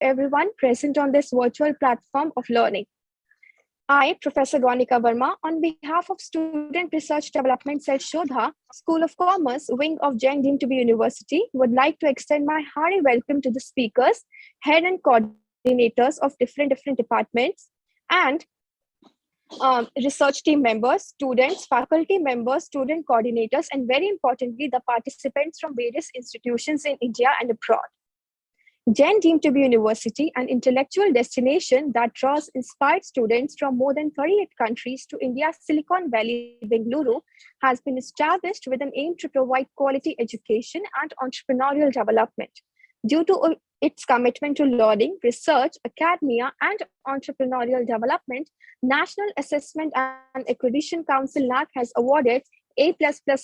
everyone present on this virtual platform of learning. I, Professor Gaunika Verma, on behalf of Student Research Development Cell Shodha, School of Commerce, wing of Jain deemed to be University, would like to extend my hearty welcome to the speakers, head and coordinators of different departments, and research team members, students, faculty members, student coordinators, and very importantly, the participants from various institutions in India and abroad. Jain deemed to be University, an intellectual destination that draws inspired students from more than 38 countries to India's Silicon Valley, Bengaluru, has been established with an aim to provide quality education and entrepreneurial development. Due to its commitment to learning, research, academia, and entrepreneurial development, National Assessment and Accreditation Council (NAAC) has awarded A++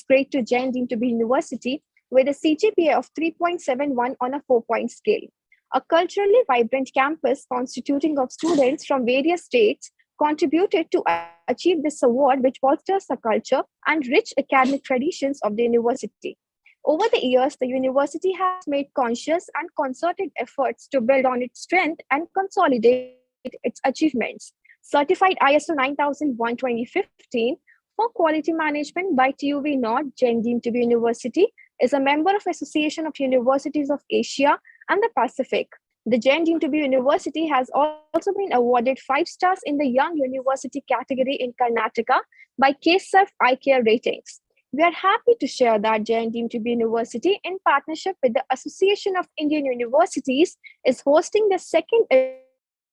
grade to Jain deemed to be University with a CGPA of 3.71 on a 4-point scale. A culturally vibrant campus constituting of students from various states contributed to achieve this award, which bolsters the culture and rich academic traditions of the university. Over the years, the university has made conscious and concerted efforts to build on its strength and consolidate its achievements. Certified ISO 9001:2015 for quality management by TUV Nord, Jain deemed to be University, is a member of Association of Universities of Asia and the Pacific. The Jain deemed to be University has also been awarded 5 stars in the Young University category in Karnataka by KSERF iCare Ratings. We are happy to share that Jain deemed to be University, in partnership with the Association of Indian Universities, is hosting the second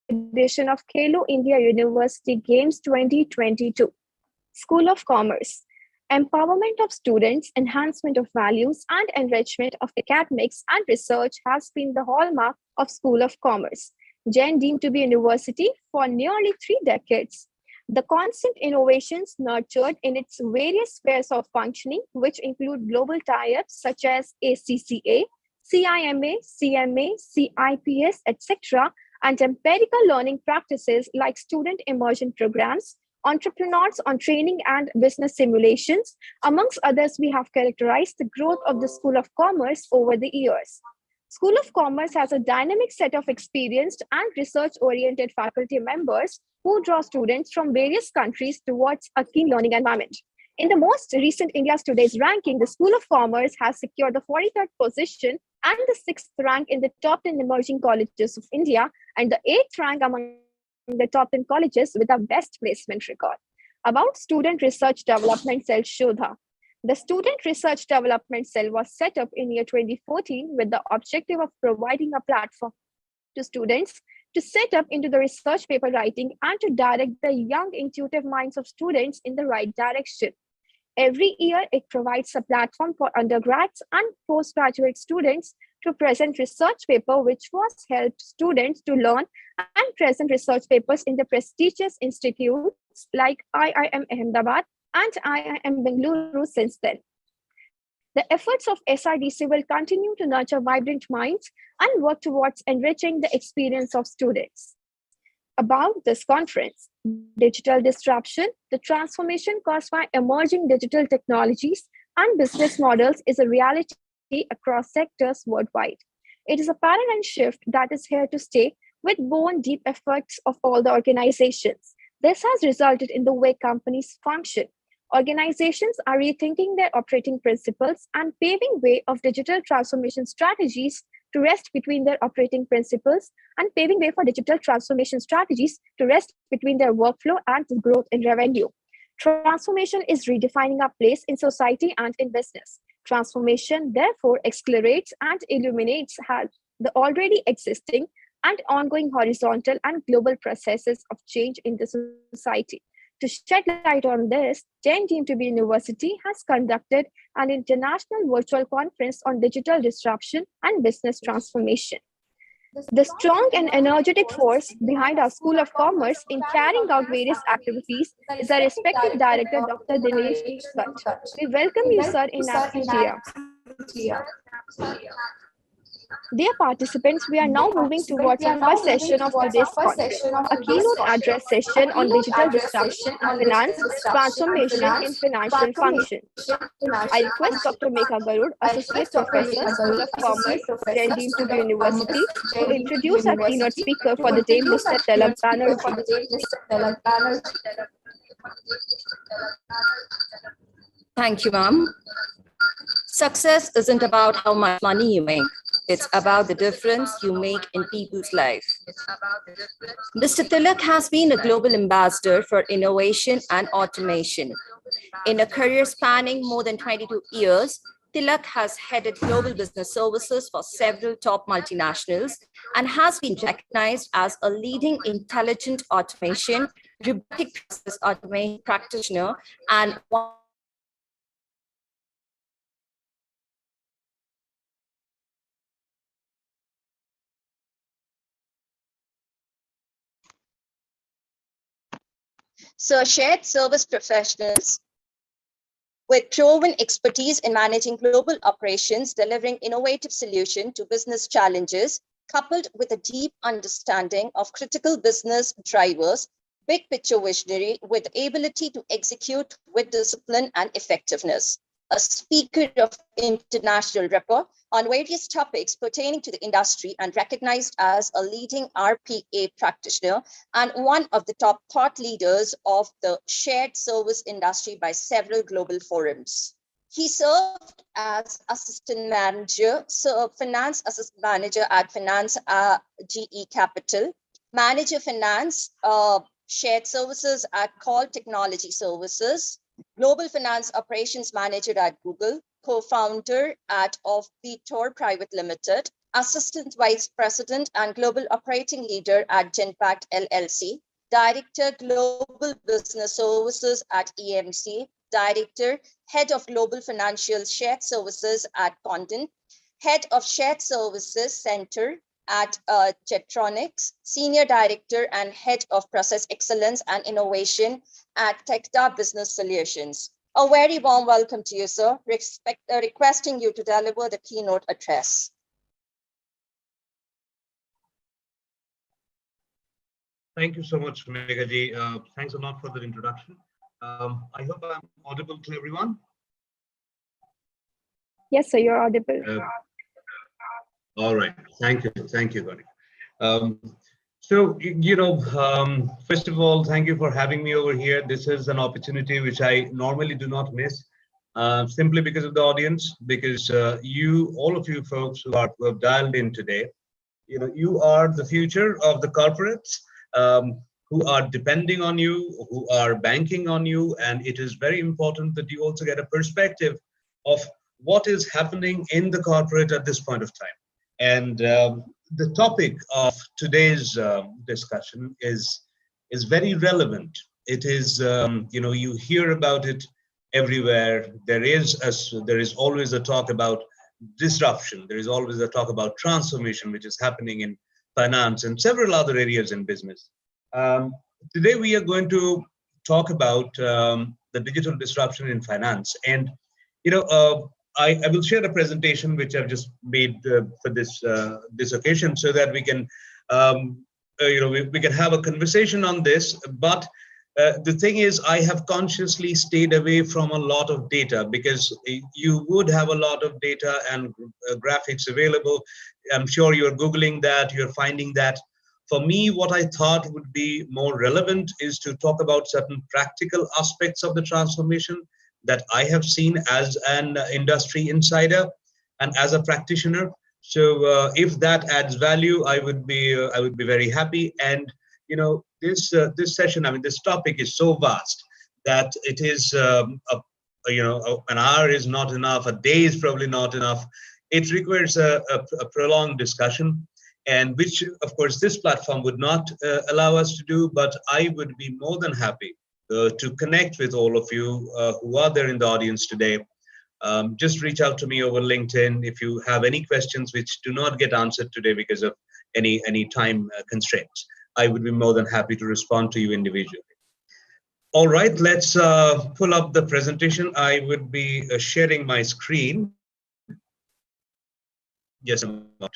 edition of Khelo India University Games 2022. School of Commerce. Empowerment of students, enhancement of values, and enrichment of academics and research has been the hallmark of School of Commerce. Jain deemed to be University for nearly 3 decades. The constant innovations nurtured in its various spheres of functioning, which include global tie-ups such as ACCA, CIMA, CMA, CIPS, etc., and empirical learning practices like student immersion programs, entrepreneurs on training and business simulations, amongst others, we have characterized the growth of the School of Commerce over the years. School of Commerce has a dynamic set of experienced and research-oriented faculty members who draw students from various countries towards a keen learning environment. In the most recent India's Today's ranking, the School of Commerce has secured the 43rd position and the 6th rank in the top 10 emerging colleges of India and the 8th rank among the top 10 colleges with a best placement record. About Student Research Development Cell Shodha. The Student Research Development Cell was set up in year 2014 with the objective of providing a platform to students to set up into the research paper writing and to direct the young, intuitive minds of students in the right direction. Every year, it provides a platform for undergrads and postgraduate students to present research paper, which was helped students to learn and present research papers in the prestigious institutes like IIM Ahmedabad and IIM Bengaluru since then. The efforts of SRDC will continue to nurture vibrant minds and work towards enriching the experience of students. About this conference, digital disruption, the transformation caused by emerging digital technologies and business models is a reality across sectors worldwide. It is a paradigm shift that is here to stay with bone deep efforts of all the organizations. This has resulted in the way companies function. Organizations are rethinking their operating principles and paving way of digital transformation strategies to rest between their operating principles and paving way for digital transformation strategies to rest between their workflow and growth in revenue. Transformation is redefining our place in society and in business. Transformation, therefore, accelerates and illuminates the already existing and ongoing horizontal and global processes of change in the society. To shed light on this, Jain deemed to be University has conducted an international virtual conference on digital disruption and business transformation. The strong and energetic force behind our School of Commerce in carrying out various activities is our respected director, Dr. Dinesh Bhatt. We welcome you, sir, in Amphitheatre. Dear participants, we are now moving towards our first session of today's content, a keynote address session on digital disruption in finance, transformation in financial function. I request Dr. Megha Garud, Associate Professor, School of Commerce, Jain Dean to be University, to introduce our keynote speaker for the day, Mr. Tilak Banerjee. Thank you, ma'am. Success isn't about how much money you make. It's about the difference you make in people's life. Mr. Tilak has been a global ambassador for innovation and automation. In a career spanning more than 22 years, Tilak has headed global business services for several top multinationals and has been recognized as a leading intelligent automation, robotic process automation practitioner, and one So shared service professionals with proven expertise in managing global operations, delivering innovative solutions to business challenges, coupled with a deep understanding of critical business drivers, big picture visionary with the ability to execute with discipline and effectiveness. A speaker of international rapport on various topics pertaining to the industry and recognized as a leading RPA practitioner and one of the top thought leaders of the shared service industry by several global forums. He served as assistant manager, finance assistant manager at Finance GE Capital, manager finance shared services at Call Technology Services, Global Finance Operations Manager at Google, co-founder of Vitor Private Limited, Assistant Vice President and Global Operating Leader at Genpact LLC, Director Global Business Services at EMC, Director, Head of Global Financial Shared Services at Condon, Head of Shared Services Center at Jetronics, Senior Director and Head of Process Excellence and Innovation at Tecta Business Solutions. A very warm welcome to you, sir. Requesting you to deliver the keynote address. Thank you so much, Megha ji. Thanks a lot for the introduction. I hope I'm audible to everyone. Yes, sir, you're audible. All right. Thank you, Gauri. First of all, thank you for having me over here. This is an opportunity which I normally do not miss, simply because of the audience, because all of you folks who have dialed in today, you are the future of the corporates who are depending on you, who are banking on you, and it is very important that you also get a perspective of what is happening in the corporate at this point of time. And the topic of today's discussion is very relevant. It is, you hear about it everywhere. There is always a talk about disruption. There is always a talk about transformation, which is happening in finance and several other areas in business. Today we are going to talk about the digital disruption in finance, and I will share a presentation which I've just made for this occasion, so that we can we can have a conversation on this. But the thing is, I have consciously stayed away from a lot of data, because you would have a lot of data and graphics available. I'm sure you're Googling that, you're finding that. For me, what I thought would be more relevant is to talk about certain practical aspects of the transformation that I have seen as an industry insider and as a practitioner. So if that adds value, I would be very happy. And this session, I mean, this topic is so vast that it is an hour is not enough, a day is probably not enough. It requires a prolonged discussion, and which of course this platform would not allow us to do, but I would be more than happy to connect with all of you who are there in the audience today. Just reach out to me over LinkedIn if you have any questions which do not get answered today because of any time constraints. I would be more than happy to respond to you individually. All right, let's pull up the presentation. I would be sharing my screen. Yes, I'm not.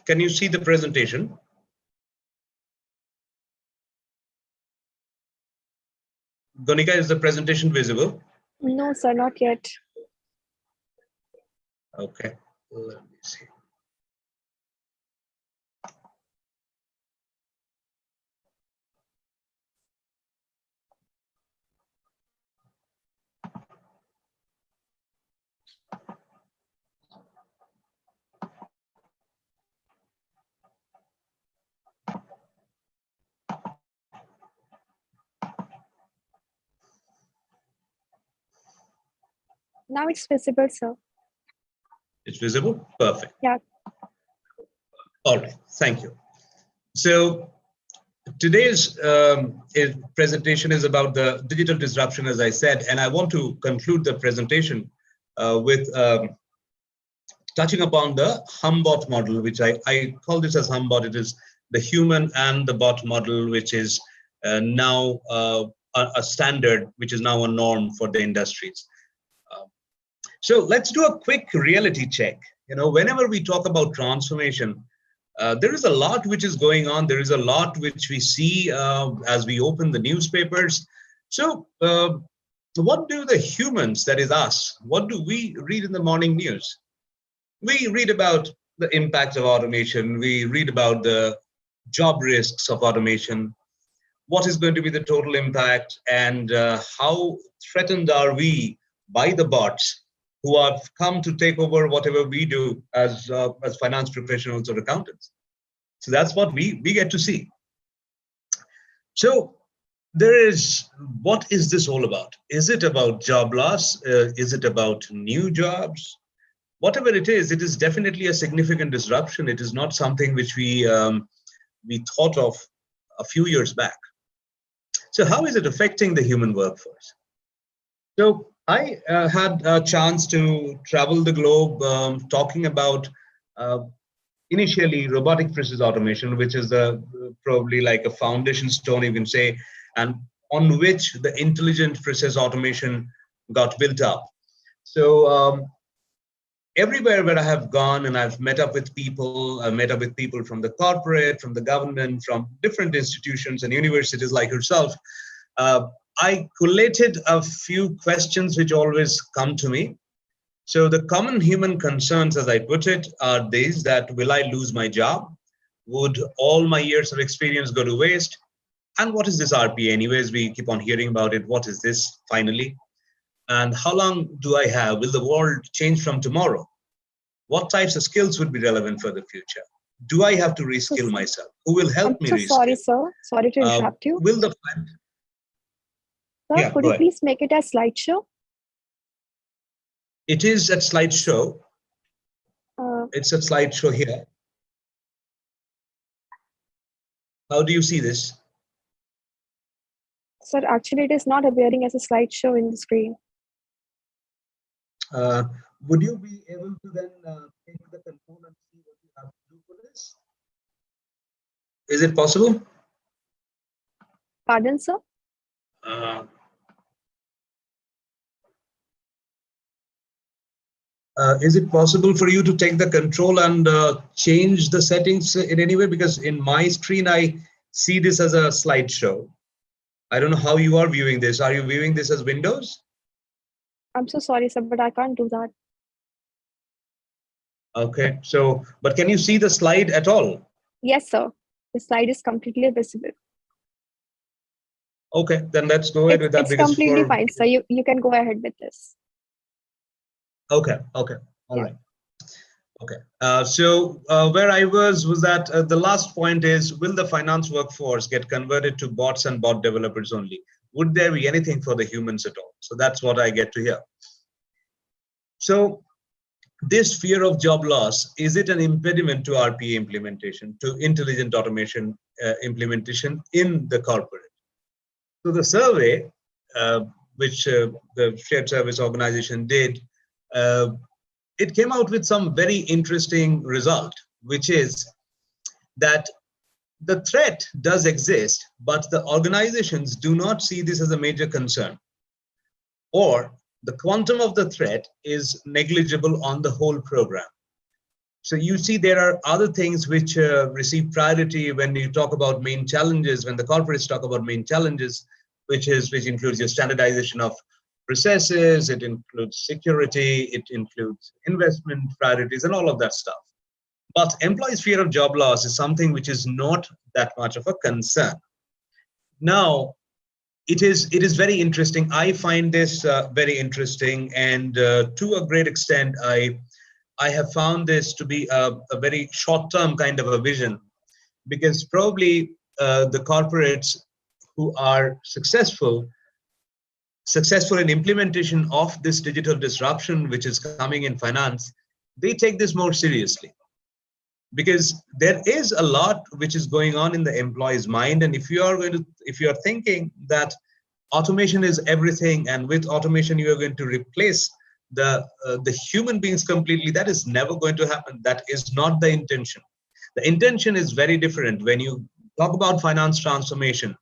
Can you see the presentation? Gonika, is the presentation visible? No, sir, not yet. Okay, let me see. Now it's visible, sir. It's visible? Perfect. Yeah. All right, thank you. So today's presentation is about the digital disruption, as I said, and I want to conclude the presentation with touching upon the HumBot model, which I call this as HumBot. It is the human and the bot model, which is now a standard, which is now a norm for the industries. So let's do a quick reality check. You know, whenever we talk about transformation, there is a lot which is going on. There is a lot which we see as we open the newspapers. So what do the humans, that is us, what do we read in the morning news? We read about the impacts of automation. We read about the job risks of automation. What is going to be the total impact, and how threatened are we by the bots who have come to take over whatever we do as finance professionals or accountants? So that's what we get to see. So what is this all about? Is it about job loss? Is it about new jobs? Whatever it is definitely a significant disruption. It is not something which we thought of a few years back. So how is it affecting the human workforce? So I had a chance to travel the globe talking about initially robotic process automation, which is probably like a foundation stone, you can say, and on which the intelligent process automation got built up. So everywhere where I have gone and I've met up with people, I've met up with people from the corporate, from the government, from different institutions and universities like yourself, I collated a few questions which always come to me. So the common human concerns, as I put it, are these: that will I lose my job? Would all my years of experience go to waste? And what is this RPA anyways? We keep on hearing about it. What is this finally? And how long do I have? Will the world change from tomorrow? What types of skills would be relevant for the future? Do I have to reskill myself? Who will help me I'm so reskill? sorry, sir. Sorry to interrupt you. Will the Sir, yeah, could you please make it a slideshow? It is at slideshow. It's a slideshow here. How do you see this? Sir, actually, it is not appearing as a slideshow in the screen. Would you be able to then take the control and see what you have to do for this? Is it possible? Pardon, sir? Is it possible for you to take the control and change the settings in any way? Because in my screen, I see this as a slideshow. I don't know how you are viewing this. Are you viewing this as Windows? I'm so sorry, sir, but I can't do that. Okay, so, but can you see the slide at all? Yes, sir. The slide is completely visible. Okay, then let's go ahead with that. It's completely fine, sir. You can go ahead with this. Okay, all right. Okay, so where I was that the last point is, will the finance workforce get converted to bots and bot developers only? Would there be anything for the humans at all? So that's what I get to hear. So this fear of job loss, is it an impediment to RPA implementation, to intelligent automation implementation in the corporate? So the survey, which the shared service organization did, it came out with some very interesting result, which is that the threat does exist, but the organizations do not see this as a major concern, or the quantum of the threat is negligible on the whole program. So you see, there are other things which receive priority when you talk about main challenges, when the corporates talk about main challenges, which includes your standardization of processes, it includes security, it includes investment priorities and all of that stuff. But employees' fear of job loss is something which is not that much of a concern. Now, it is very interesting. I find this very interesting, and to a great extent, I have found this to be a very short-term kind of a vision, because probably the corporates who are successful in implementation of this digital disruption, which is coming in finance, they take this more seriously, because there is a lot which is going on in the employee's mind. And if you are thinking that automation is everything, and with automation you are going to replace the human beings completely, that is never going to happen. That is not the intention. The intention is very different. When you talk about finance transformation,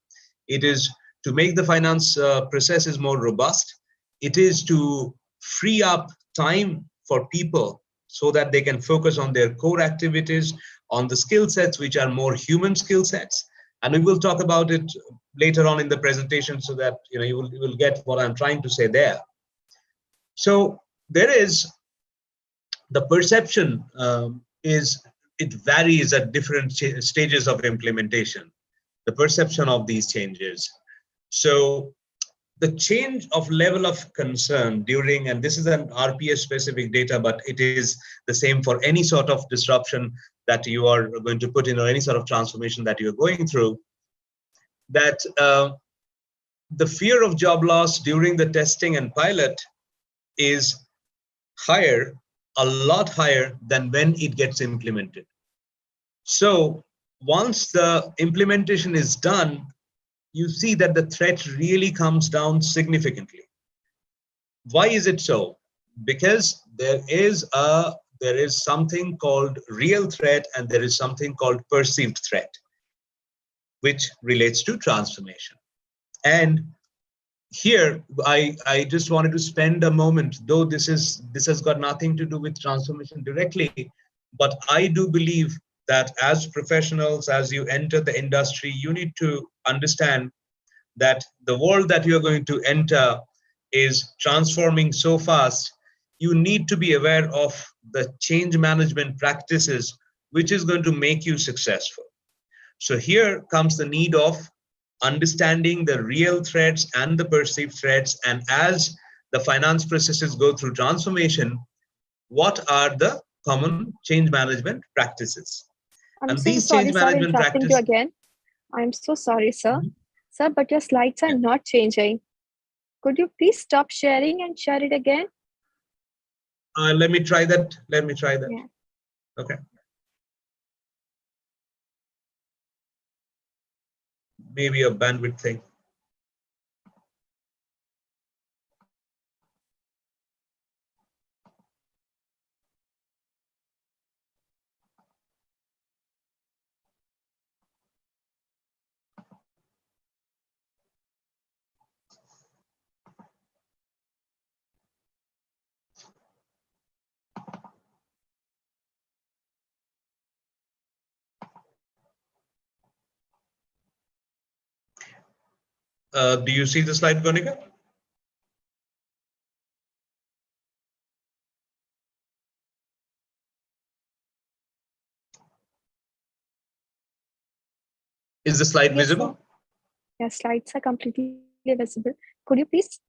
it is to make the finance processes more robust. It is to free up time for people so that they can focus on their core activities, on the skill sets which are more human skill sets. And we will talk about it later on in the presentation, so that you will get what I'm trying to say there. So there is the perception it varies at different stages of implementation, the perception of these changes. So the change of level of concern during, and this is an RPA specific data, but it is the same for any sort of disruption that you are going to put in, or any sort of transformation that you're going through, that the fear of job loss during the testing and pilot is higher, a lot higher than when it gets implemented. So once the implementation is done, you see that the threat really comes down significantly. Why is it so? Because there is something called real threat, and there is something called perceived threat, which relates to transformation. And here, I just wanted to spend a moment, though this has got nothing to do with transformation directly, but I do believe that as professionals, as you enter the industry, you need to understand that the world that you're going to enter is transforming so fast. You need to be aware of the change management practices, which is going to make you successful. So here comes the need of understanding the real threats and the perceived threats. And as the finance processes go through transformation, what are the common change management practices? I'm so sorry interrupting you again. I'm so sorry, sir. Sir, but your slides are not changing. Could you please stop sharing and share it again? Let me try that. Yeah. Okay. Maybe a bandwidth thing. Do you see the slide, Gonika? Is the slide visible? Yes, slides are completely visible. Could you please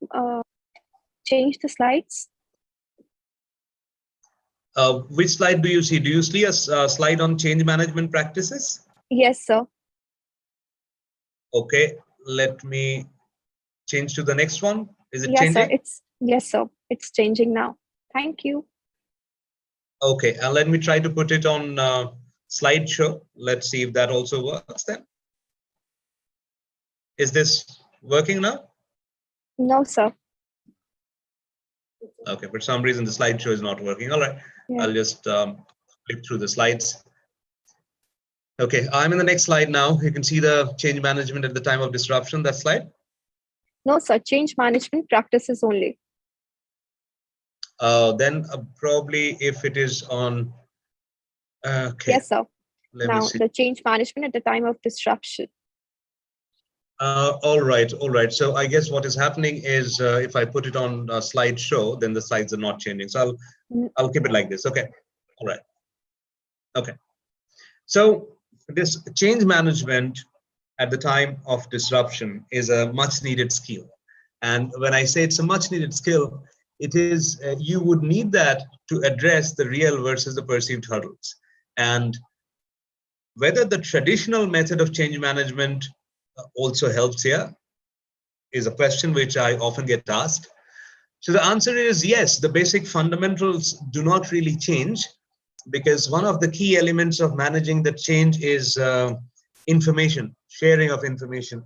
change the slides? Which slide do you see? Do you see a slide on change management practices? Yes, sir. Okay, let me change to the next one. Is it yes, changing? Sir. Yes, sir. It's changing now. Thank you. Okay, and let me try to put it on slideshow. Let's see if that also works then. Is this working now? No, sir. Okay, for some reason the slideshow is not working. All right, Yeah. I'll just flip through the slides. Okay, I'm in the next slide now. You can see the change management at the time of disruption, that slide. No, sir. Change management practices only. Then probably if it is on, okay. Yes, sir. Let me Now, see. the change management at the time of disruption. All right, all right. So I guess what is happening is if I put it on a slideshow, then the slides are not changing. So I'll keep it like this. Okay, all right. Okay. So this change management at the time of disruption is a much needed skill. And when I say it's a much needed skill, it is you would need that to address the real versus the perceived hurdles. And whether the traditional method of change management also helps here is a question which I often get asked. So the answer is yes, the basic fundamentals do not really change, because one of the key elements of managing the change is information, sharing of information.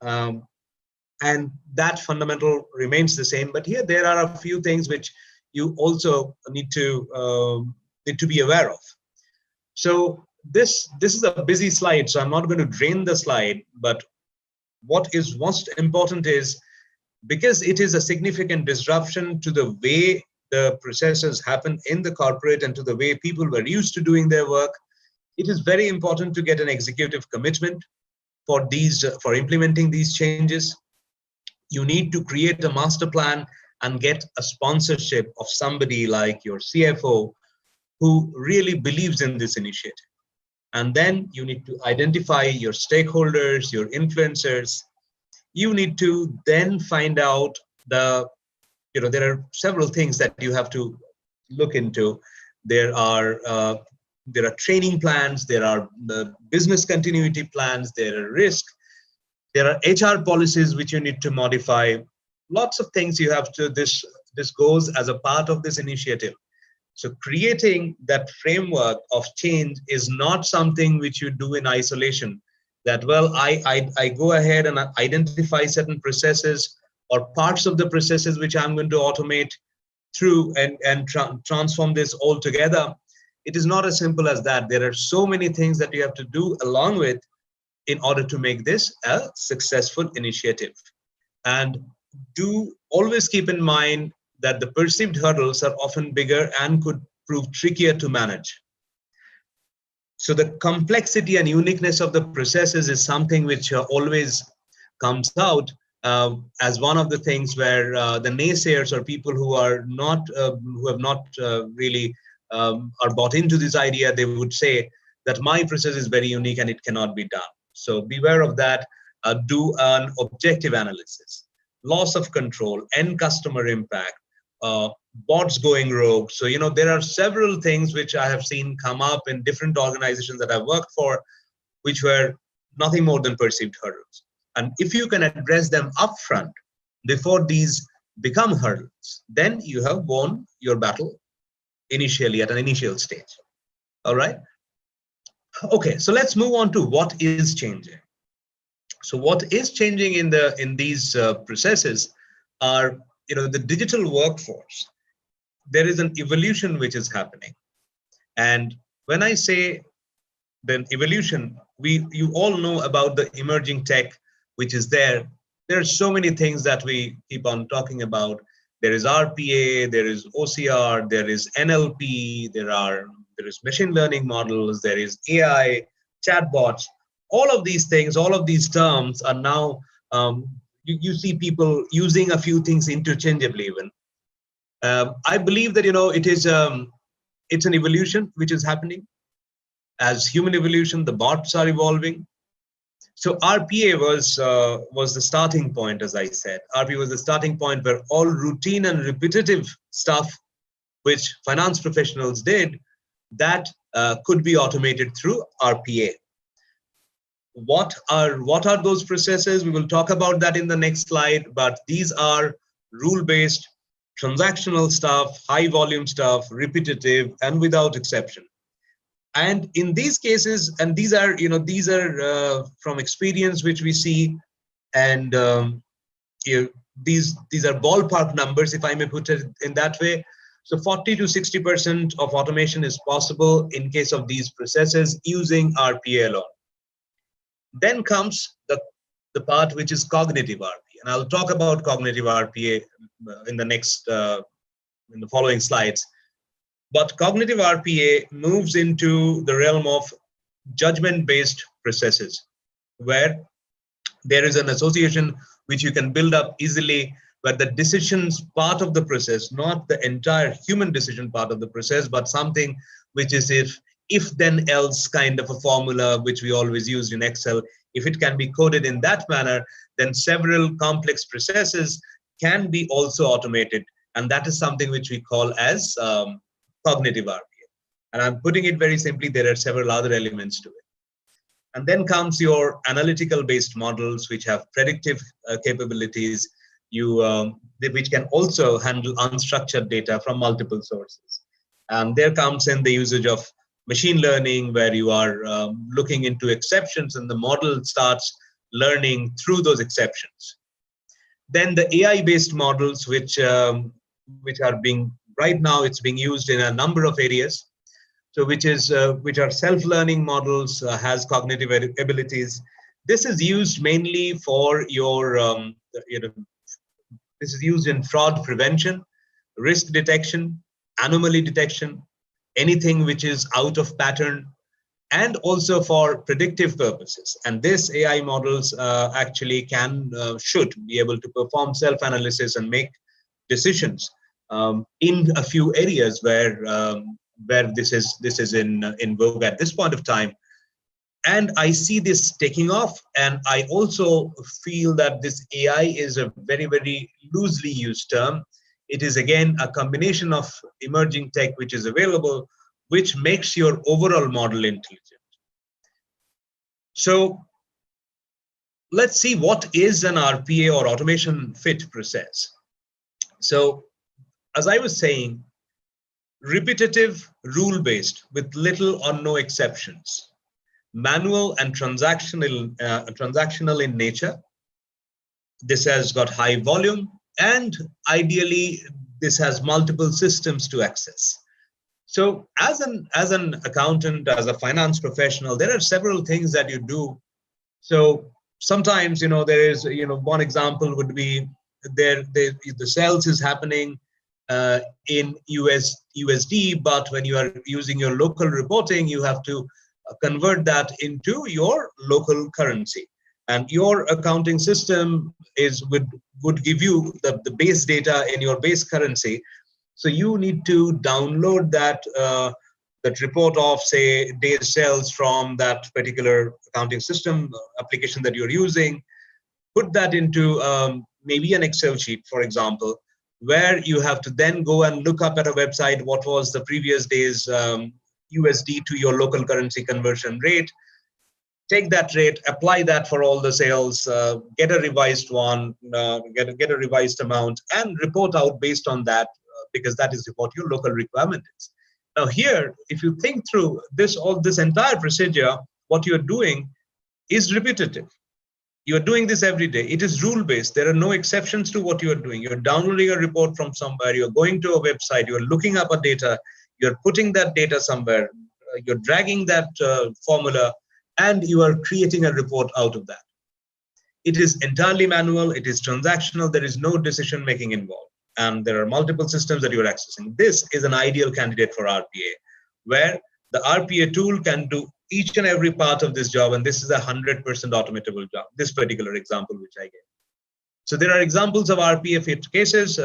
And that fundamental remains the same. But here there are a few things which you also need to be aware of. So this is a busy slide, so I'm not going to drain the slide, but what is most important is, because it is a significant disruption to the way the processes happen in the corporate and to the way people were used to doing their work, it is very important to get an executive commitment for implementing these changes. You need to create a master plan and get a sponsorship of somebody like your CFO who really believes in this initiative. And then you need to identify your stakeholders, your influencers. You need to then find out there are several things that you have to look into. There are training plans, there are business continuity plans, there are risk, there are HR policies which you need to modify. Lots of things you have to, this goes as a part of this initiative. So creating that framework of change is not something which you do in isolation. That, well, I go ahead and identify certain processes or parts of the processes which I'm going to automate through and transform this all together. It is not as simple as that. There are so many things that you have to do along with in order to make this a successful initiative. And do always keep in mind that the perceived hurdles are often bigger and could prove trickier to manage. So the complexity and uniqueness of the processes is something which always comes out as one of the things where the naysayers or people who are not, who have not really are bought into this idea, they would say that my process is very unique and it cannot be done. So beware of that. Do an objective analysis. Loss of control, end customer impact, bots going rogue. So, there are several things which I have seen come up in different organizations that I've worked for, which were nothing more than perceived hurdles. And if you can address them upfront before these become hurdles, then you have won your battle initially at an initial stage. All right. Okay, so let's move on to what is changing. So what is changing in these processes are, the digital workforce. There is an evolution which is happening. And when I say the evolution, you all know about the emerging tech which is there. There are so many things that we keep on talking about. There is RPA, there is OCR, there is NLP, there is machine learning models, there is AI, chatbots. All of these things, all of these terms are now, you see people using a few things interchangeably even. I believe that, it's an evolution which is happening. As human evolution, the bots are evolving. So RPA was the starting point, as I said. RPA was the starting point where all routine and repetitive stuff which finance professionals did, that could be automated through RPA. What are those processes? We will talk about that in the next slide, but these are rule-based transactional stuff, high volume stuff, repetitive, and without exception. And in these cases, and these are from experience which we see, and these are ballpark numbers, if I may put it in that way. So 40 to 60% of automation is possible in case of these processes using RPA alone. Then comes the part which is cognitive RPA, and I'll talk about cognitive RPA in the following slides. But cognitive RPA moves into the realm of judgment-based processes, where there is an association which you can build up easily, where the decisions part of the process, not the entire human decision part of the process, but something which is if then else kind of a formula which we always use in Excel. If it can be coded in that manner, then several complex processes can be also automated. And that is something which we call as cognitive RPA. And I'm putting it very simply, there are several other elements to it. And then comes your analytical based models, which have predictive capabilities, which can also handle unstructured data from multiple sources. And there comes in the usage of machine learning, where you are looking into exceptions and the model starts learning through those exceptions. Then the AI-based models, which are being, right now it's being used in a number of areas. So which are self-learning models, has cognitive abilities. This is used mainly for your, this is used in fraud prevention, risk detection, anomaly detection, anything which is out of pattern, and also for predictive purposes. And this AI models actually should be able to perform self-analysis and make decisions in a few areas where this is in vogue at this point of time. And I see this taking off, and I also feel that this AI is a very, very loosely used term. It is again a combination of emerging tech which is available, which makes your overall model intelligent. So let's see what is an RPA or automation fit process. So as I was saying, repetitive, rule-based with little or no exceptions, manual and transactional in nature. This has got high volume, and ideally this has multiple systems to access. So as an accountant, as a finance professional, there are several things that you do. So sometimes, there is, one example would be the sales is happening in USD, but when you are using your local reporting, you have to convert that into your local currency. And your accounting system would give you the base data in your base currency. So you need to download that report of, say, days sales from that particular accounting system application that you're using, put that into maybe an Excel sheet, for example, where you have to then go and look up at a website what was the previous day's USD to your local currency conversion rate. Take that rate, apply that for all the sales, get a revised one, get a revised amount, and report out based on that, because that is what your local requirement is. Now here, if you think through this entire procedure, what you're doing is repetitive. You're doing this every day. It is rule-based. There are no exceptions to what you're doing. You're downloading a report from somewhere, you're going to a website, you're looking up a data, you're putting that data somewhere, you're dragging that formula, and you are creating a report out of that. It is entirely manual, it is transactional, there is no decision making involved, and there are multiple systems that you're accessing. This is an ideal candidate for RPA, where the RPA tool can do each and every part of this job, and this is a 100% automatable job, this particular example which I gave. So there are examples of RPA fit cases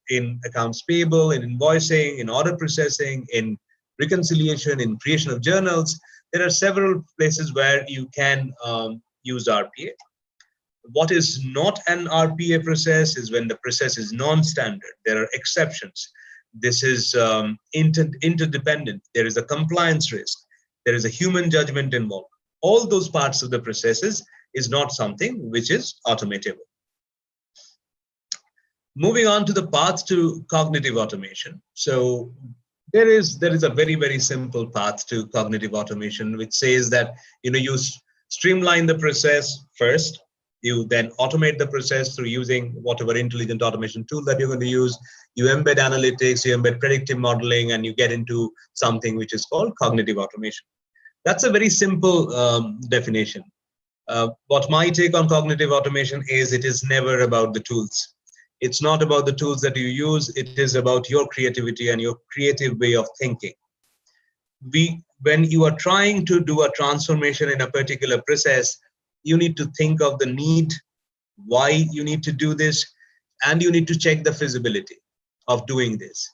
in accounts payable, in invoicing, in order processing, in reconciliation, in creation of journals. There are several places where you can use RPA. What is not an RPA process is when the process is non-standard. There are exceptions. This is interdependent. There is a compliance risk. There is a human judgment involved. All those parts of the processes is not something which is automatable. Moving on to the path to cognitive automation. So there is a very simple path to cognitive automation, which says that you streamline the process first. You then automate the process through using whatever intelligent automation tool that you're going to use. You embed analytics, you embed predictive modeling, and you get into something which is called cognitive automation. That's a very simple definition. What my take on cognitive automation is, it is never about the tools. It's not about the tools that you use. It is about your creativity and your creative way of thinking. When you are trying to do a transformation in a particular process, you need to think of the need, why you need to do this, and you need to check the feasibility of doing this.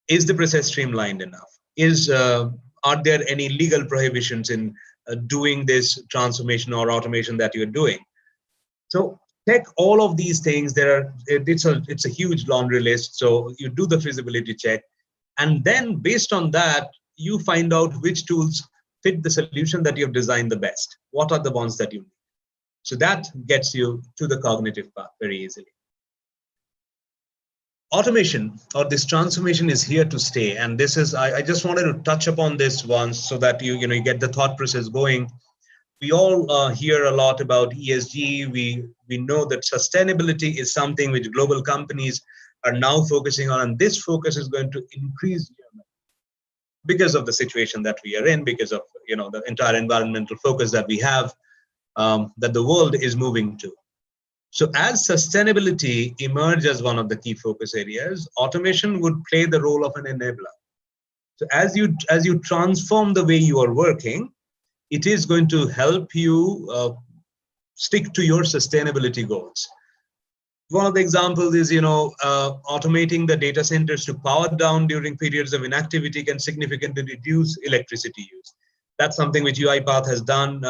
Is the process streamlined enough? Are there any legal prohibitions in doing this transformation or automation that you're doing? So check all of these things. It's a huge laundry list. So you do the feasibility check, and then based on that, you find out which tools fit the solution that you've designed the best. What are the ones that you need? So that gets you to the cognitive path very easily. Automation, or this transformation, is here to stay. And this is, I just wanted to touch upon this once so that you get the thought process going. We all hear a lot about ESG. We know that sustainability is something which global companies are now focusing on, and this focus is going to increase because of the situation that we are in, because of the entire environmental focus that we have, that the world is moving to. So as sustainability emerges as one of the key focus areas, automation would play the role of an enabler. So as you transform the way you are working, it is going to help you stick to your sustainability goals. One of the examples is, automating the data centers to power down during periods of inactivity can significantly reduce electricity use. That's something which UiPath has done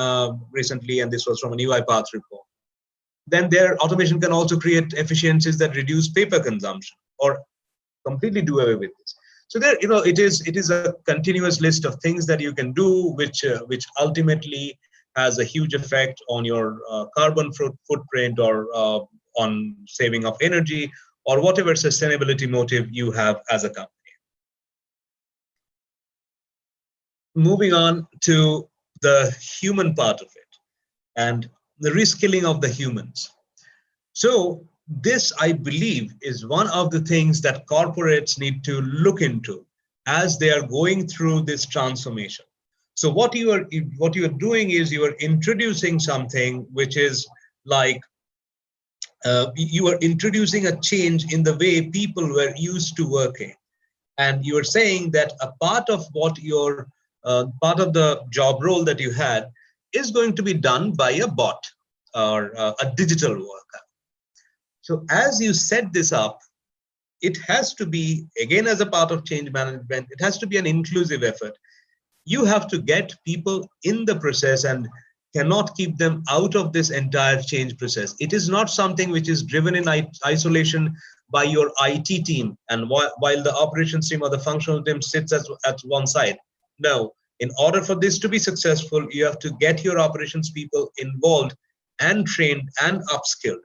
recently, and this was from an UiPath report. Then their automation can also create efficiencies that reduce paper consumption or completely do away with this. So there, it is a continuous list of things that you can do, which ultimately has a huge effect on your carbon footprint, or on saving of energy, or whatever sustainability motive you have as a company. Moving on to the human part of it and the reskilling of the humans. So this, I believe, is one of the things that corporates need to look into as they are going through this transformation. So what you are doing is you are introducing something which is like you are introducing a change in the way people were used to working, and you are saying that a part of what your part of the job role that you had is going to be done by a bot or a digital worker. So as you set this up, it has to be, again, as a part of change management, it has to be an inclusive effort. You have to get people in the process and cannot keep them out of this entire change process. It is not something which is driven in isolation by your IT team, and while the operations team or the functional team sits at one side. No, in order for this to be successful, you have to get your operations people involved and trained and upskilled.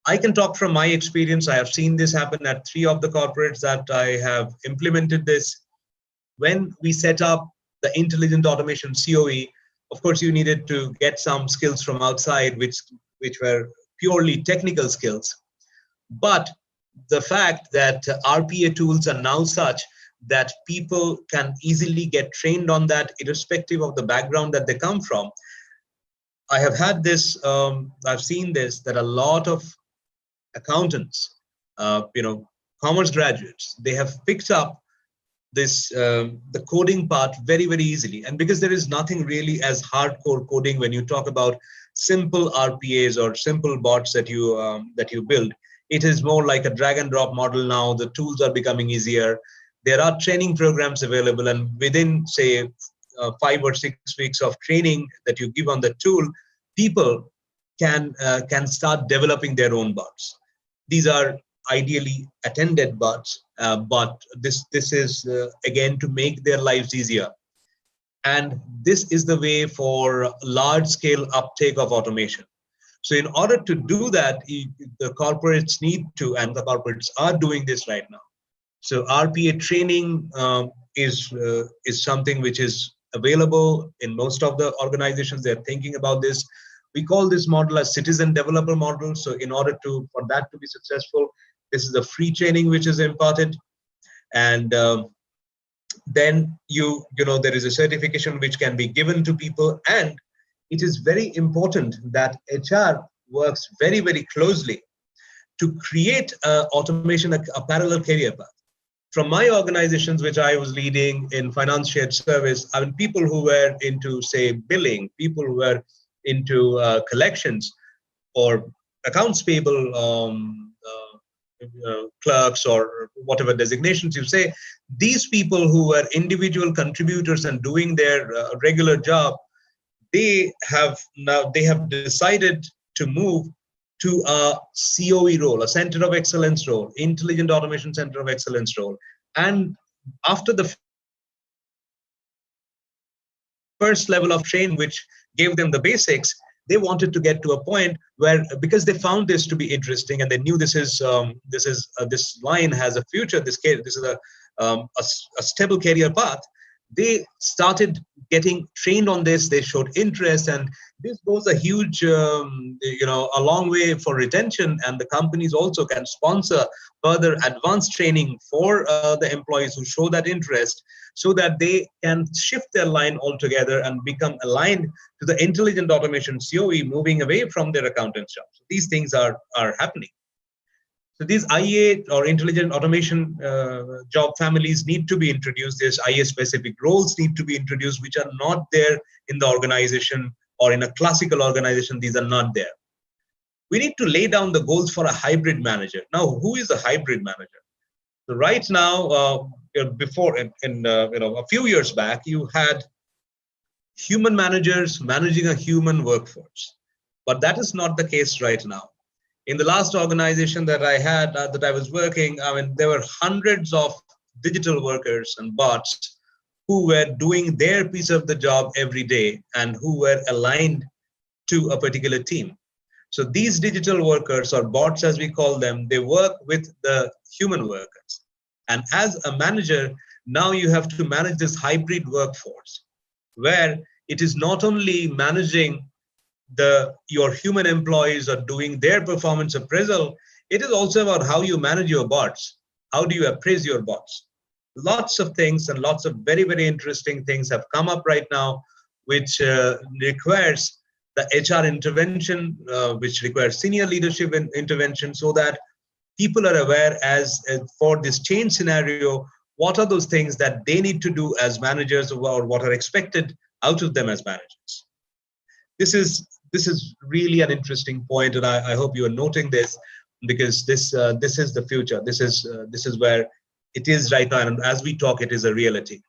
I can talk from my experience. I have seen this happen at 3 of the corporates that I have implemented this. When we set up the intelligent automation COE, of course, you needed to get some skills from outside, which were purely technical skills. But the fact that RPA tools are now such that people can easily get trained on that, irrespective of the background that they come from. I have had this, I've seen this, that a lot of accountants, commerce graduates, they have picked up this the coding part very easily, and because there is nothing really as hardcore coding when you talk about simple RPAs or simple bots that you build. It is more like a drag and drop model now. The tools are becoming easier. There are training programs available, and within, say, 5 or 6 weeks of training that you give on the tool, people can start developing their own bots. These are ideally attended bots, but this is again to make their lives easier. And this is the way for large scale uptake of automation. So in order to do that, the corporates need to, and the corporates are doing this right now. So RPA training is something which is available in most of the organizations. They're thinking about this. We call this model a citizen developer model. So in order for that to be successful, this is a free training which is imparted, and then there is a certification which can be given to people. And it is very important that HR works very, very closely to create automation, a parallel career path. From my organizations, which I was leading in finance shared service, I mean, people who were into, say, billing, people who were into collections or accounts payable clerks or whatever designations you say, these people who were individual contributors and doing their regular job, they have decided to move to a COE role, a Center of Excellence role, Intelligent Automation Center of Excellence role. And after the first level of training, which gave them the basics, they wanted to get to a point where, because they found this to be interesting and they knew this line has a future, this is a stable career path, they started getting trained on this. They showed interest, and this goes a huge, a long way for retention. And the companies also can sponsor further advanced training for the employees who show that interest, so that they can shift their line altogether and become aligned to the intelligent automation COE, moving away from their accountant's job. So these things are happening. So these IA or intelligent automation job families need to be introduced. There's IA specific roles need to be introduced, which are not there in the organization or in a classical organization. These are not there. We need to lay down the goals for a hybrid manager. Now, who is a hybrid manager? So right now, before a few years back, you had human managers managing a human workforce, but that is not the case right now. In the last organization that I had, that I was working, I mean, there were hundreds of digital workers and bots who were doing their piece of the job every day and who were aligned to a particular team. So these digital workers, or bots as we call them, they work with the human workers. And as a manager, now you have to manage this hybrid workforce, where it is not only managing your human employees are doing their performance appraisal, it is also about how you manage your bots. How do you appraise your bots? Lots of things and lots of very, very interesting things have come up right now, which requires the HR intervention, which requires senior leadership intervention, so that people are aware as for this change scenario, what are those things that they need to do as managers, or what are expected out of them as managers. This is really an interesting point, and I hope you are noting this, because this is the future. This is where it is right now, and as we talk, it is a reality.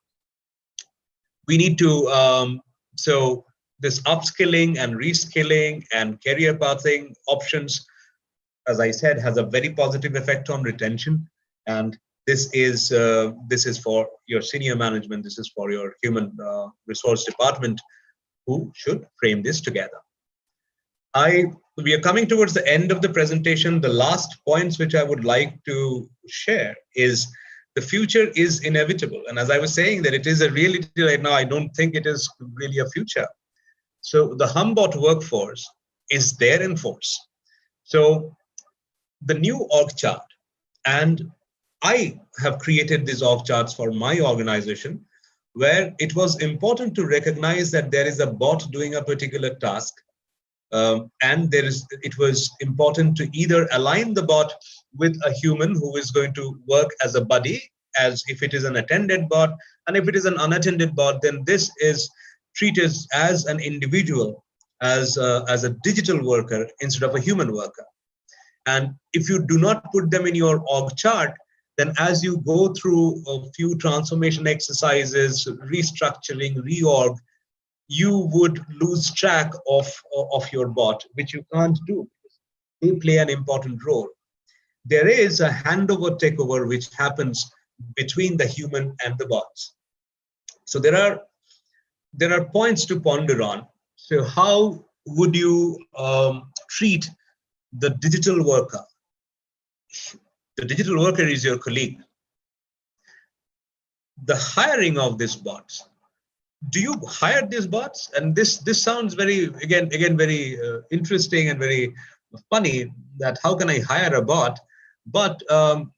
We need to so this upskilling and reskilling and career pathing options, as I said, has a very positive effect on retention, and this is for your senior management. This is for your human resource department, who should frame this together. We are coming towards the end of the presentation. The last points which I would like to share is the future is inevitable. And as I was saying, that it is a reality right now, I don't think it is really a future. So the Humbot workforce is there in force. So the new org chart, and I have created these org charts for my organization, where it was important to recognize that there is a bot doing a particular task. And it was important to either align the bot with a human who is going to work as a buddy, as if it is an attended bot, and if it is an unattended bot, then this is treated as an individual, as a digital worker instead of a human worker. And if you do not put them in your org chart, then as you go through a few transformation exercises, restructuring, reorg, you would lose track of your bot, which you can't do. They play an important role. There is a handover takeover which happens between the human and the bots. So there are points to ponder on. So how would you treat the digital worker. The digital worker is your colleague. The hiring of these bots. Do you hire these bots? And this sounds very, again very interesting and very funny, that how can I hire a bot? But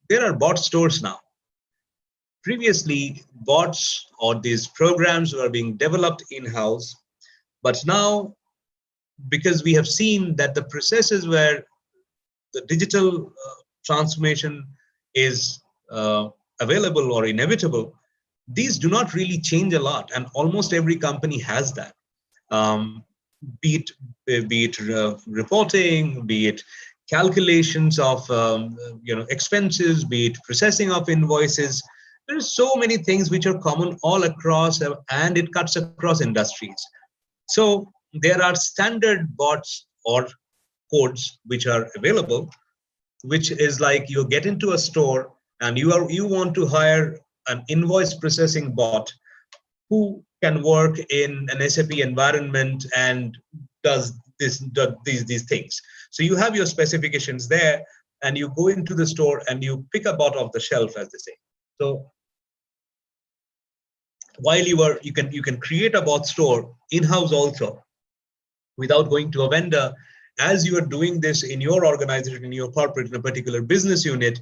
there are bot stores now. Previously, bots or these programs were being developed in-house, but now, because we have seen that the processes where the digital transformation is available or inevitable, these do not really change a lot, and almost every company has that. Be it reporting, be it calculations of expenses, be it processing of invoices. There are so many things which are common all across, and it cuts across industries. So there are standard bots or codes which are available, which is like you get into a store and you want to hire an invoice processing bot who can work in an SAP environment and does these things. So you have your specifications there, and you go into the store and you pick a bot off the shelf, as they say. So while you can create a bot store in-house also, without going to a vendor. As you are doing this in your organization, in your corporate, in a particular business unit,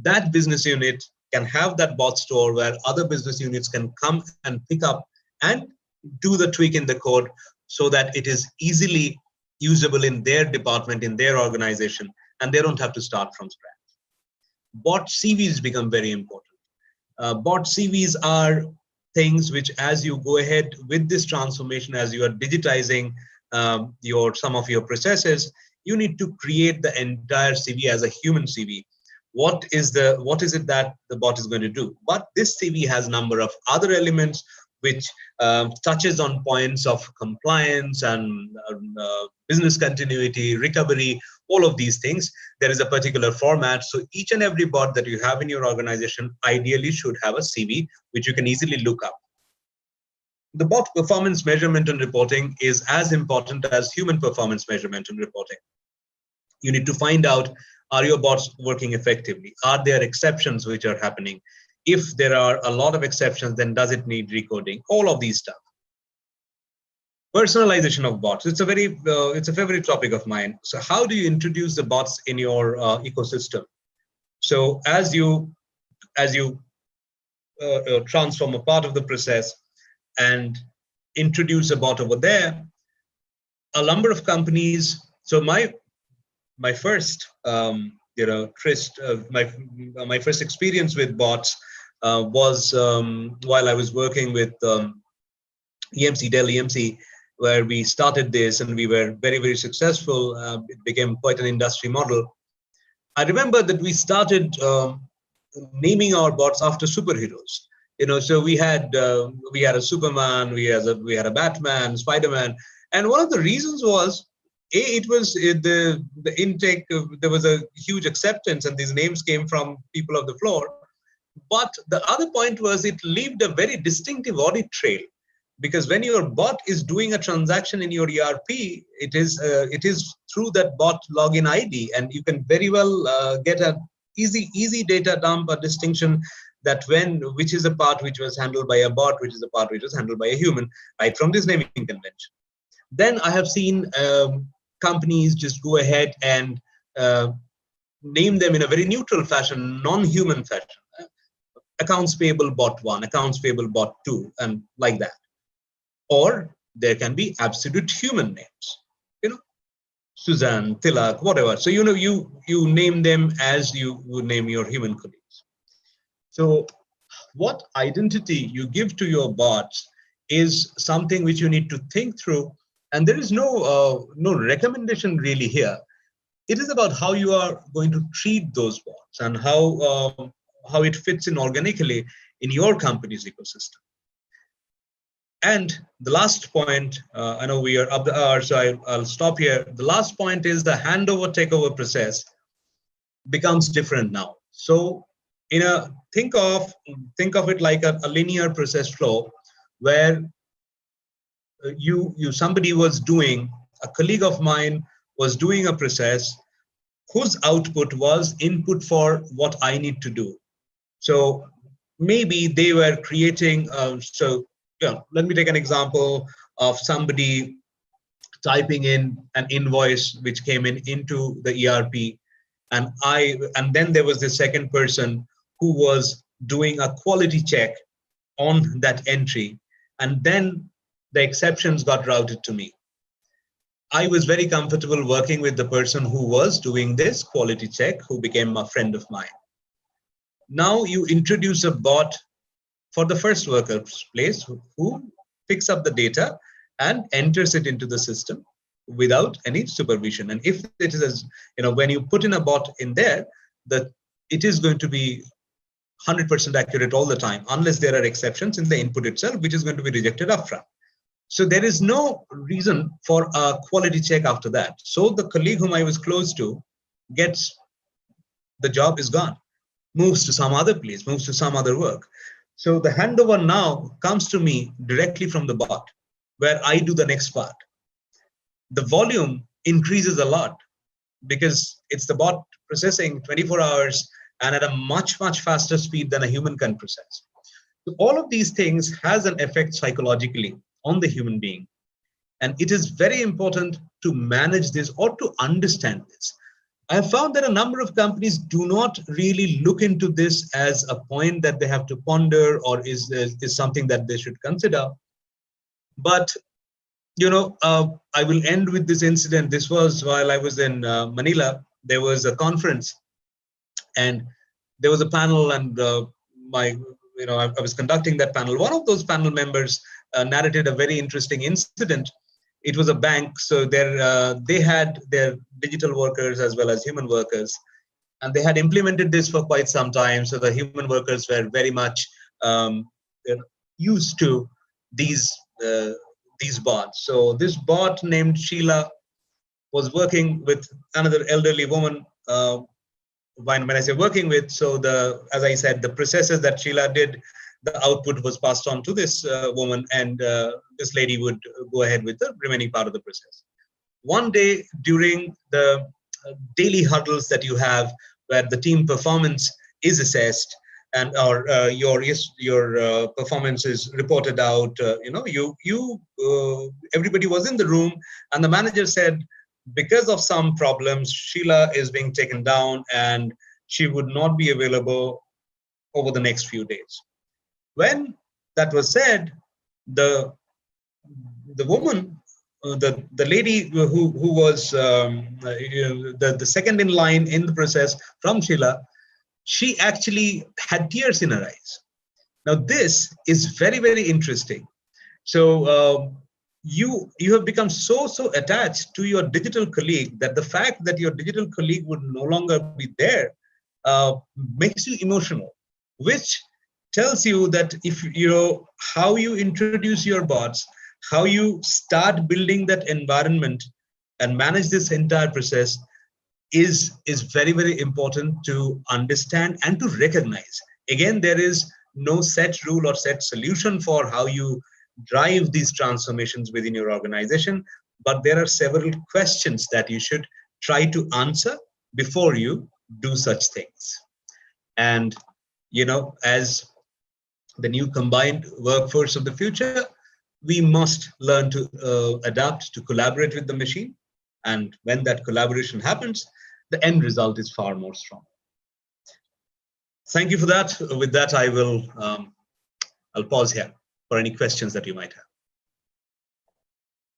that business unit can have that bot store where other business units can come and pick up and do the tweak in the code so that it is easily usable in their department, in their organization, and they don't have to start from scratch. Bot CVs become very important. Bot CVs are things which, as you go ahead with this transformation, as you are digitizing some of your processes, you need to create the entire CV as a human CV. What is it that the bot is going to do? But this CV has a number of other elements which touches on points of compliance and business continuity, recovery, all of these things. There is a particular format. So each and every bot that you have in your organization ideally should have a CV which you can easily look up. The bot performance measurement and reporting is as important as human performance measurement and reporting. You need to find out, are your bots working effectively? Are there exceptions which are happening? If there are a lot of exceptions, then does it need recoding? All of these stuff. Personalization of bots. It's a favorite topic of mine. So how do you introduce the bots in your ecosystem? So as you transform a part of the process and introduce a bot over there, a number of companies. So my first my first experience with bots was while I was working with Dell EMC, where we started this and we were very, very successful. It became quite an industry model. I remember that we started naming our bots after superheroes. So we had a Superman, we had a Batman, Spider-Man, and one of the reasons was it was the intake. There was a huge acceptance, and these names came from people of the floor. But the other point was it left a very distinctive audit trail, because when your bot is doing a transaction in your ERP, it is through that bot login ID, and you can very well get an easy data dump, a distinction that which is a part which was handled by a bot, which is a part which was handled by a human, right from this naming convention. Then I have seen companies just go ahead and name them in a very neutral fashion, non-human fashion. Accounts payable bot 1, accounts payable bot 2, and like that. Or there can be absolute human names, Suzanne, Tilak, whatever. So you name them as you would name your human colleagues. So what identity you give to your bots is something which you need to think through, and there is no recommendation really here. It is about how you are going to treat those bots and how it fits in organically in your company's ecosystem. And the last point, I know we are up the hour, so I'll stop here. The last point is the handover takeover process becomes different now. So think of it like a linear process flow where somebody was doing, a colleague of mine was doing a process whose output was input for what I need to do. So maybe they were creating, let me take an example of somebody typing in an invoice which came into the ERP, and then there was the second person who was doing a quality check on that entry, and then the exceptions got routed to me. I was very comfortable working with the person who was doing this quality check, who became a friend of mine. Now you introduce a bot for the first worker's place who picks up the data and enters it into the system without any supervision. And if it is, when you put in a bot in there, it is going to be 100% accurate all the time, unless there are exceptions in the input itself, which is going to be rejected upfront. So there is no reason for a quality check after that. So the colleague whom I was close to gets, the job is gone, moves to some other place, moves to some other work. So the handover now comes to me directly from the bot, where I do the next part. The volume increases a lot because it's the bot processing 24 hours and at a much, much faster speed than a human can process. So all of these things has an effect psychologically on the human being. And it is very important to manage this or to understand this. I have found that a number of companies do not really look into this as a point that they have to ponder or is something that they should consider. But, I will end with this incident. This was while I was in Manila. There was a conference and there was a panel, and I was conducting that panel. One of those panel members narrated a very interesting incident. It was a bank, so they had their digital workers as well as human workers, and they had implemented this for quite some time. So the human workers were very much used to these bots. So this bot named Sheila was working with another elderly woman. When I say working with, so as I said, the processes that Sheila did, the output was passed on to this woman, and this lady would go ahead with the remaining part of the process. One day during the daily huddles that you have, where the team performance is assessed and or your performance is reported out, everybody was in the room, and the manager said, because of some problems, Sheila is being taken down and she would not be available over the next few days. When that was said, the woman, the lady who was the second in line in the process from Sheila, she actually had tears in her eyes. Now this is very, very interesting. So you have become so attached to your digital colleague that the fact that your digital colleague would no longer be there makes you emotional, which tells you that if how you introduce your bots, how you start building that environment and manage this entire process is very, very important to understand and to recognize. Again, there is no set rule or set solution for how you drive these transformations within your organization, but there are several questions that you should try to answer before you do such things. And as the new combined workforce of the future, we must learn to adapt, to collaborate with the machine. And when that collaboration happens, the end result is far more strong. Thank you for that. With that, I'll pause here for any questions that you might have.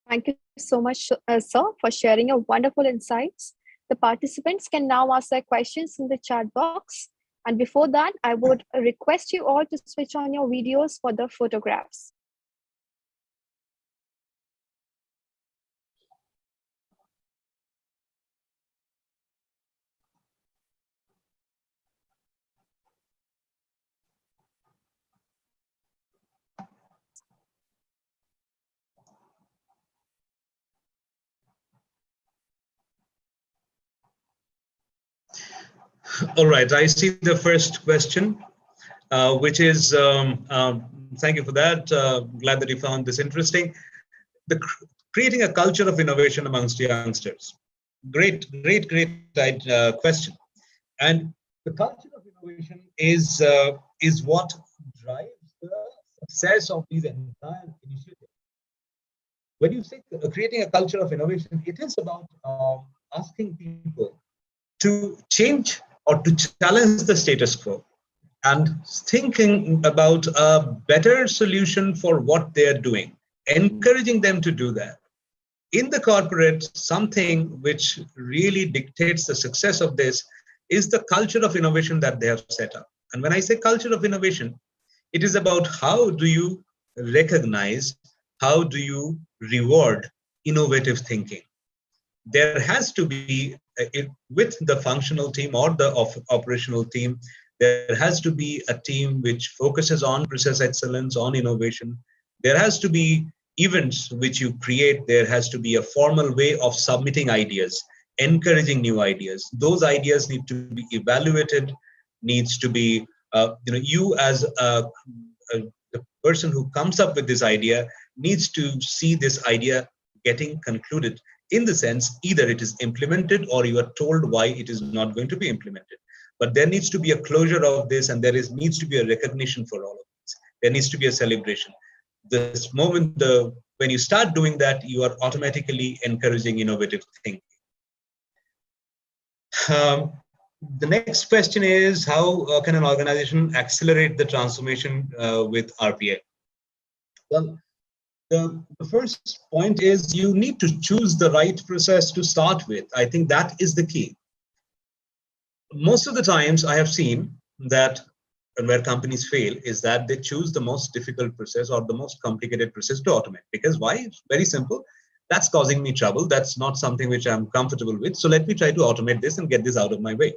Thank you so much, sir, for sharing your wonderful insights. The participants can now ask their questions in the chat box. And before that, I would request you all to switch on your videos for the photographs. All right, I see the first question, which is, thank you for that. Glad that you found this interesting. Creating a culture of innovation amongst youngsters. Great question. And the culture of innovation is what drives the success of these entire initiatives. When you say creating a culture of innovation, it is about asking people to change or to challenge the status quo and thinking about a better solution for what they're doing, encouraging them to do that. In the corporate, something which really dictates the success of this is the culture of innovation that they have set up. And when I say culture of innovation, it is about how do you recognize, how do you reward innovative thinking. There has to be, with the functional team or the operational team, there has to be a team which focuses on process excellence, on innovation. There has to be events which you create. There has to be a formal way of submitting ideas, encouraging new ideas. Those ideas need to be evaluated, needs to be, you as the person who comes up with this idea needs to see this idea getting concluded, in the sense either it is implemented or you are told why it is not going to be implemented. But there needs to be a closure of this, and needs to be a recognition for all of this. There needs to be a celebration. This moment, when you start doing that, you are automatically encouraging innovative thinking. The next question is, how can an organization accelerate the transformation with RPA? Well, the first point is you need to choose the right process to start with. I think that is the key. Most of the times I have seen that where companies fail is that they choose the most difficult process or the most complicated process to automate. Because why? It's very simple. That's causing me trouble. That's not something which I'm comfortable with. So let me try to automate this and get this out of my way.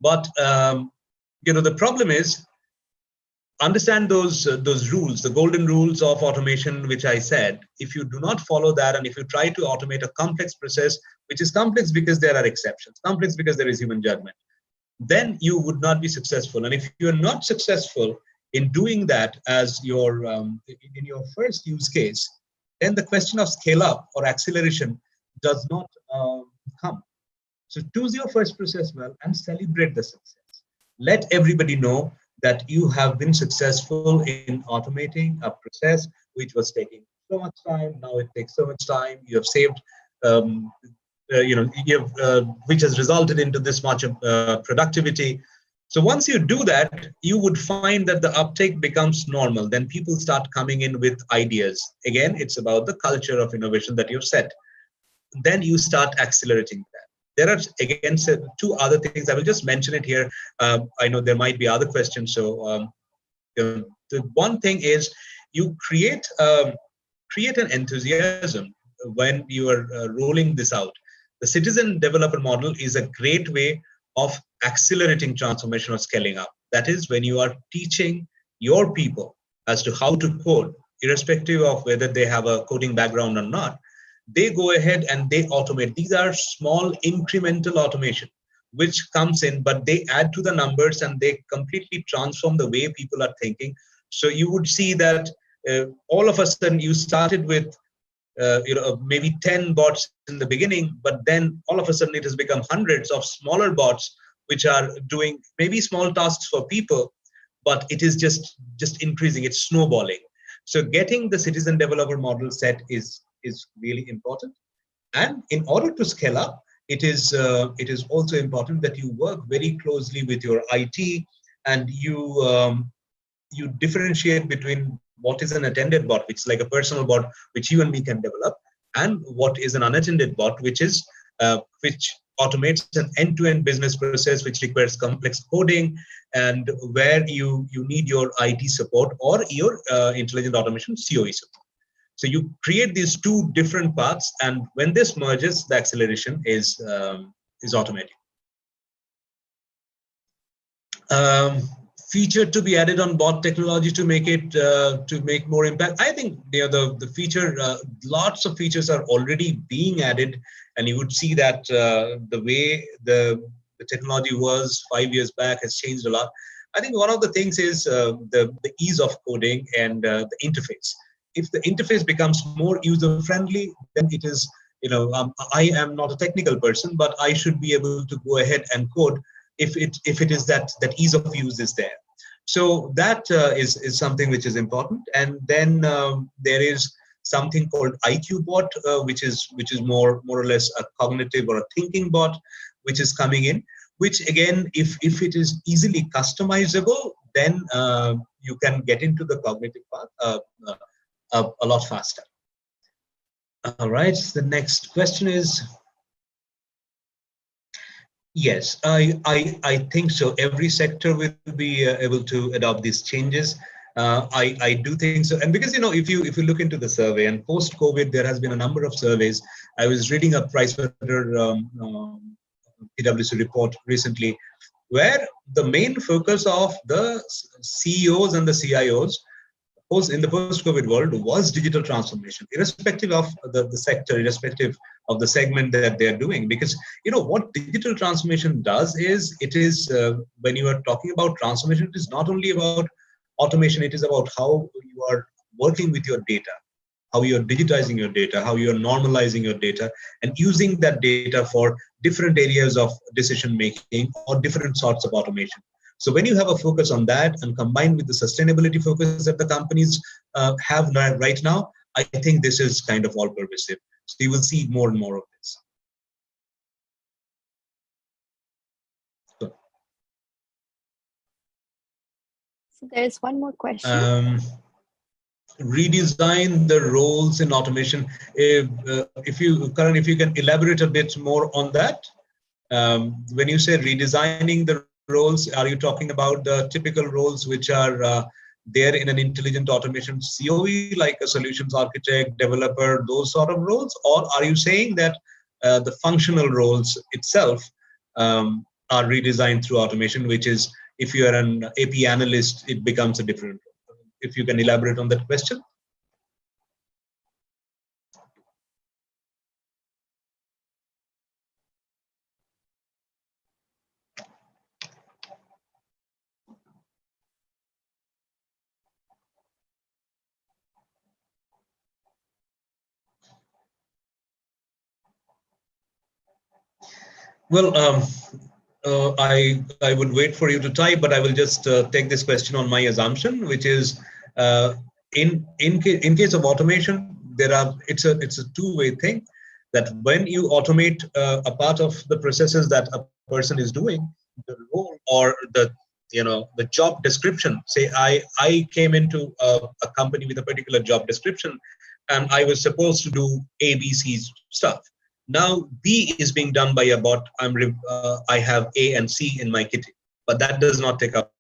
But the problem is, understand those rules, the golden rules of automation, which I said. If you do not follow that, and if you try to automate a complex process, which is complex because there are exceptions, complex because there is human judgment, then you would not be successful. And if you're not successful in doing that as your in your first use case, then the question of scale up or acceleration does not come. So choose your first process well and celebrate the success. Let everybody know that you have been successful in automating a process which was taking so much time. Now it takes so much time. You have saved, which has resulted into this much productivity. So once you do that, you would find that the uptake becomes normal. Then people start coming in with ideas. Again, it's about the culture of innovation that you've set. Then you start accelerating that. There are, again, two other things. I will just mention it here. I know there might be other questions. So the one thing is you create an enthusiasm when you are rolling this out. The citizen developer model is a great way of accelerating transformation or scaling up. That is when you are teaching your people as to how to code, irrespective of whether they have a coding background or not. They go ahead and they automate. These are small incremental automation which comes in, but they add to the numbers and they completely transform the way people are thinking. So you would see that all of a sudden you started with maybe 10 bots in the beginning, but then all of a sudden it has become hundreds of smaller bots which are doing maybe small tasks for people, but it is just increasing. It's snowballing. So getting the citizen developer model set is really important. And in order to scale up, it is also important that you work very closely with your IT and you differentiate between what is an attended bot, which is like a personal bot, which you and me can develop, and what is an unattended bot, which automates an end-to-end business process, which requires complex coding and where you need your IT support or your intelligent automation COE support. So you create these two different paths, and when this merges, the acceleration is automatic. Feature to be added on bot technology to make more impact. I think the feature, lots of features are already being added, and you would see that the way the technology was 5 years back has changed a lot. I think one of the things is the ease of coding and the interface. If the interface becomes more user-friendly, then it is I am not a technical person, but I should be able to go ahead and code if it is that ease of use is there. So that is something which is important. And then there is something called IQ bot, which is more or less a cognitive or a thinking bot, which is coming in. Which again, if it is easily customizable, then you can get into the cognitive path a lot faster. All right. The next question is. Yes, I think so. Every sector will be able to adopt these changes. I do think so, and because if you look into the survey and post COVID, there has been a number of surveys. I was reading a PwC report recently, where the main focus of the CEOs and the CIOs in the post-COVID world was digital transformation, irrespective of the sector, irrespective of the segment that they're doing. Because what digital transformation does is, it is when you are talking about transformation, it is not only about automation, it is about how you are working with your data, how you are digitizing your data, how you are normalizing your data, and using that data for different areas of decision making or different sorts of automation. So when you have a focus on that, and combined with the sustainability focus that the companies have right now, I think this is kind of all pervasive. So you will see more and more of this. So there's one more question. Redesign the roles in automation. If you can elaborate a bit more on that. When you say redesigning the roles, are you talking about the typical roles which are there in an intelligent automation COE, like a solutions architect, developer, those sort of roles? Or are you saying that the functional roles itself are redesigned through automation, which is, if you are an AP analyst, it becomes a different role? If you can elaborate on that question. Well, I would wait for you to type, but I will just take this question on my assumption, which is in case of automation, it's a two-way thing. That when you automate a part of the processes that a person is doing, the role or the job description. Say I came into a company with a particular job description, and I was supposed to do A, B, C stuff. Now B is being done by a bot. I have A and C in my kitty, but that does not take up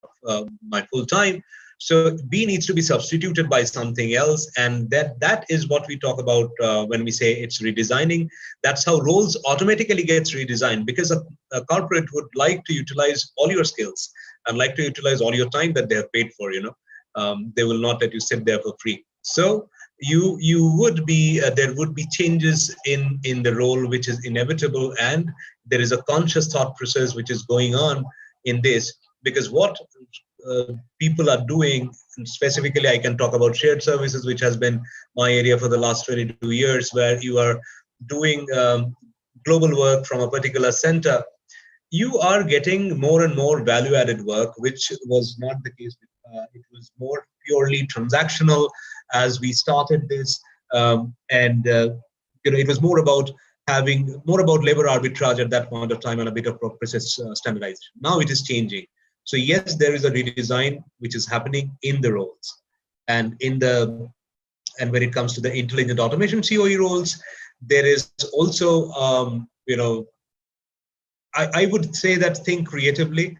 my full time. So B needs to be substituted by something else, and that is what we talk about when we say it's redesigning. That's how roles automatically gets redesigned, because a corporate would like to utilize all your skills and like to utilize all your time that they have paid for. They will not let you sit there for free. So you would be there would be changes in the role, which is inevitable, and there is a conscious thought process which is going on in this, because what people are doing, and specifically I can talk about shared services, which has been my area for the last 22 years, where you are doing global work from a particular center. You are getting more and more value-added work, which was not the case. It was more purely transactional as we started this, it was more about having labor arbitrage at that point of time and a bit of process standardization. Now it is changing. So yes, there is a redesign which is happening in the roles, and when it comes to the intelligent automation COE roles, there is also I would say that think creatively.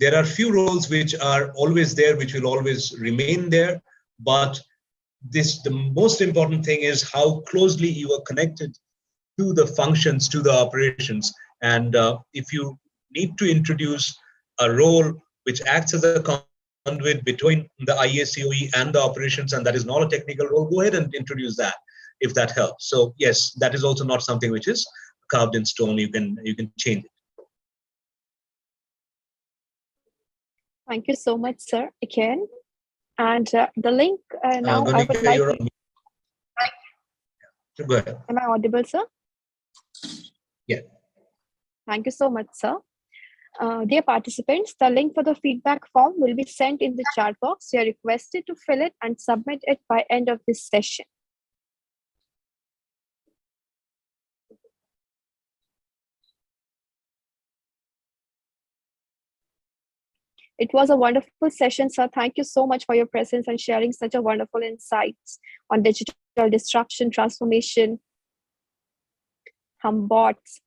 There are few roles which are always there, which will always remain there, but the most important thing is how closely you are connected to the functions, to the operations. And if you need to introduce a role which acts as a conduit between the IACOE and the operations, and that is not a technical role, go ahead and introduce that, if that helps. So yes, that is also not something which is carved in stone. You can change it. Thank you so much, sir, again. And the link now, Ganika, I would like. Go ahead. Am I audible, sir? Yeah. Thank you so much, sir. Dear participants, the link for the feedback form will be sent in the chat box. You are requested to fill it and submit it by end of this session. It was a wonderful session, sir. Thank you so much for your presence and sharing such a wonderful insights on digital disruption, transformation, bots.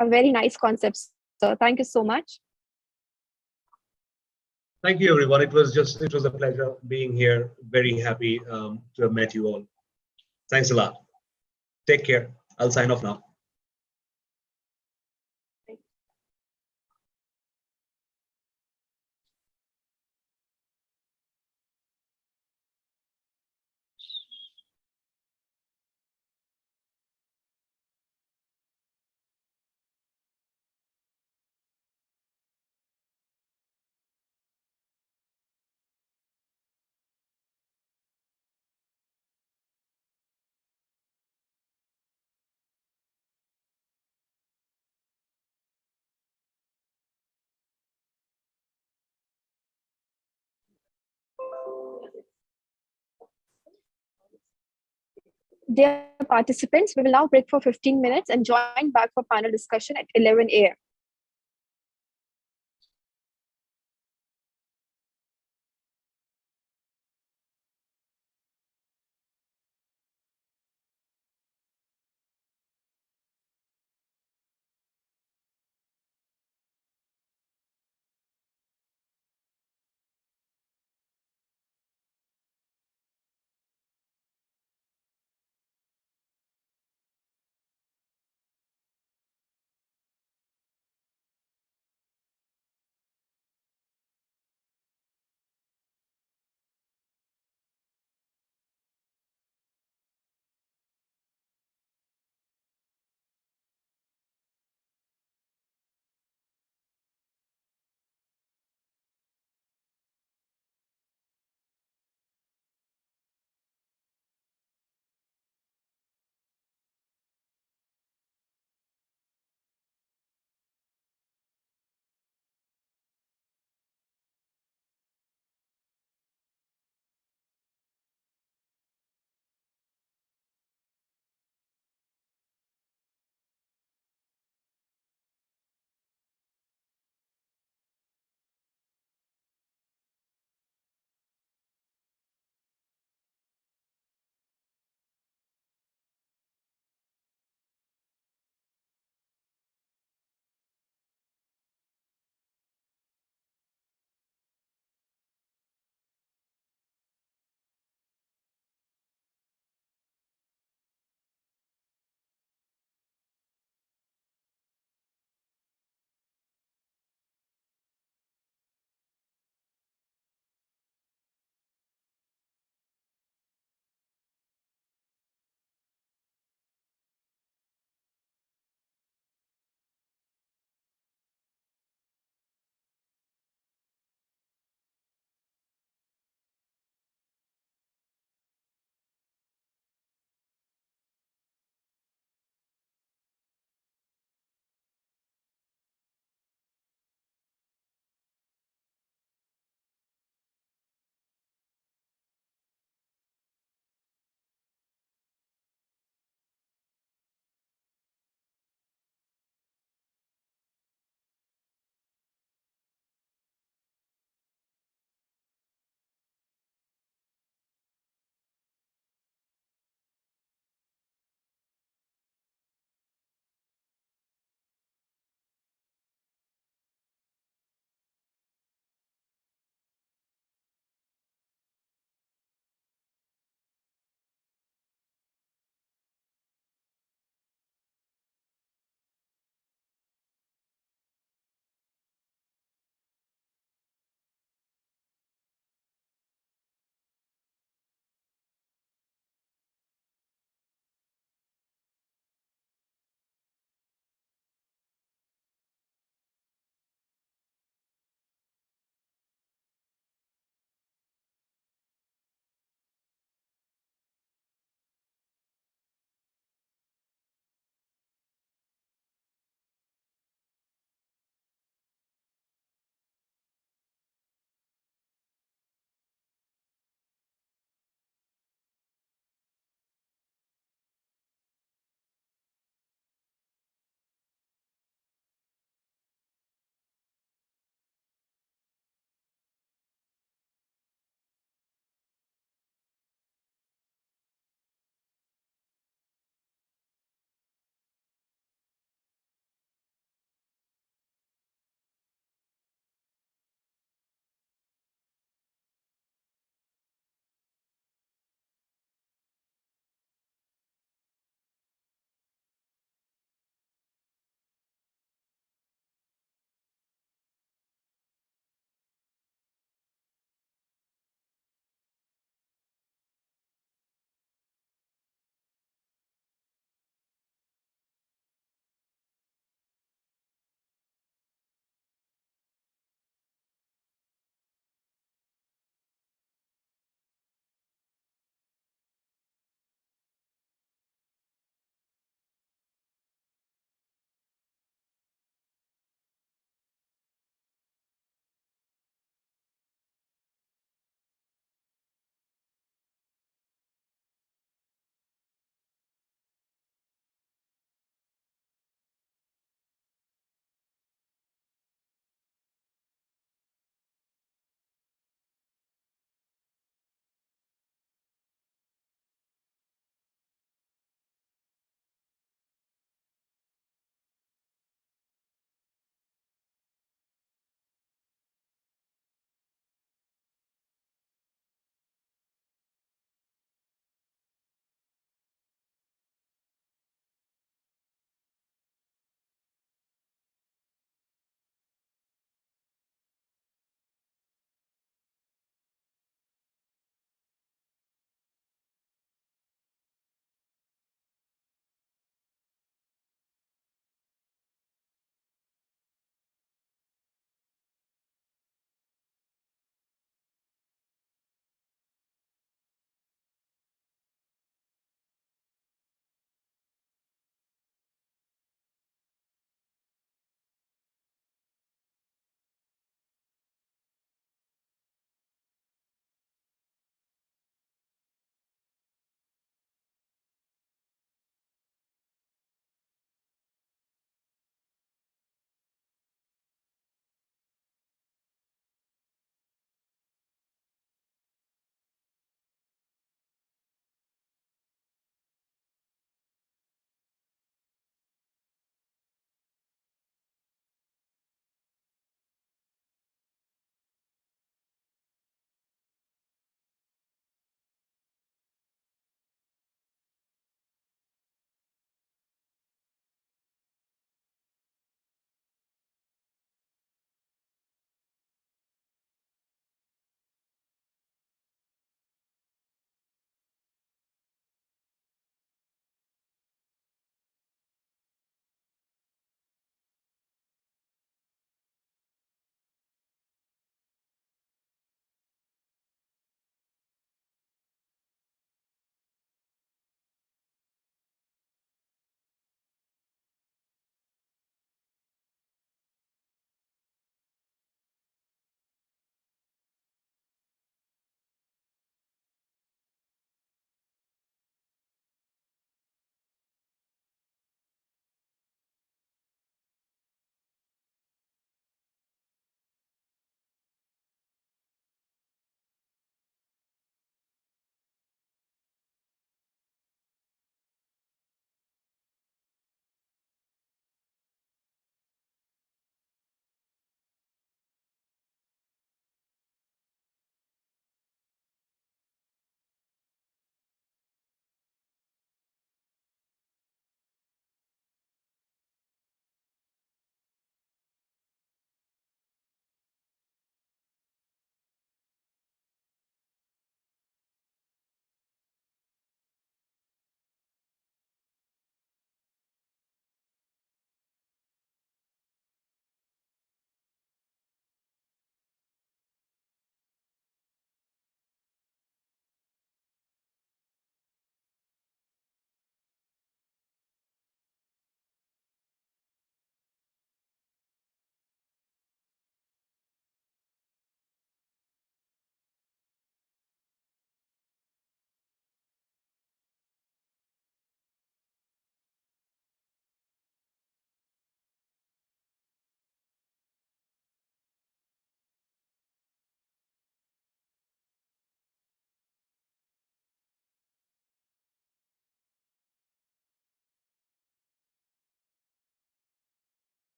A very nice concept, sir. Thank you so much. Thank you, everyone. It was a pleasure being here. Very happy to have met you all. Thanks a lot. Take care. I'll sign off now. Dear participants, we will now break for 15 minutes and join back for panel discussion at 11 a.m.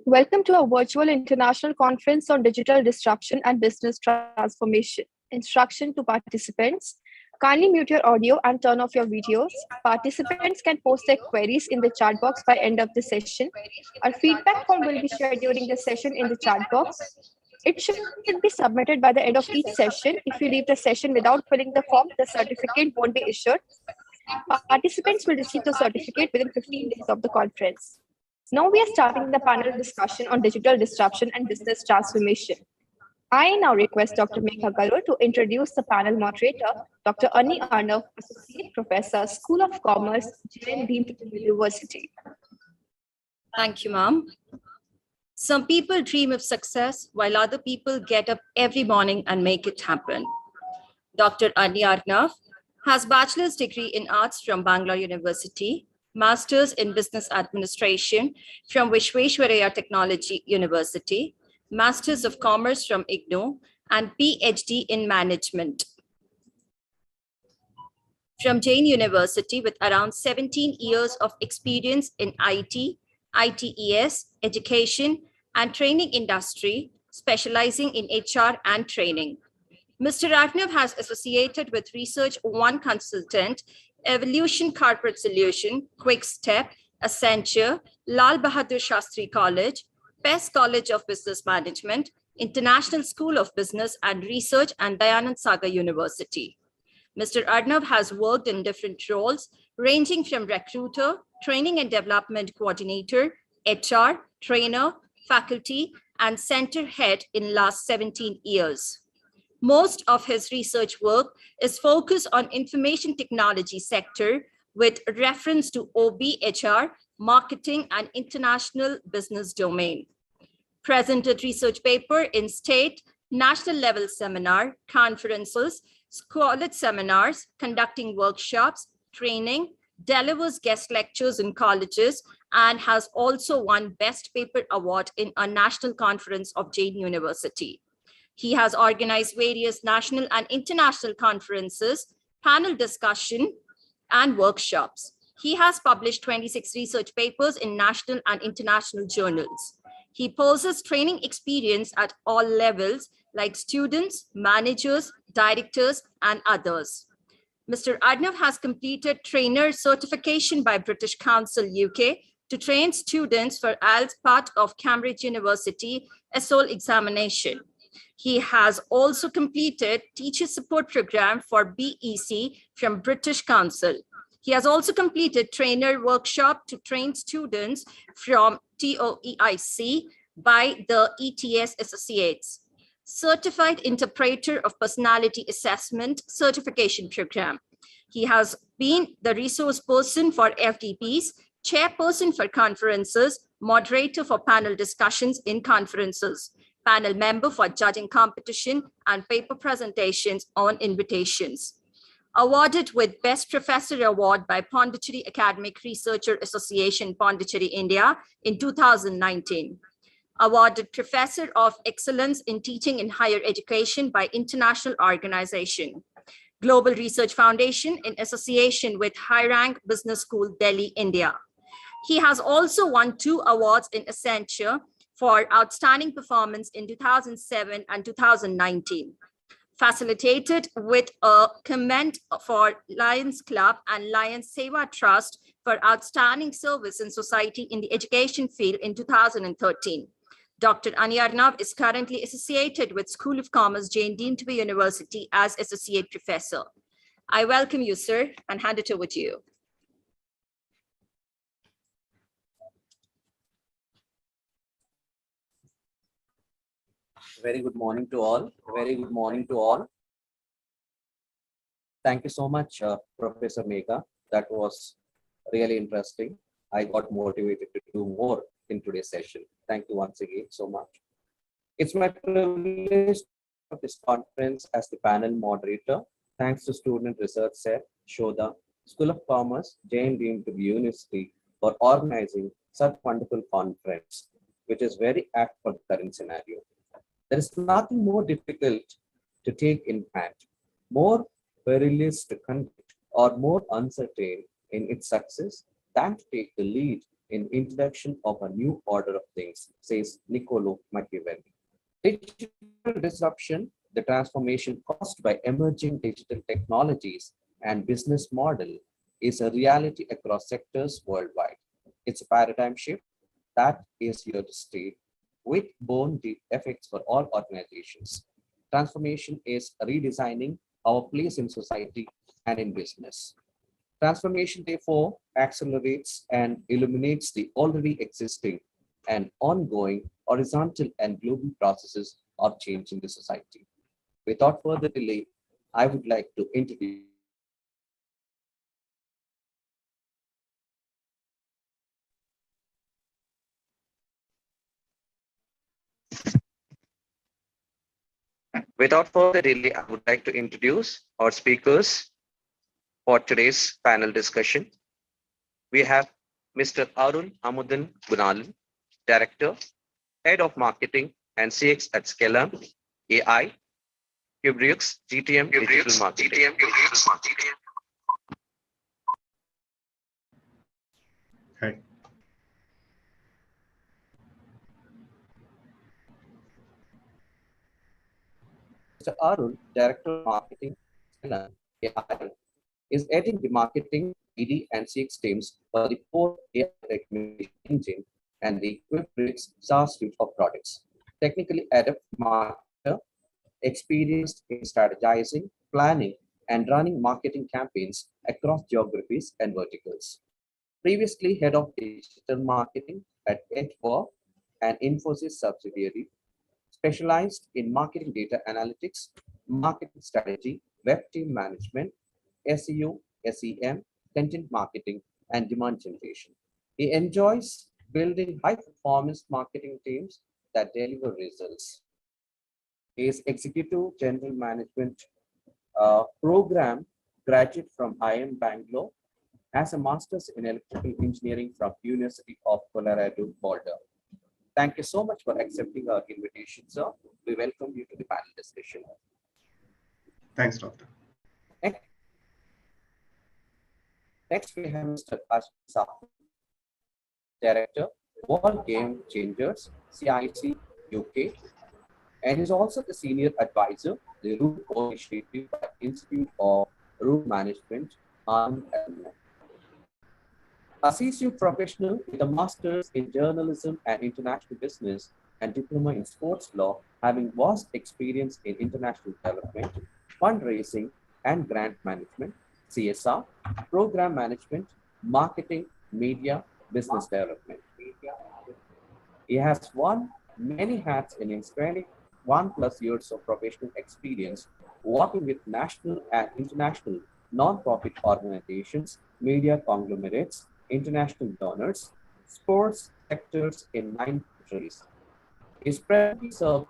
Welcome to our virtual international conference on digital disruption and business transformation. Instruction to participants. Kindly mute your audio and turn off your videos. Participants can post their queries in the chat box by end of the session. Our feedback form will be shared during the session in the chat box. It should be submitted by the end of each session. If you leave the session without filling the form, the certificate won't be issued. Participants will receive the certificate within 15 days of the conference. Now we are starting the panel discussion on digital disruption and business transformation. I now request Dr. Megha Garur to introduce the panel moderator, Dr. Anni Arnav, Associate Professor, School of Commerce, Jain Deemed University. Thank you, ma'am. Some people dream of success while other people get up every morning and make it happen. Dr. Anni Arnav has bachelor's degree in arts from Bangalore University, master's in business administration from Vishweshwaraya Technology University, masters of commerce from IGNOU, and PhD in management from Jain University with around 17 years of experience in IT, ITES, education, and training industry, specializing in HR and training. Mr. Arnav has associated with Research One Consultant, Evolution Corporate Solution, Quick Step, Accenture, Lal Bahadur Shastri College, PES College of Business Management, International School of Business and Research, and Dayanand Sagar University. Mr. Arnav has worked in different roles, ranging from recruiter, training and development coordinator, HR, trainer, faculty, and center head in last 17 years. Most of his research work is focused on information technology sector with reference to OBHR, marketing, and international business domain. Presented research paper in state, national level seminar, conferences, college seminars, conducting workshops, training, delivers guest lectures in colleges, and has also won Best Paper Award in a national conference of Jain University. He has organized various national and international conferences, panel discussion, and workshops. He has published 26 research papers in national and international journals. He possesses training experience at all levels, like students, managers, directors, and others. Mr. Arnav has completed trainer certification by British Council UK to train students for IELTS part of Cambridge University ESOL examination. He has also completed teacher support program for BEC from British Council. He has also completed trainer workshop to train students from TOEIC by the ETS Associates. Certified Interpreter of Personality Assessment Certification Program. He has been the resource person for FDPs, chairperson for conferences, moderator for panel discussions in conferences, panel member for judging competition and paper presentations on invitations. Awarded with Best Professor Award by Pondicherry Academic Researcher Association, Pondicherry, India in 2019. Awarded Professor of Excellence in Teaching in Higher Education by International Organization. Global Research Foundation in association with High Rank Business School, Delhi, India. He has also won 2 awards in Accenture for outstanding performance in 2007 and 2019. Facilitated with a comment for Lions Club and Lions Seva Trust for outstanding service in society in the education field in 2013. Dr. Anni Arnav is currently associated with School of Commerce, Jain Deemed University as Associate Professor. I welcome you, sir, and hand it over to you. Very good morning to all. Very good morning to all. Thank you so much, Professor Megha. That was really interesting. I got motivated to do more in today's session. Thank you once again so much. It's my privilege of this conference as the panel moderator. Thanks to Student Research Set, Shodha, School of Commerce, Jain Deemed University for organizing such wonderful conference. which is very apt for the current scenario. There is nothing more difficult to take in hand, more perilous to conduct, or more uncertain in its success than to take the lead in introduction of a new order of things, says Niccolo Machiavelli. Digital disruption, the transformation caused by emerging digital technologies and business model, is a reality across sectors worldwide. It's a paradigm shift that is here to stay with bone deep effects for all organizations. Transformation is redesigning our place in society and in business. Transformation, therefore, accelerates and illuminates the already existing and ongoing horizontal and global processes of change in the society. Without further delay, I would like to introduce I would like to introduce our speakers for today's panel discussion. We have Mr. Arun Amudan Gunalan, Director, Head of Marketing and CX at Scalar AI, Kubrick's GTM Digital Marketing. Hi. Mr. Arun, Director of Marketing, Scalar AI, is heading the marketing, BD, and CX teams for the core AI recommendation engine and the Kubrick's SaaS suite of products. Technically adept marketer, experienced in strategizing, planning, and running marketing campaigns across geographies and verticals. Previously head of digital marketing at Edward, an Infosys subsidiary, specialized in marketing data analytics, marketing strategy, web team management, SEO, SEM, content marketing, and demand generation. He enjoys building high-performance marketing teams that deliver results. He is Executive General Management Program graduate from IIM Bangalore, has a master's in electrical engineering from University of Colorado Boulder. Thank you so much for accepting our invitation, sir. We welcome you to the panel discussion. Thanks, Doctor. Next, we have Mr. Ashwin Sahu, Director, World Game Changers, CIC UK, and is also the Senior Advisor, the Route Initiative at Institute of Route Management, a CSU professional with a master's in journalism and international business and diploma in sports law, having vast experience in international development, fundraising, and grant management, CSR, program management, marketing, media, business development. He has worn many hats in his 21+ years of professional experience working with national and international non-profit organizations, media conglomerates, international donors, sports sectors in 9 countries. His presently served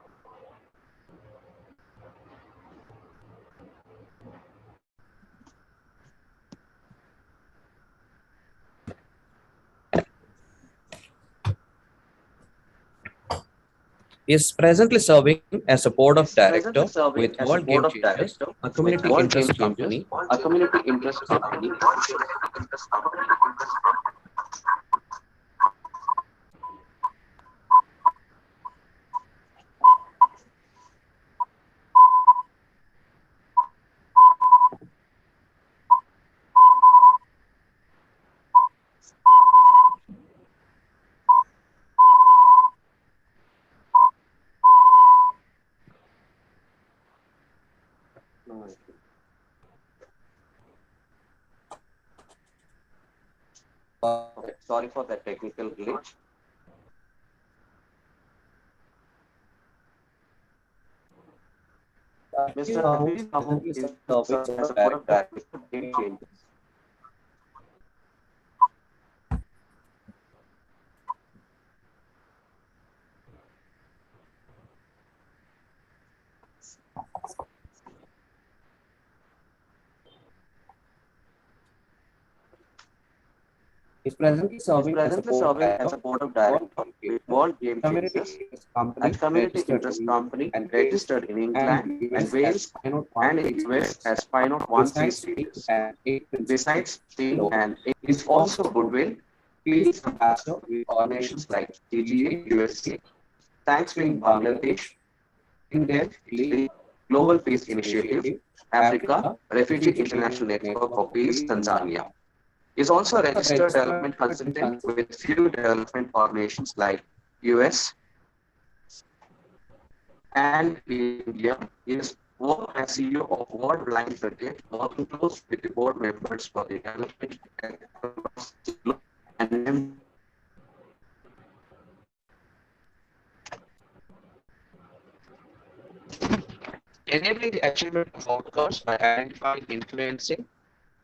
is presently serving as a board of director with World Game Changers, a community interest company. Sorry for that technical glitch. Mr. Sahu is the director of Game Changers. Is presently serving as a board of director board of with World director Game with Chasers, World Game community Chasers, interest company and community registered interest in company and Wales registered in and England and US as Wales Pinot and 1C in US status. as Pinot 1C Besides being status. an A Besides being fellow, an is is also also goodwill, peace ambassador with organizations organizations like like TGA TGA USA, Thanks Thanks to in Bangladesh, Bangladesh, India, Italy, Global Global Peace Peace Initiative, Initiative, Africa, Africa, Refugee Refugee International Network Network for for Peace, Peace, Tanzania. Tanzania. Is also a Also registered registered development consultant consultant with few development organizations like US and India. Is work as CEO of World Blind Project, working close with the board members for the development and enabling the achievement of outcomes by identifying, influencing,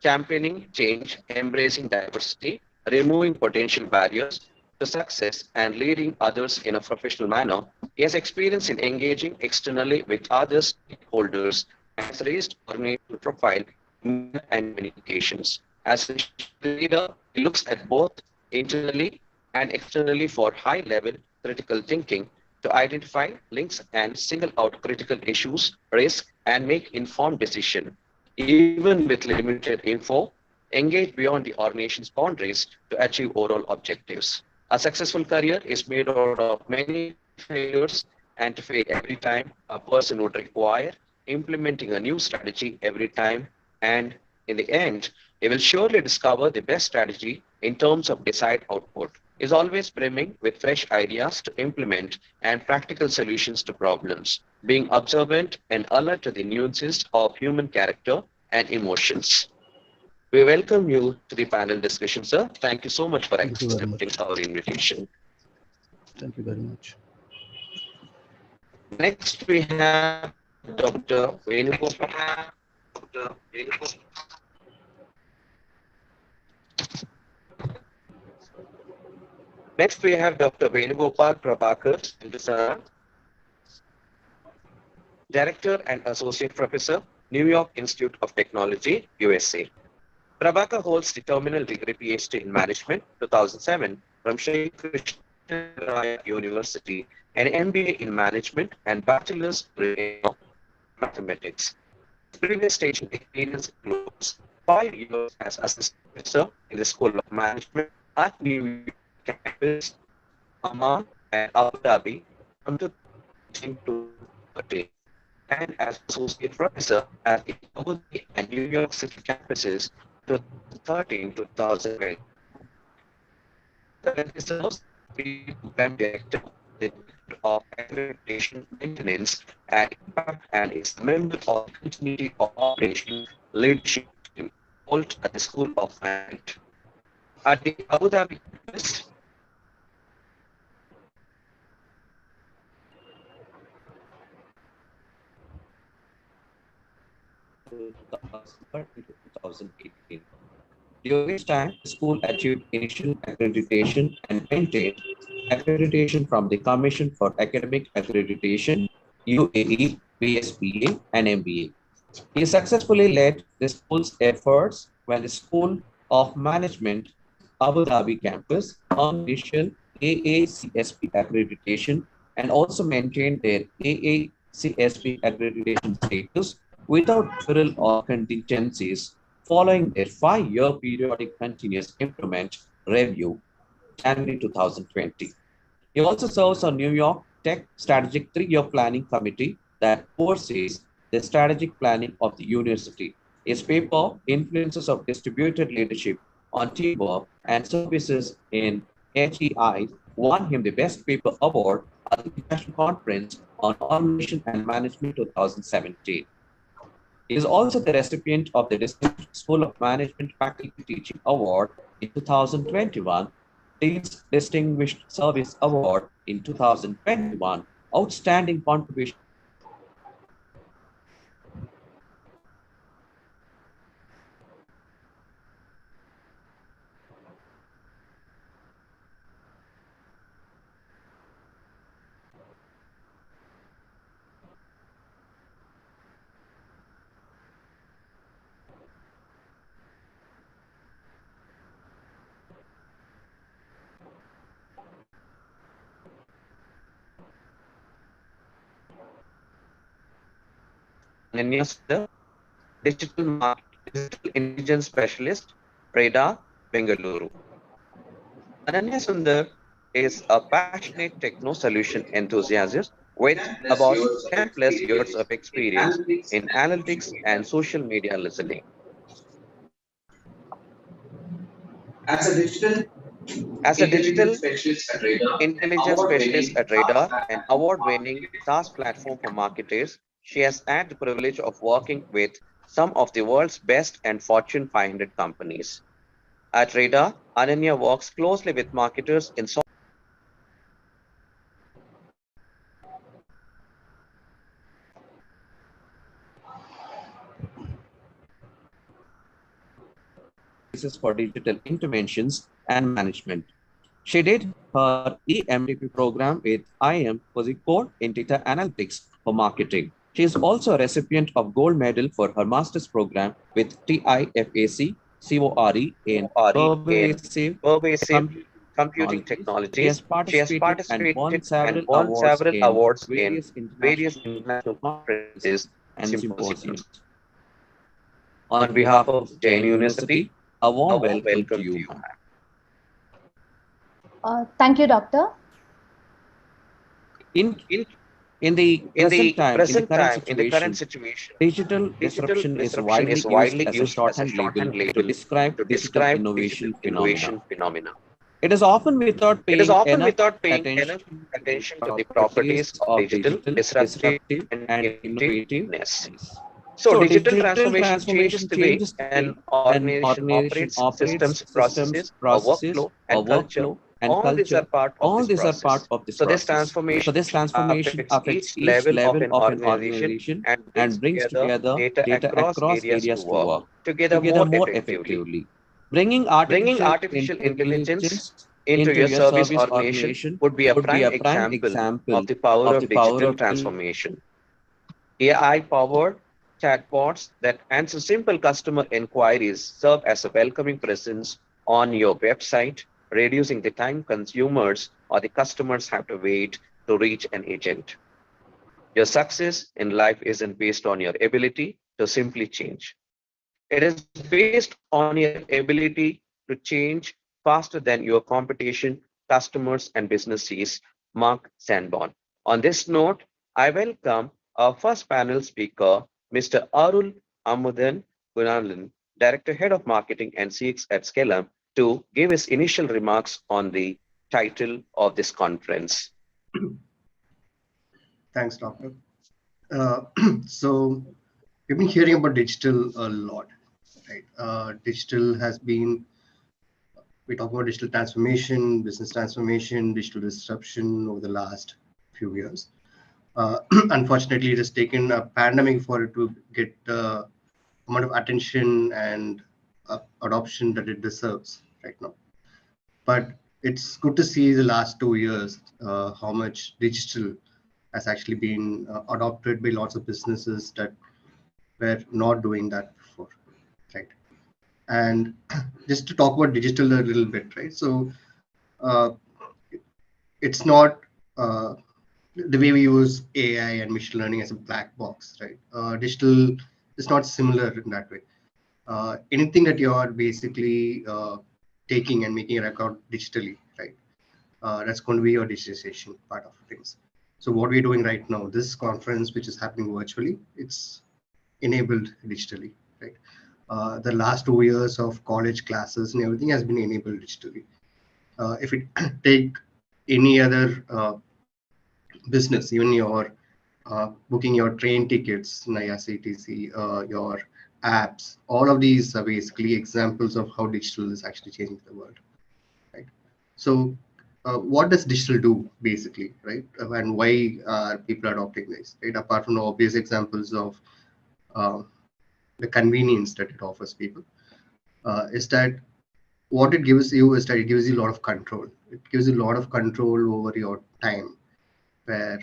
championing change, embracing diversity, removing potential barriers to success, and leading others in a professional manner. He has experience in engaging externally with other stakeholders and has raised organizational profile and communications. As a leader, he looks at both internally and externally for high-level critical thinking to identify links and single out critical issues, risk, and make informed decisions. Even with limited info, engage beyond the organization's boundaries to achieve overall objectives. A successful career is made out of many failures, and to fail every time a person would require implementing a new strategy every time, and in the end, he will surely discover the best strategy in terms of desired output. Is always brimming with fresh ideas to implement and practical solutions to problems, being observant and alert to the nuances of human character and emotions. We welcome you to the panel discussion, sir. Thank you so much for Thank you very accepting much. our invitation. Thank you very much. Next, we have Dr. Venugopal. Next, we have Dr. Venugopal Prabhakar Sindhusara, Director and Associate Professor, New York Institute of Technology, USA. Prabhakar holds the terminal degree PhD in Management 2007 from Sri Krishna University, an MBA in Management and Bachelor's degree in Mathematics. Previous teaching experience includes 5 years as assistant professor in the School of Management at New York campus, Amman and Abu Dhabi from 2013 to 2013, and as associate professor at the Abu Dhabi and New York City campuses 2013 to 2020. Currently serves as program director of accreditation maintenance and impact and is a member of the continuity of operation leadership team held at the School of Management. At the Abu Dhabi campus, to 2013 to 2018. During which time, the school achieved initial accreditation and maintained accreditation from the Commission for Academic Accreditation, UAE, BSPA, and MBA. He successfully led the school's efforts when the School of Management Abu Dhabi campus earned initial AACSP accreditation and also maintained their AACSP accreditation status without deferral or contingencies following their 5-year periodic continuous improvement review, January 2020. He also serves on New York Tech Strategic 3-Year Planning Committee that oversees the strategic planning of the university. His paper, Influences of Distributed Leadership on Teamwork and Services in HEI, won him the Best Paper Award at the International Conference on Organization and Management 2017. He is also the recipient of the Distinguished School of Management Faculty Teaching Award in 2021, Dean's Distinguished Service Award in 2021, Outstanding Contribution Ananya Sundar, Digital Intelligence Specialist, REDA, Bengaluru. Ananya Sundar is a passionate techno solution enthusiast with about 10 plus years of experience in analytics and social media listening. As a digital As a digital intelligence specialist at Radar, an intelligence specialist award-winning at SaaS Radar, an platform for award-winning marketers, SaaS platform for marketers, she has had the privilege of working with some of the world's best and Fortune 500 companies. At Radar, Ananya works closely with marketers in for digital interventions and management. She did her EMDP program with IM Core in data analytics for marketing. She is also a recipient of gold medal for her master's program with TIFAC CORE in pervasive pervasive computing technologies. She has technologies. She has participated and won participated and several won awards several in awards in various various international international conferences conferences and and symposiums. symposiums. On On behalf behalf of of Jain Jain University, University, a a warm warm welcome to welcome to you, you, ma'am. ma'am. Thank you, Doctor. In, In, in the in present the time, in the present current time, in the current situation, situation, digital digital disruption is disruption widely is used widely as a used as a shorthand label shorthand to label describe to digital describe digital innovation phenomena. innovation phenomena. It is often without It is paying often enough without paying enough attention to the attention to the properties properties of of digital digital, disruptive disruptive, and and innovativeness. innovativeness. So So, digital digital transformation changes transformation the way changes the an way an organization organization operates, operates, systems, systems, processes, or processes, workflow or and culture. workflow and All these are culture. part of All this these are part process. of this So this process. So, transformation this transformation affects affects each each level of level an of an organization organization and brings and brings together together data data across across areas to areas to work work together together more more effectively. effectively. Bringing Bringing artificial artificial intelligence intelligence into into your your service service organization organization would be a would be prime a prime example example of the power of the of power digital of transformation. AI-powered chatbots that answer simple customer inquiries serve as a welcoming presence on your website, reducing the time consumers or the customers have to wait to reach an agent. Your success in life isn't based on your ability to simply change. It is based on your ability to change faster than your competition, customers, and businesses. Mark Sanborn. On this note, I welcome our first panel speaker, Mr. Arul Amudan Gunalan, Director Head of Marketing and CX at Scalam, to give his initial remarks on the title of this conference. Thanks, Doctor. Uh, so we've been hearing about digital a lot, right? Digital has been, we talk about digital transformation, business transformation, digital disruption over the last few years. Unfortunately, it has taken a pandemic for it to get the amount of attention and adoption that it deserves right now. But it's good to see the last 2 years how much digital has actually been adopted by lots of businesses that were not doing that before, right? And just to talk about digital a little bit, right? So uh, it's not the way we use AI and machine learning as a black box, right? Digital is not similar in that way. Anything that you are basically taking and making a record digitally, right? That's going to be your digitization part of things. So what we're doing right now, this conference, which is happening virtually, it's enabled digitally, right? The last 2 years of college classes and everything has been enabled digitally. If we take any other business, even your booking your train tickets, IRCTC, your apps, all of these are basically examples of how digital is actually changing the world, right? So what does digital do basically, right? And why are people adopting this, right? Apart from the obvious examples of uh, the convenience that it offers people, is that what it gives you is that it gives you a lot of control. It gives you a lot of control over your time, where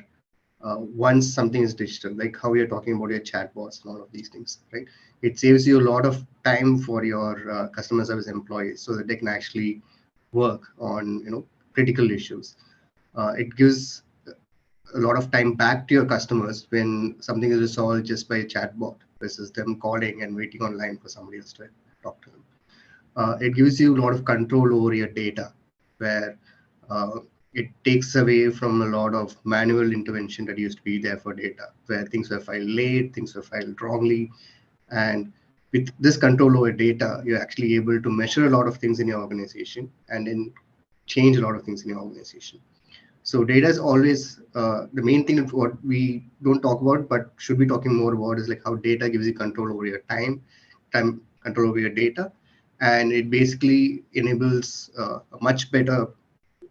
once something is digital, like how you're talking about your chatbots and all of these things, right? It saves you a lot of time for your customer service employees so that they can actually work on, critical issues. It gives a lot of time back to your customers when something is resolved just by a chatbot versus them calling and waiting online for somebody else to talk to them. It gives you a lot of control over your data, where it takes away from a lot of manual intervention that used to be there for data, where things were filed late, things were filed wrongly. And with this control over data, you're actually able to measure a lot of things in your organization and then change a lot of things in your organization. So data is always the main thing of what we don't talk about, but should be talking more about is like how data gives you control over your time control over your data, and it basically enables a much better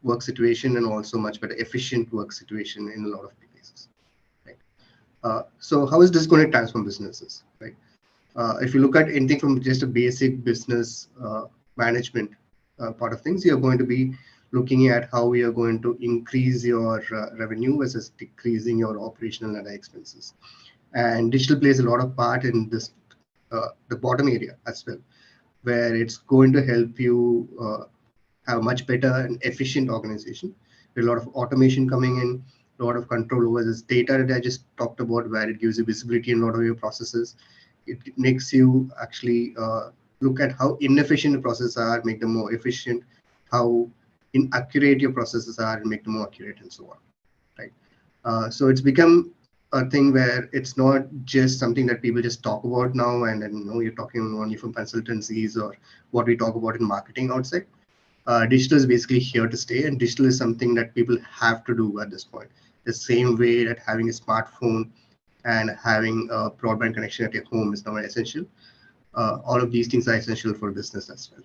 work situation and also much better efficient work situation in a lot of places. Right? So how is this going to transform businesses? Right? If you look at anything from just a basic business management part of things, you're going to be looking at how we are going to increase your revenue versus decreasing your operational and other expenses. And digital plays a lot of part in this, the bottom area as well, where it's going to help you have a much better and efficient organization. There's a lot of automation coming in, a lot of control over this data that I just talked about, where it gives you visibility in a lot of your processes. It makes you actually look at how inefficient the processes are, make them more efficient, how inaccurate your processes are, and make them more accurate, and so on. Right. So it's become a thing where it's not just something that people just talk about now, and then you're talking only from consultancies or what we talk about in marketing outside. Digital is basically here to stay, and digital is something that people have to do at this point. The same way that having a smartphone and having a broadband connection at your home is now essential. All of these things are essential for business as well.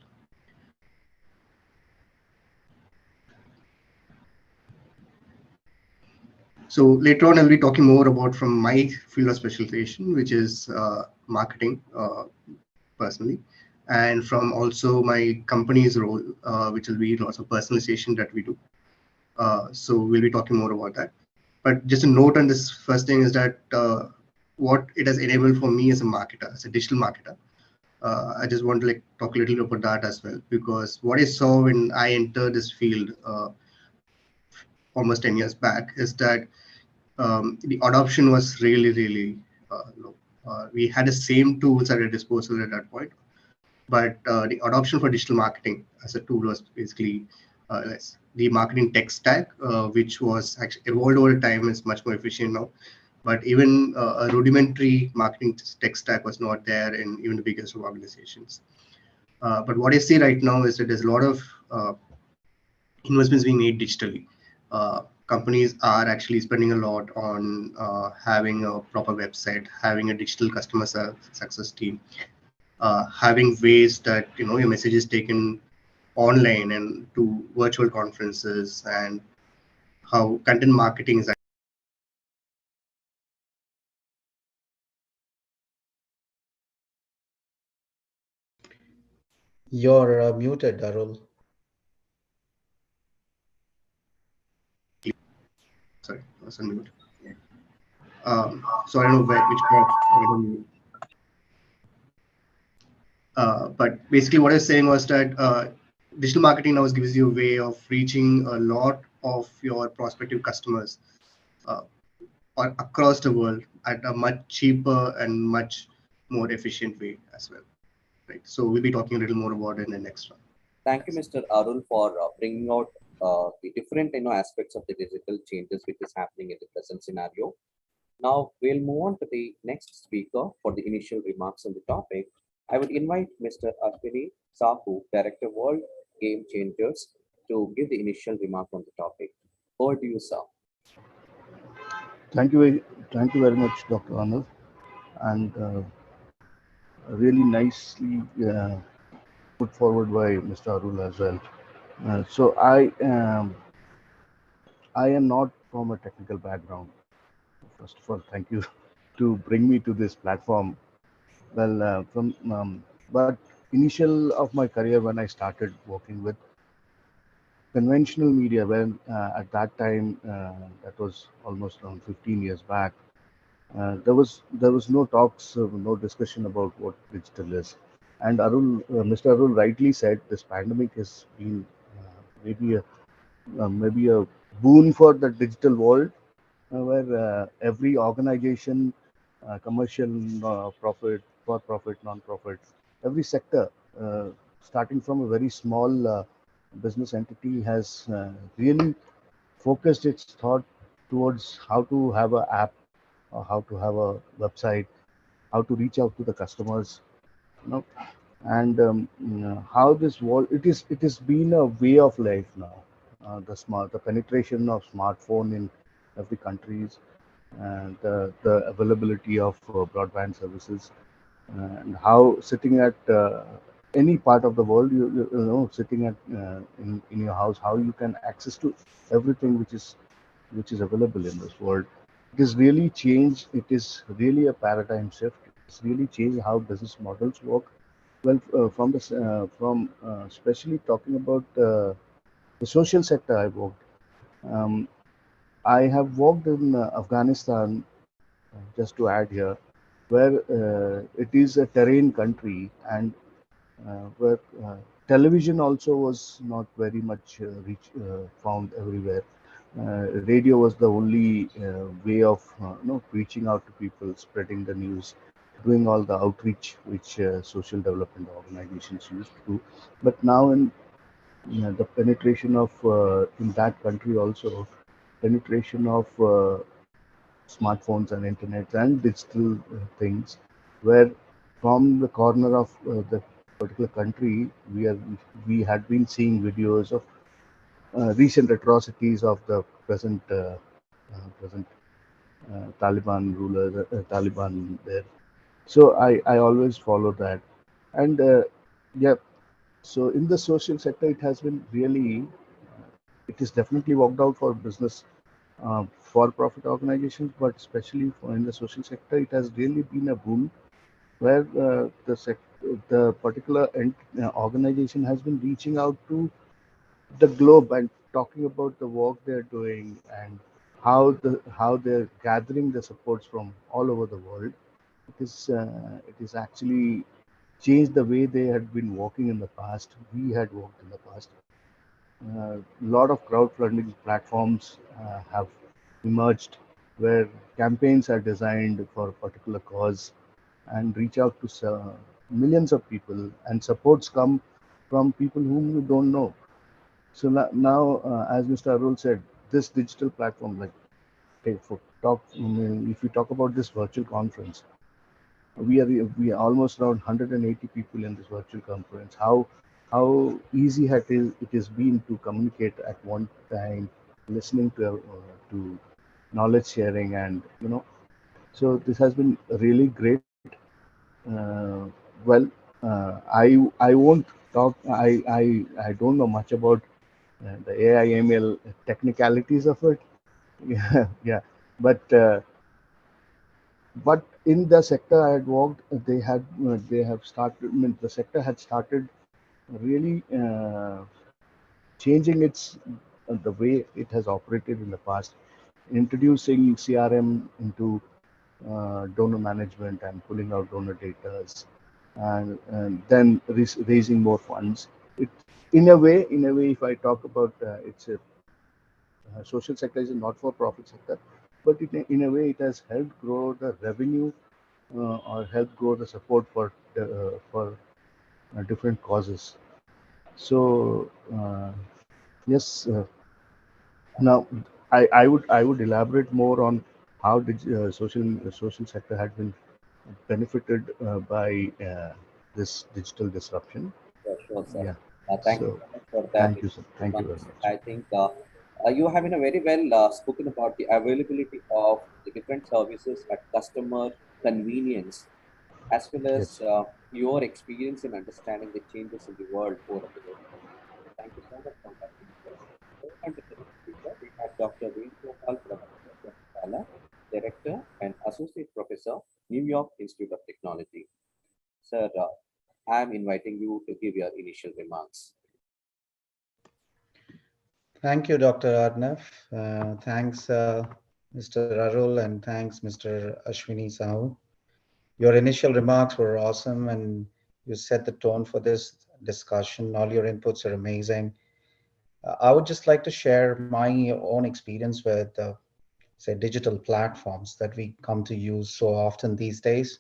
So later on, I'll be talking more about from my field of specialization, which is marketing personally, and from also my company's role, which will be lots of personalization that we do. So we'll be talking more about that. But just a note on this first thing is that what it has enabled for me as a marketer, as a digital marketer, I just want to talk a little bit about that as well, because what I saw when I entered this field almost 10 years back is that the adoption was really low. We had the same tools at our disposal at that point, but the adoption for digital marketing as a tool was basically less. The marketing tech stack, which was actually evolved over time, is much more efficient now. But even a rudimentary marketing tech stack was not there in even the biggest of organizations. But what I see right now is that there's a lot of investments being made digitally. Companies are actually spending a lot on having a proper website, having a digital customer success team, having ways that your message is taken online and to virtual conferences, and how content marketing is. You're muted, Darul. Sorry, I was on mute. So I don't know which part I was on mute. But basically what I was saying was that digital marketing now gives you a way of reaching a lot of your prospective customers across the world at a much cheaper and much more efficient way as well. Right. So we'll be talking a little more about it in the next one. Thank you, Mr. Arul, for bringing out the different aspects of the digital changes which is happening in the present scenario. Now we'll move on to the next speaker for the initial remarks on the topic. I would invite Mr. Ashwini Sahu, Director World Game Changers, to give the initial remark on the topic. Over to you, sir. Thank you very much, Dr. Anil, and really nicely put forward by Mr. Arul as well. So I am not from a technical background. First of all, thank you to bring me to this platform. Well, but initial of my career when I started working with conventional media, when at that time, that was almost around 15 years back, there was no talks, no discussion about what digital is. And Mr. Arul rightly said, this pandemic has been maybe a boon for the digital world, where every organization, commercial, profit, for profit, non-profit, every sector, uh, starting from a very small business entity, has really focused its thought towards how to have an app or how to have a website, how to reach out to the customers, you know, and how this world, it has been a way of life now. The penetration of smartphone in every countries, and the availability of broadband services, and how sitting at any part of the world, you know, sitting at in your house, how you can access to everything which is available in this world. It is really changed. It is really a paradigm shift. It's really changed how business models work. Well, from especially talking about the social sector, I worked. Um, I have worked in Afghanistan, just to add here, where it is a terrain country, and where television also was not very much found everywhere. Radio was the only way of reaching out to people, spreading the news, doing all the outreach which social development organizations used to do. But now, in the penetration of in that country also, penetration of smartphones and internet and digital things, where from the corner of the particular country, we had been seeing videos of recent atrocities of the present Taliban rulers, Taliban there. So I always follow that, and yeah. So in the social sector, it has been really, it is definitely worked out for business, for-profit organizations, but especially for in the social sector, it has really been a boom where the particular organization has been reaching out to the globe and talking about the work they're doing, and how they're gathering the supports from all over the world. It is actually changed the way they had been working in the past. We had worked in the past. A lot of crowdfunding platforms have emerged, where campaigns are designed for a particular cause and reach out to millions of people, and supports come from people whom you don't know. So now, as Mr. Arul said, this digital platform, like, okay, if we talk about this virtual conference, we are almost around 180 people in this virtual conference. How easy it is been to communicate at one time, listening to knowledge sharing, and so this has been really great. Well, I won't talk. I don't know much about the AI ML technicalities of it. Yeah, yeah, but in the sector I had worked, they have started. I mean, the sector had started really changing the way it has operated in the past, introducing CRM into donor management and pulling out donor data, and then raising more funds. It, in a way, if I talk about it's a social sector is a not-for-profit sector, but in a way it has helped grow the revenue, or help grow the support for different causes. So yes, now I would elaborate more on how social sector had been benefited by this digital disruption. Yeah, sure, sir. Yeah. Thank you So so much for that. thank you, sir. Thank you very much. I think you have in a very well spoken about the availability of the different services at customer convenience, as well as Yes. your experience in understanding the changes in the world over the years. Thank you so much for that. Moving on to the next speaker, we have Dr. Venugopal Prabhakar, Director and Associate Professor, New York Institute of Technology. Sir, I'm inviting you to give your initial remarks. Thank you, Dr. Arnav. Thanks, Mr. Arul, and thanks, Mr. Ashwini Sahu. Your initial remarks were awesome, and you set the tone for this discussion. All your inputs are amazing. I would just like to share my own experience with say, digital platforms that we come to use so often these days.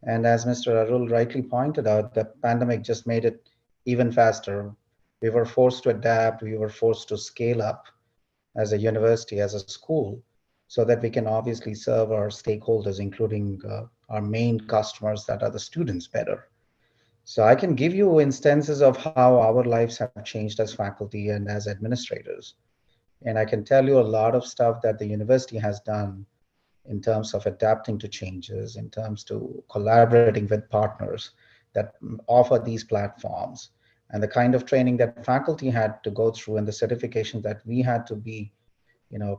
And as Mr. Arul rightly pointed out, the pandemic just made it even faster. We were forced to adapt, we were forced to scale up as a university, as a school, so that we can obviously serve our stakeholders, including our main customers that are the students better. So I can give you instances of how our lives have changed as faculty and as administrators. And I can tell you a lot of stuff that the university has done in terms of adapting to changes, in terms to collaborating with partners that offer these platforms, and the kind of training that faculty had to go through and the certifications that we had to be,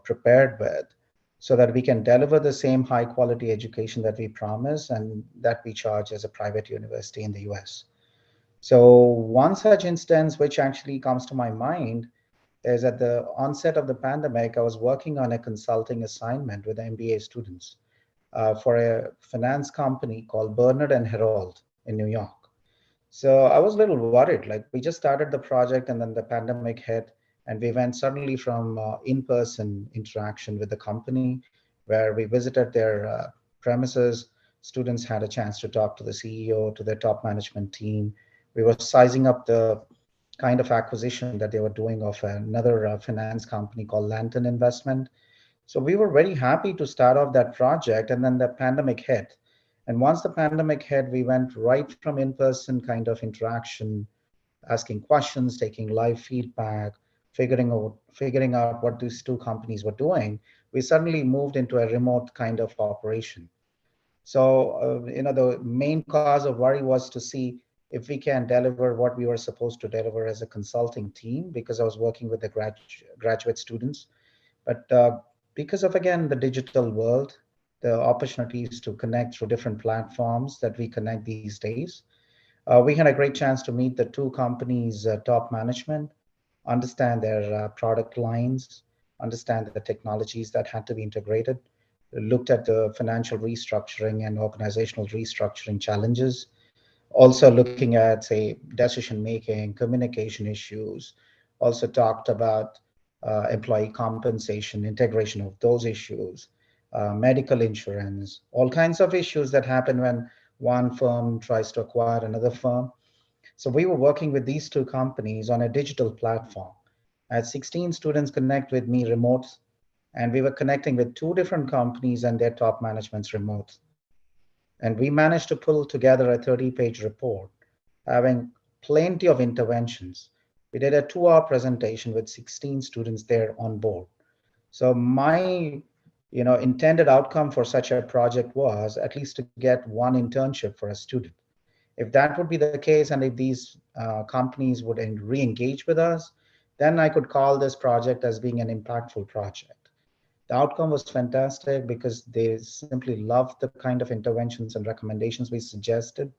prepared with, so that we can deliver the same high quality education that we promise and that we charge as a private university in the US. So one such instance which actually comes to my mind is at the onset of the pandemic, I was working on a consulting assignment with MBA students for a finance company called Bernard and Herald in New York. So I was a little worried, like we just started the project and then the pandemic hit, and we went suddenly from in-person interaction with the company where we visited their premises. Students had a chance to talk to the CEO, to their top management team. We were sizing up the kind of acquisition that they were doing of another finance company called Lantern Investment. So we were very happy to start off that project, and then the pandemic hit. And once the pandemic hit, we went right from in-person kind of interaction, asking questions, taking live feedback, figuring out what these two companies were doing. We suddenly moved into a remote kind of operation. So, the main cause of worry was to see if we can deliver what we were supposed to deliver as a consulting team, because I was working with the graduate students. But because of, again, the digital world, the opportunities to connect through different platforms that we connect these days, we had a great chance to meet the two companies' top management, understand their product lines, understand the technologies that had to be integrated, looked at the financial restructuring and organizational restructuring challenges, also looking at, say, decision making, communication issues, also talked about employee compensation, integration of those issues, medical insurance, all kinds of issues that happen when one firm tries to acquire another firm. So we were working with these two companies on a digital platform. I had 16 students connect with me remote, and we were connecting with two different companies and their top management's remote. And we managed to pull together a 30-page report, having plenty of interventions. We did a 2-hour presentation with 16 students there on board. So my intended outcome for such a project was at least to get one internship for a student. If that would be the case, and if these companies would re-engage with us, then I could call this project as being an impactful project. The outcome was fantastic because they simply loved the kind of interventions and recommendations we suggested.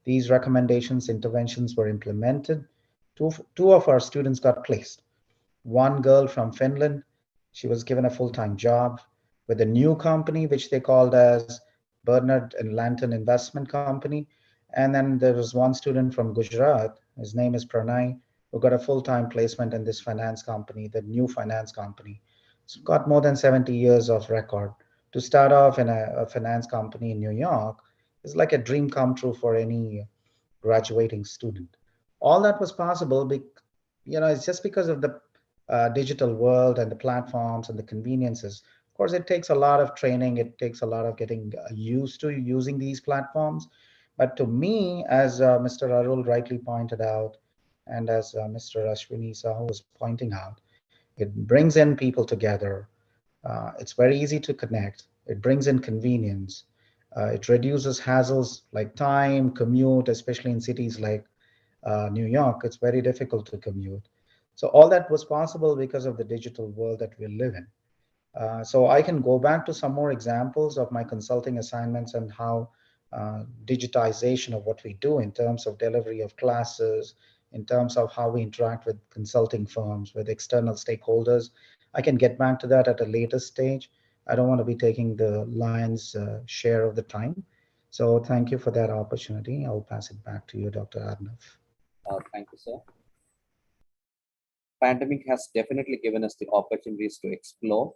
These recommendations, interventions were implemented. Two of our students got placed. One girl from Finland, she was given a full-time job with a new company, which they called as Bernard and Lantern Investment Company. And then there was one student from Gujarat, his name is Pranay, who got a full-time placement in this finance company, the new finance company. So got more than 70 years of record. To start off in a finance company in New York is like a dream come true for any graduating student. All that was possible, it's just because of the digital world and the platforms and the conveniences. Of course, it takes a lot of training. It takes a lot of getting used to using these platforms. But to me, as Mr. Arul rightly pointed out, and as Mr. Ashwini Sahu was pointing out, it brings in people together. It's very easy to connect. It brings in convenience. It reduces hassles like time, commute, especially in cities like New York. It's very difficult to commute. So all that was possible because of the digital world that we live in. So I can go back to some more examples of my consulting assignments and how digitization of what we do in terms of delivery of classes, in terms of how we interact with consulting firms, with external stakeholders. I can get back to that at a later stage. I don't want to be taking the lion's share of the time. So thank you for that opportunity. I'll pass it back to you, Dr. Arnav. Thank you, sir. Pandemic has definitely given us the opportunities to explore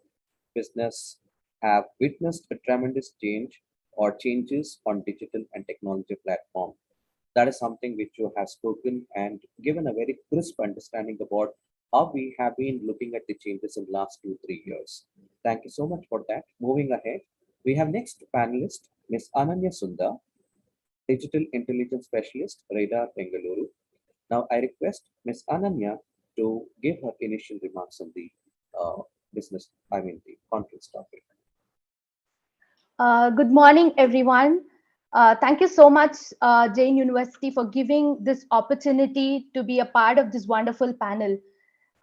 business have witnessed a tremendous change or changes on digital and technology platform. That is something which you have spoken and given a very crisp understanding about how we have been looking at the changes in the last 2-3 years. Thank you so much for that. Moving ahead, we have next panelist, Ms. Ananya Sundar, Digital Intelligence Specialist, Radar Bengaluru. Now I request Ms. Ananya to give her initial remarks on the the conference topic. Good morning, everyone. Thank you so much, Jain University, for giving this opportunity to be a part of this wonderful panel.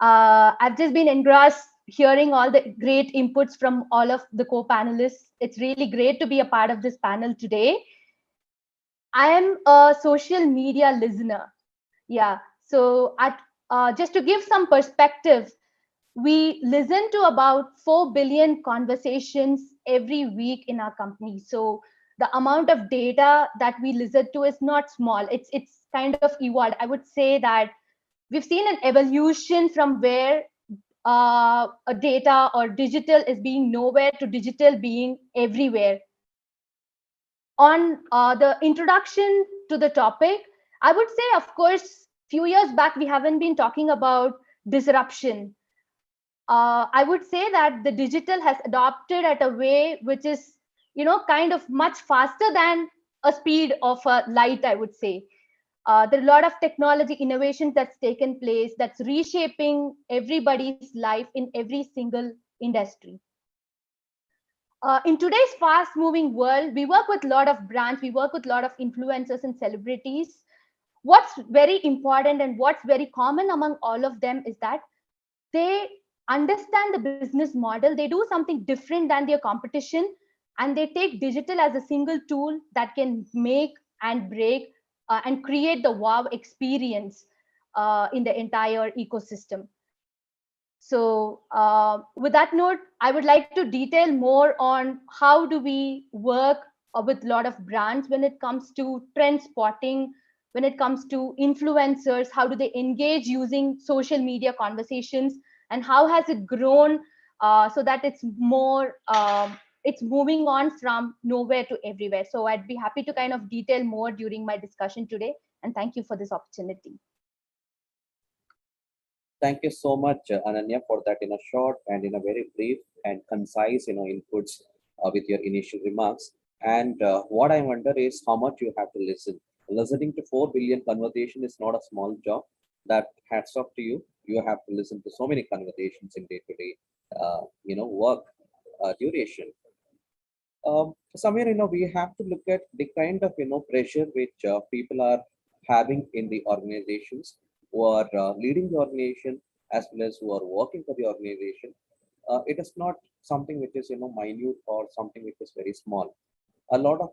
I've just been engrossed hearing all the great inputs from all of the co-panelists. It's really great to be a part of this panel today. I am a social media listener. Yeah, so just to give some perspective, we listen to about 4 billion conversations every week in our company. So the amount of data that we listen to is not small. It's kind of evolved. I would say that we've seen an evolution from where a data or digital is being nowhere to digital being everywhere. On the introduction to the topic, I would say, of course, few years back, we haven't been talking about disruption. I would say that the digital has adopted at a way which is, kind of much faster than a speed of a light, I would say. There are a lot of technology innovations that's taken place that's reshaping everybody's life in every single industry. In today's fast moving world, we work with a lot of brands, we work with a lot of influencers and celebrities. What's very important and what's very common among all of them is that they understand the business model, they do something different than their competition, and they take digital as a single tool that can make and break and create the wow experience in the entire ecosystem. So with that note, I would like to detail more on how do we work with a lot of brands when it comes to trend spotting, when it comes to influencers, how do they engage using social media conversations, and how has it grown so that it's more, it's moving on from nowhere to everywhere. So I'd be happy to kind of detail more during my discussion today. And thank you for this opportunity. Thank you so much, Ananya, for that in a short and in a very brief and concise, inputs with your initial remarks. And what I wonder is how much you have to listen. Listening to 4 billion conversation is not a small job. That hats off to you. You have to listen to so many conversations in day-to-day, work duration. Somewhere, we have to look at the kind of, pressure which people are having in the organizations who are leading the organization as well as who are working for the organization. It is not something which is, minute or something which is very small. A lot of,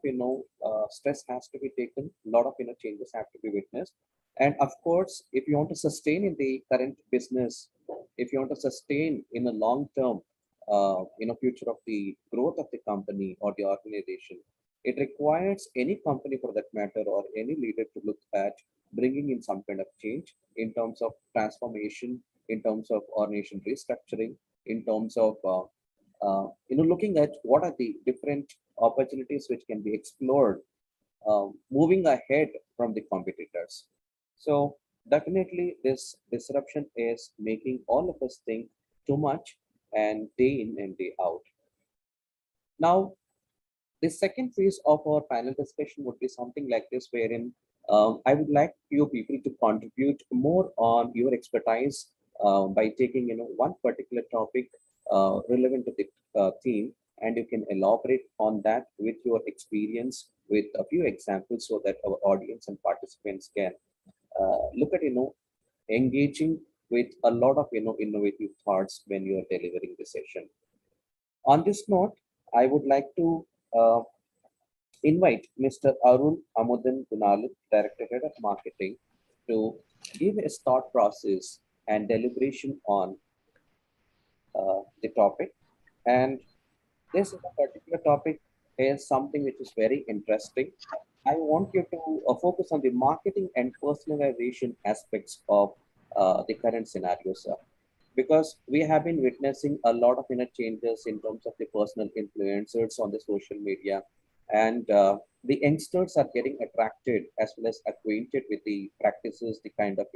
stress has to be taken. A lot of, changes have to be witnessed. And of course, if you want to sustain in the current business, if you want to sustain in a long term, future of the growth of the company or the organization, it requires any company for that matter or any leader to look at bringing in some kind of change in terms of transformation, in terms of organization restructuring, in terms of looking at what are the different opportunities which can be explored, moving ahead from the competitors. So definitely this disruption is making all of us think too much and day in and day out. Now, the second phase of our panel discussion would be something like this, wherein I would like you people to contribute more on your expertise by taking one particular topic relevant to the theme, and you can elaborate on that with your experience with a few examples so that our audience and participants can look at engaging with a lot of innovative thoughts when you are delivering the session. On this note, I would like to invite Mr. Arun Amudan Gunalan, Director Head of Marketing, to give his thought process and deliberation on the topic. And this particular topic is something which is very interesting. I want you to focus on the marketing and personalization aspects of the current scenario, sir. because we have been witnessing a lot of changes in terms of the personal influencers on the social media, and the youngsters are getting attracted as well as acquainted with the practices, the kind of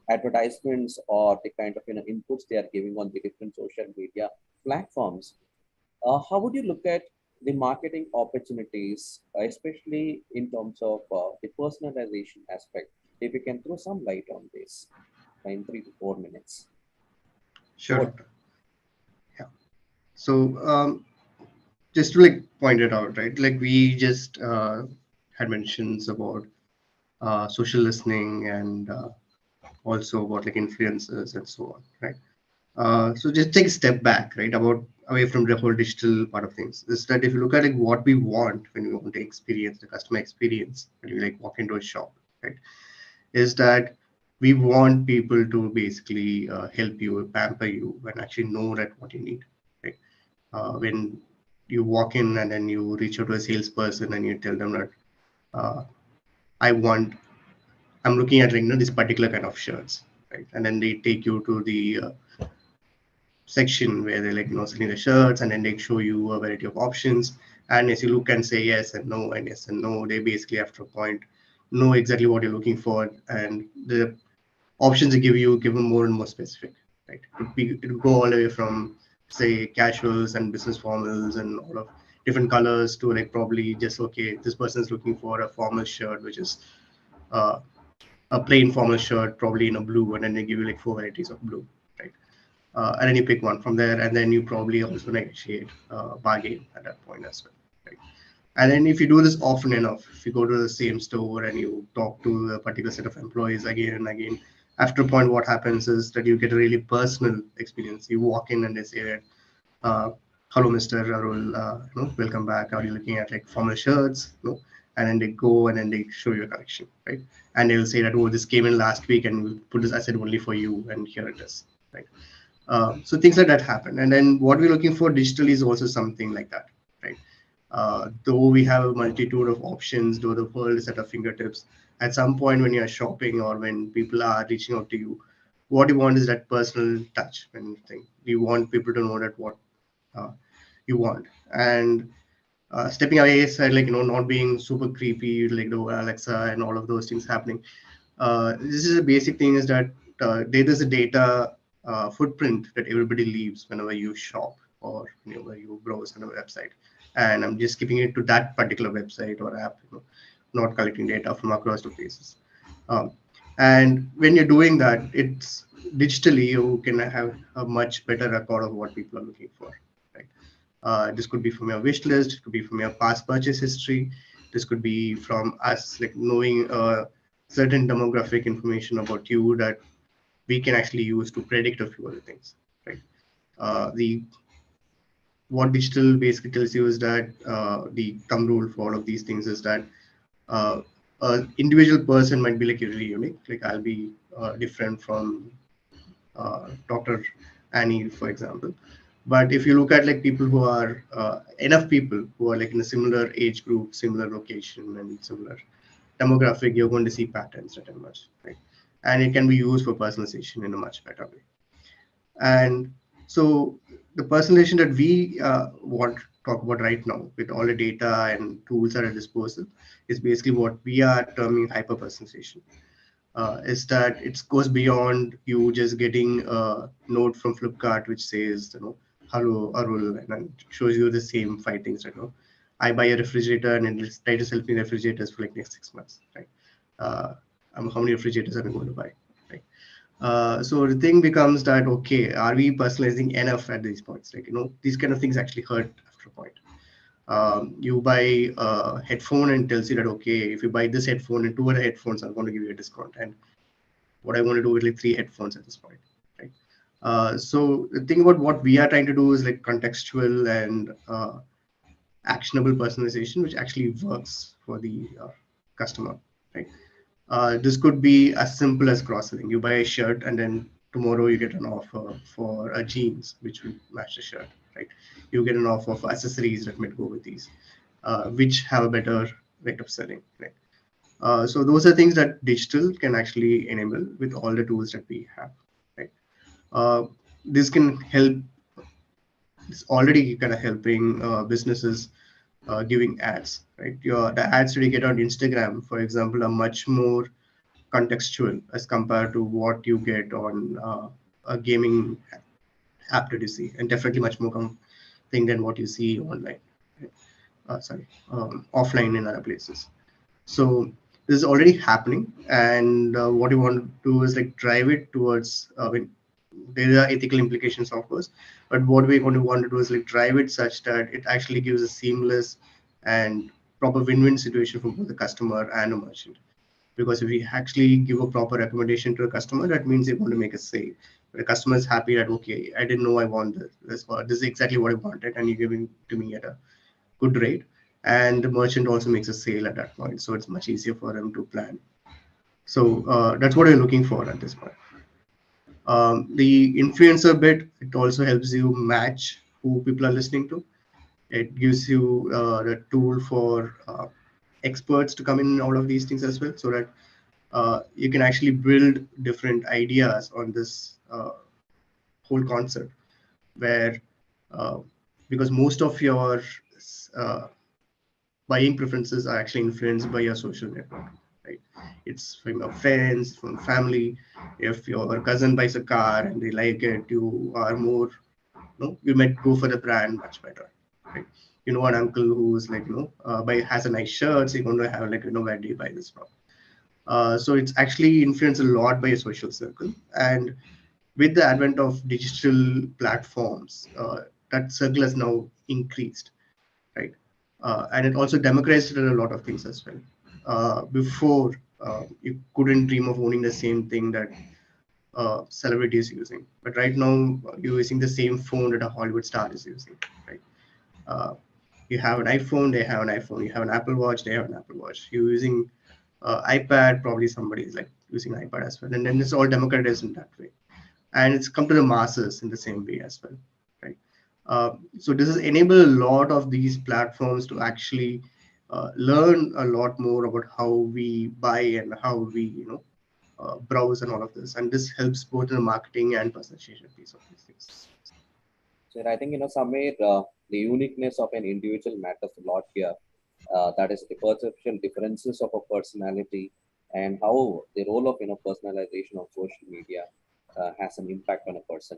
advertisements or the kind of inputs they are giving on the different social media platforms. How would you look at the marketing opportunities, especially in terms of the personalization aspect? If you can throw some light on this in 3 to 4 minutes. Sure. Over. Doctor. Yeah. So just to like point it out, right? Like we just had mentions about social listening and also about like influencers and so on, right? So just take a step back, right? About away from the whole digital part of things. Is that if you look at like what we want when we want to experience the customer experience, when you like walk into a shop, right? Is that we want people to basically help you, pamper you, and actually know that what you need, right? When you walk in and then you reach out to a salesperson and you tell them that uh, I'm looking at like this particular kind of shirts, right? And then they take you to the section where they like selling the shirts, and then they show you a variety of options. And as you look and say yes and no and yes and no, they basically after a point know exactly what you're looking for, and the options they give them more and more specific, right? It would go all the way from say casuals and business formals and all of different colors to like probably just okay, this person's looking for a formal shirt which is uh, a plain formal shirt probably in a blue, and then they give you like 4 varieties of blue, right? And then you pick one from there, and then you probably also negotiate bargain at that point as well, right? And then if you do this often enough, if you go to the same store and you talk to a particular set of employees again and again, after a point, what happens is that you get a really personal experience. You walk in and they say that, "Hello, Mr. Arul, welcome back. Are you looking at like formal shirts?" And then they go and then they show you a collection, right? And they'll say that, "Oh, this came in last week, and we'll put this asset only for you, and here it is," right? So things like that happen. And then what we're looking for digitally is also something like that, right? Though we have a multitude of options, though the world is at our fingertips, at some point when you're shopping or when people are reaching out to you, what you want is that personal touch. When you think you want people to know that what uh, you want, and stepping away aside, like not being super creepy, like the Alexa and all of those things happening. This is a basic thing is that there is a data footprint that everybody leaves whenever you shop or whenever you browse on a website. And I'm just keeping it to that particular website or app, not collecting data from across the places. And when you're doing that, it's digitally, you can have a much better record of what people are looking for, right? This could be from your wish list, it could be from your past purchase history, this could be from us like knowing certain demographic information about you that we can actually use to predict a few other things, right? The what digital basically tells you is that the thumb rule for all of these things is that an individual person might be like really unique. Like I'll be different from Dr. Annie, for example. But if you look at like people who are enough people who are like in a similar age group, similar location, and similar demographic, you're going to see patterns that emerge, right? And it can be used for personalization in a much better way. And so the personalization that we want to talk about right now with all the data and tools at our disposal is basically what we are terming hyper personalization. Is that it goes beyond you just getting a note from Flipkart which says, hello Arul, and then it shows you the same 5 things, right? I buy a refrigerator and it try to sell me refrigerators for like next 6 months, right? How many refrigerators am I going to buy, right? So the thing becomes that, okay, are we personalizing enough at these points? Like, these kind of things actually hurt after a point. You buy a headphone and tells you that, okay, if you buy this headphone and 2 other headphones, I'm going to give you a discount. And what I want to do with like 3 headphones at this point, right? So the thing about what we are trying to do is like contextual and actionable personalization, which actually works for the customer, right? This could be as simple as cross-selling. You buy a shirt and then tomorrow you get an offer for a jeans, which will match the shirt, right? You get an offer for accessories that might go with these, which have a better rate of selling, right? So those are things that digital can actually enable with all the tools that we have, right? This can help. It's already kind of helping businesses giving ads, right? The ads that you get on Instagram, for example, are much more contextual as compared to what you get on a gaming app that you see, and definitely much more thing than what you see online. Offline in other places. So this is already happening, and what you want to do is like drive it towards. There are ethical implications, of course, but what we want to do is like drive it such that it actually gives a seamless and proper win-win situation for both the customer and a merchant. Because if we actually give a proper recommendation to a customer, that means they want to make a sale. But the customer is happy that, okay, I didn't know I want this, or this is exactly what I wanted, and you're giving to me at a good rate. And the merchant also makes a sale at that point, so it's much easier for them to plan. So that's what we're looking for at this point. The influencer bit, it also helps you match who people are listening to. It gives you the tool for experts to come in all of these things as well, so that you can actually build different ideas on this whole concept, where because most of your uh, buying preferences are actually influenced by your social network, right? It's from your friends, from family. If your cousin buys a car and they like it, you are more, you might go for the brand much better, right? You know, an uncle who's like, has a nice shirt, so you're going to have like, where do you buy this from? So it's actually influenced a lot by a social circle. And with the advent of digital platforms, that circle has now increased, right? And it also democratized a lot of things as well. Before, you couldn't dream of owning the same thing that celebrities using, but right now you're using the same phone that a Hollywood star is using, right? Uh, you have an iPhone, they have an iPhone. You have an Apple Watch, they have an Apple Watch. You're using iPad, probably somebody is like using iPad as well, and then it's all democratized in that way, and it's come to the masses in the same way as well, right? So this has enabled a lot of these platforms to actually learn a lot more about how we buy and how we browse and all of this, and this helps both in the marketing and personalization piece of these things. So I think, somewhere the uniqueness of an individual matters a lot here. That is the perception differences of a personality and how the role of, personalization of social media has an impact on a person.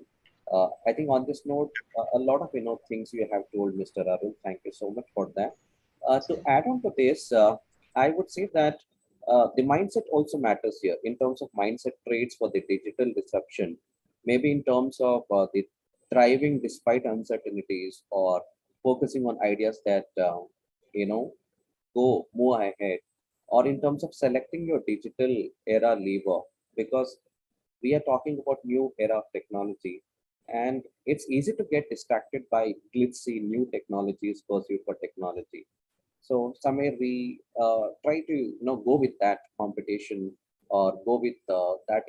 I think on this note, a lot of, things you have told, Mr. Arun. Thank you so much for that. To add on to this, I would say that the mindset also matters here in terms of mindset traits for the digital disruption, maybe in terms of the thriving despite uncertainties or focusing on ideas that, go more ahead, or in terms of selecting your digital era lever, because we are talking about new era of technology, and it's easy to get distracted by glitzy new technologies, pursuit for technology. So somewhere we try to go with that competition, or go with that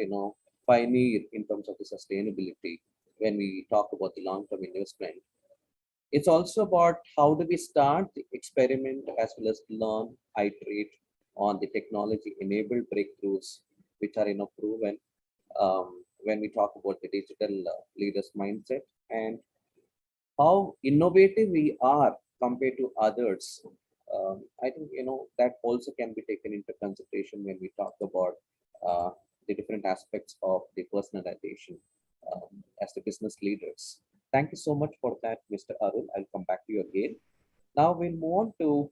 pioneer in terms of the sustainability when we talk about the long-term investment. It's also about how do we start the experiment as well as learn, iterate on the technology-enabled breakthroughs, which are proven when we talk about the digital leaders mindset, and how innovative we are compared to others. I think that also can be taken into consideration when we talk about the different aspects of the personalization as the business leaders. Thank you so much for that, Mr. Arun. I'll come back to you again. Now we'll move on to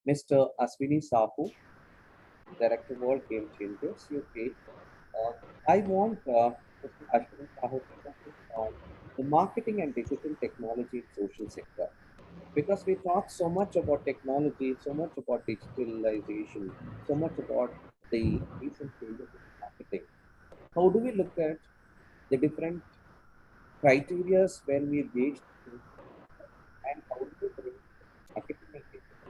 Mr. Ashwini Sahu, Director World Game Changers, UK. I want Mr. Ashwini Sahu to focus on the marketing and digital technology in social sector, because we talk so much about technology, so much about digitalization, so much about the recent changes in marketing. How do we look at the different criteria when we engage, and how do we bring marketing and digital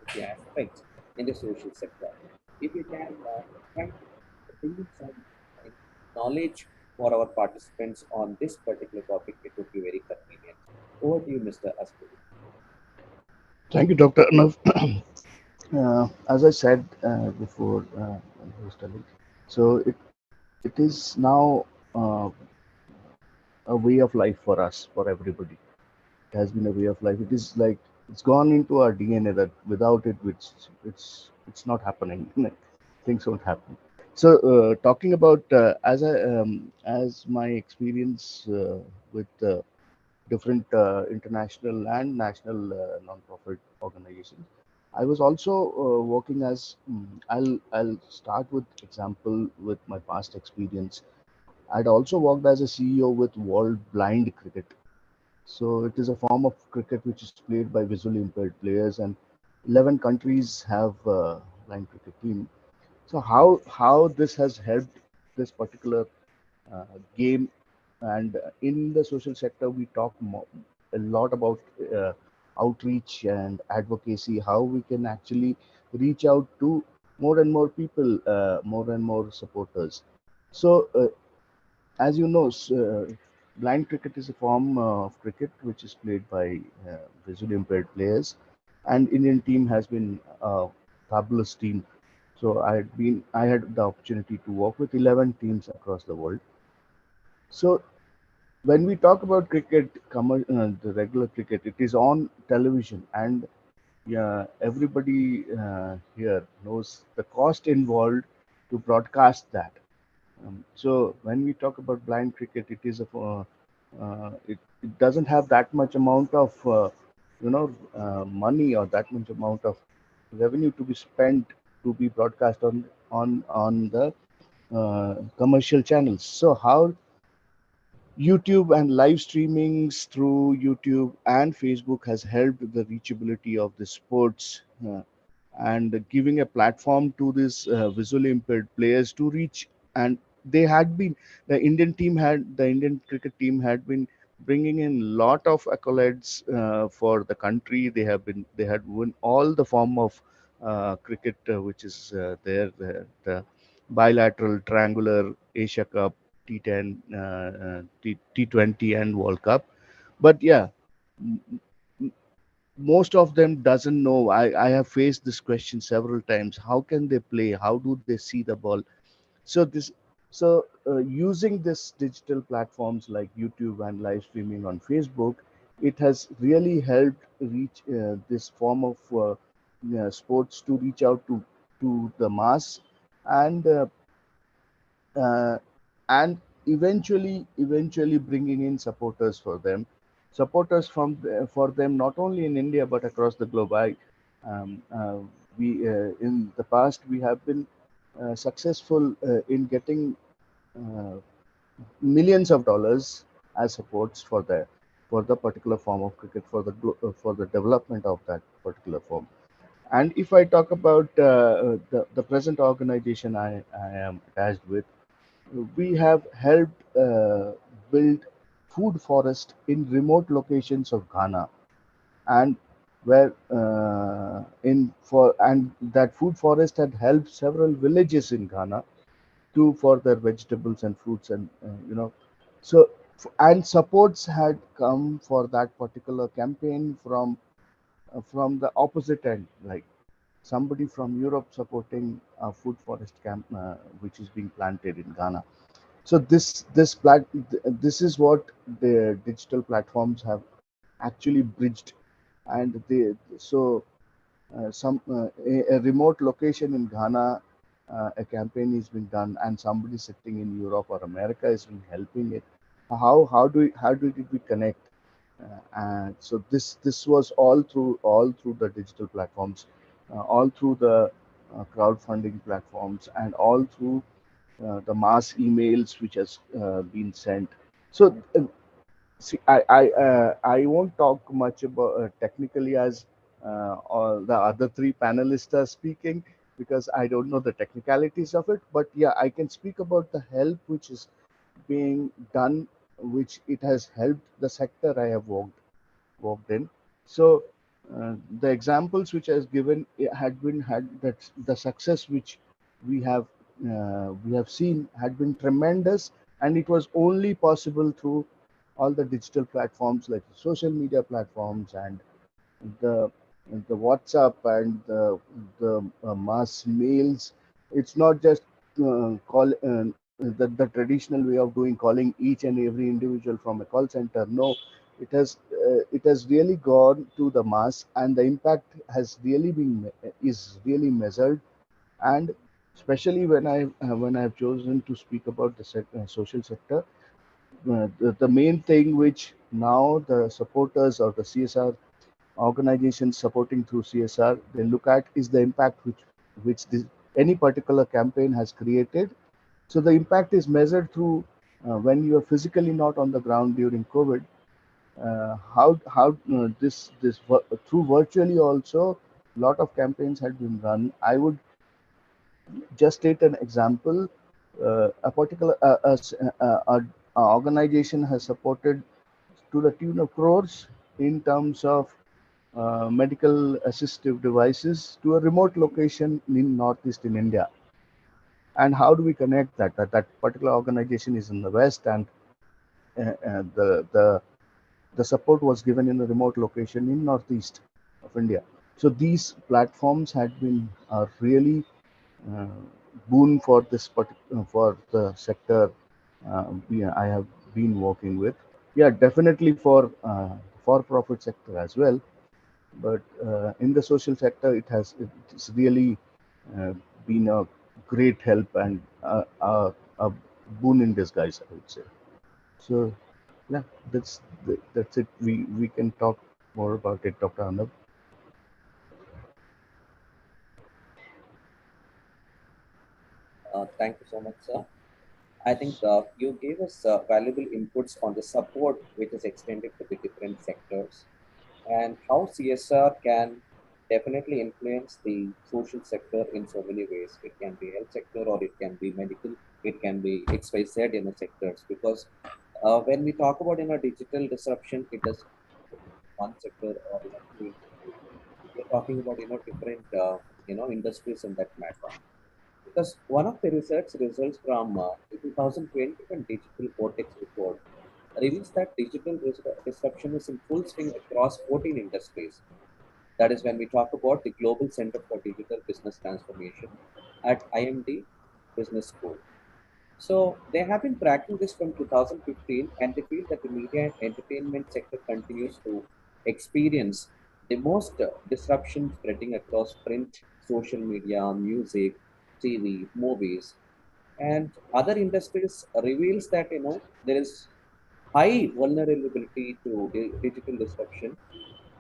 technology aspects in the social sector? If you can try to bring some knowledge for our participants on this particular topic, it would be very convenient. Over to you, Mr. Aswini. Thank you, Dr. Arnav. As I said before, when he was telling, so it is now uh, a way of life for us, for everybody. It has been a way of life. It is like it's gone into our DNA that without it, it's not happening. Things won't happen. So, talking about as my experience with different international and national non-profit organizations, I was also working as I'll start with example with my past experience. I'd also worked as a CEO with World Blind Cricket. So it is a form of cricket which is played by visually impaired players, and 11 countries have blind cricket team. So how this has helped this particular game, and in the social sector we talk a lot about outreach and advocacy, how we can actually reach out to more and more people, more and more supporters. So as you know, blind cricket is a form of cricket which is played by visually impaired players, and Indian team has been a fabulous team. So I had the opportunity to work with 11 teams across the world. So when we talk about cricket, the regular cricket, it is on television, and yeah, everybody here knows the cost involved to broadcast that. So when we talk about blind cricket, it doesn't have that much amount of money or that much amount of revenue to be spent to be broadcast on the commercial channels. So how YouTube and live streamings through YouTube and Facebook has helped the reachability of the sports, and giving a platform to these visually impaired players to reach. And they had been the Indian cricket team had been bringing in lot of accolades for the country. They had won all the form of cricket which is there, the bilateral, triangular, Asia Cup, T10, T20 and World Cup. But yeah, m- most of them doesn't know. I have faced this question several times. How can they play? How do they see the ball? So using this digital platforms like YouTube and live streaming on Facebook, it has really helped reach this form of sports to reach out to the mass, and uh, and eventually bringing in supporters for them, supporters for them, not only in India but across the globe. We In the past we have been successful in getting uh, millions of dollars as supports for the particular form of cricket, for the development of that particular form. And if I talk about the present organization I am attached with, we have helped build food forest in remote locations of Ghana, and where in for and that food forest had helped several villages in Ghana to for their vegetables and fruits, and so and supports had come for that particular campaign from the opposite end, like somebody from Europe supporting a food forest camp which is being planted in Ghana. So this is what the digital platforms have actually bridged, and they so some a remote location in Ghana, a campaign is being done, and somebody sitting in Europe or America is been helping it. How did we connect? And so this was all through the digital platforms, all through the crowdfunding platforms, and all through the mass emails which has been sent. So see, I won't talk much about technically as all the other three panelists are speaking, because I don't know the technicalities of it. But yeah, I can speak about the help which is being done, which it has helped the sector I have worked in. So the examples which I has given had that the success which we have we have seen had been tremendous, and it was only possible through all the digital platforms like social media platforms, and the the WhatsApp, and the mass mails. It's not just the traditional way of doing, calling each and every individual from a call center. No, it has really gone to the mass, and the impact has really been is really measured. And especially when I've chosen to speak about the social sector, the main thing which now the supporters or the CSR organizations supporting through CSR, they look at is the impact which any particular campaign has created. So the impact is measured through when you are physically not on the ground during COVID. How through virtually also, a lot of campaigns had been run. I would just take an example. A particular organization has supported to the tune of crores in terms of medical assistive devices to a remote location in Northeast in India. And how do we connect that? That particular organization is in the West, and the support was given in a remote location in Northeast of India. So these platforms had been really uh, boon for this particular for the sector I have been working with. Yeah, definitely for-profit sector as well, but in the social sector, it's really uh, been a great help and a boon in disguise, I would say. So yeah, that's it. We can talk more about it, Dr. Arnab. Thank you so much, sir. I think you gave us valuable inputs on the support which is extended to the different sectors and how CSR can definitely influence the social sector in so many ways. It can be health sector or it can be medical, it can be XYZ sectors. Because when we talk about digital disruption, it does one sector or two industries. We're talking about different industries in that matter. Because one of the research results from the 2021 Digital Cortex report reveals that digital disruption is in full swing across 14 industries. That is when we talk about the Global Center for Digital Business Transformation at IMD Business School. So they have been tracking this from 2015, and they feel that the media and entertainment sector continues to experience the most disruption spreading across print, social media, music, TV, movies, and other industries reveals that there is high vulnerability to digital disruption.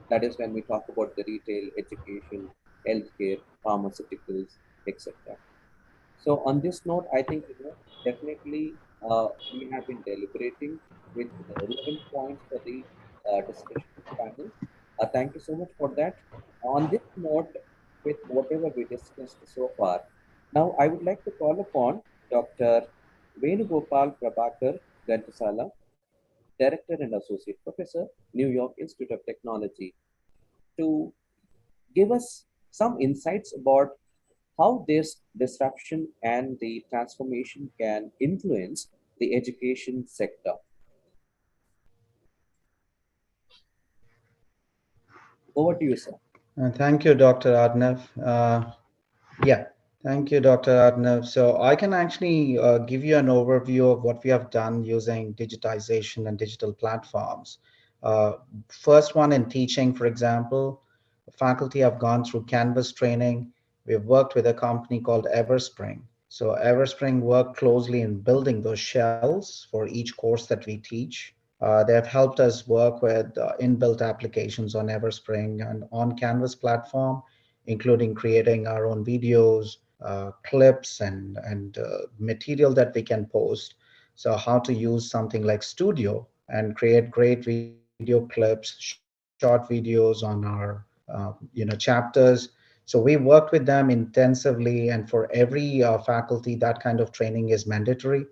That is when we talk about the retail, education, healthcare, pharmaceuticals, etc. So on this note, I think definitely we have been deliberating with relevant points for the discussion panel. Thank you so much for that. On this note, with whatever we discussed so far, now I would like to call upon Dr. Venugopal Prabhakar Gantasala, Director and Associate Professor, New York Institute of Technology, to give us some insights about how this disruption and the transformation can influence the education sector. Over to you, sir. Thank you, Dr. Adnav. Yeah, thank you, Dr. Adnav. So I can actually give you an overview of what we have done using digitization and digital platforms. Uh, First one in teaching, for example, faculty have gone through Canvas training. We've worked with a company called Everspring. So Everspring worked closely in building those shells for each course that we teach. They have helped us work with inbuilt applications on Everspring and on Canvas platform, including creating our own videos, clips, and material that we can post. So how to use something like Studio and create great video clips, short videos on our chapters. So we worked with them intensively, and for every faculty, that kind of training is mandatory.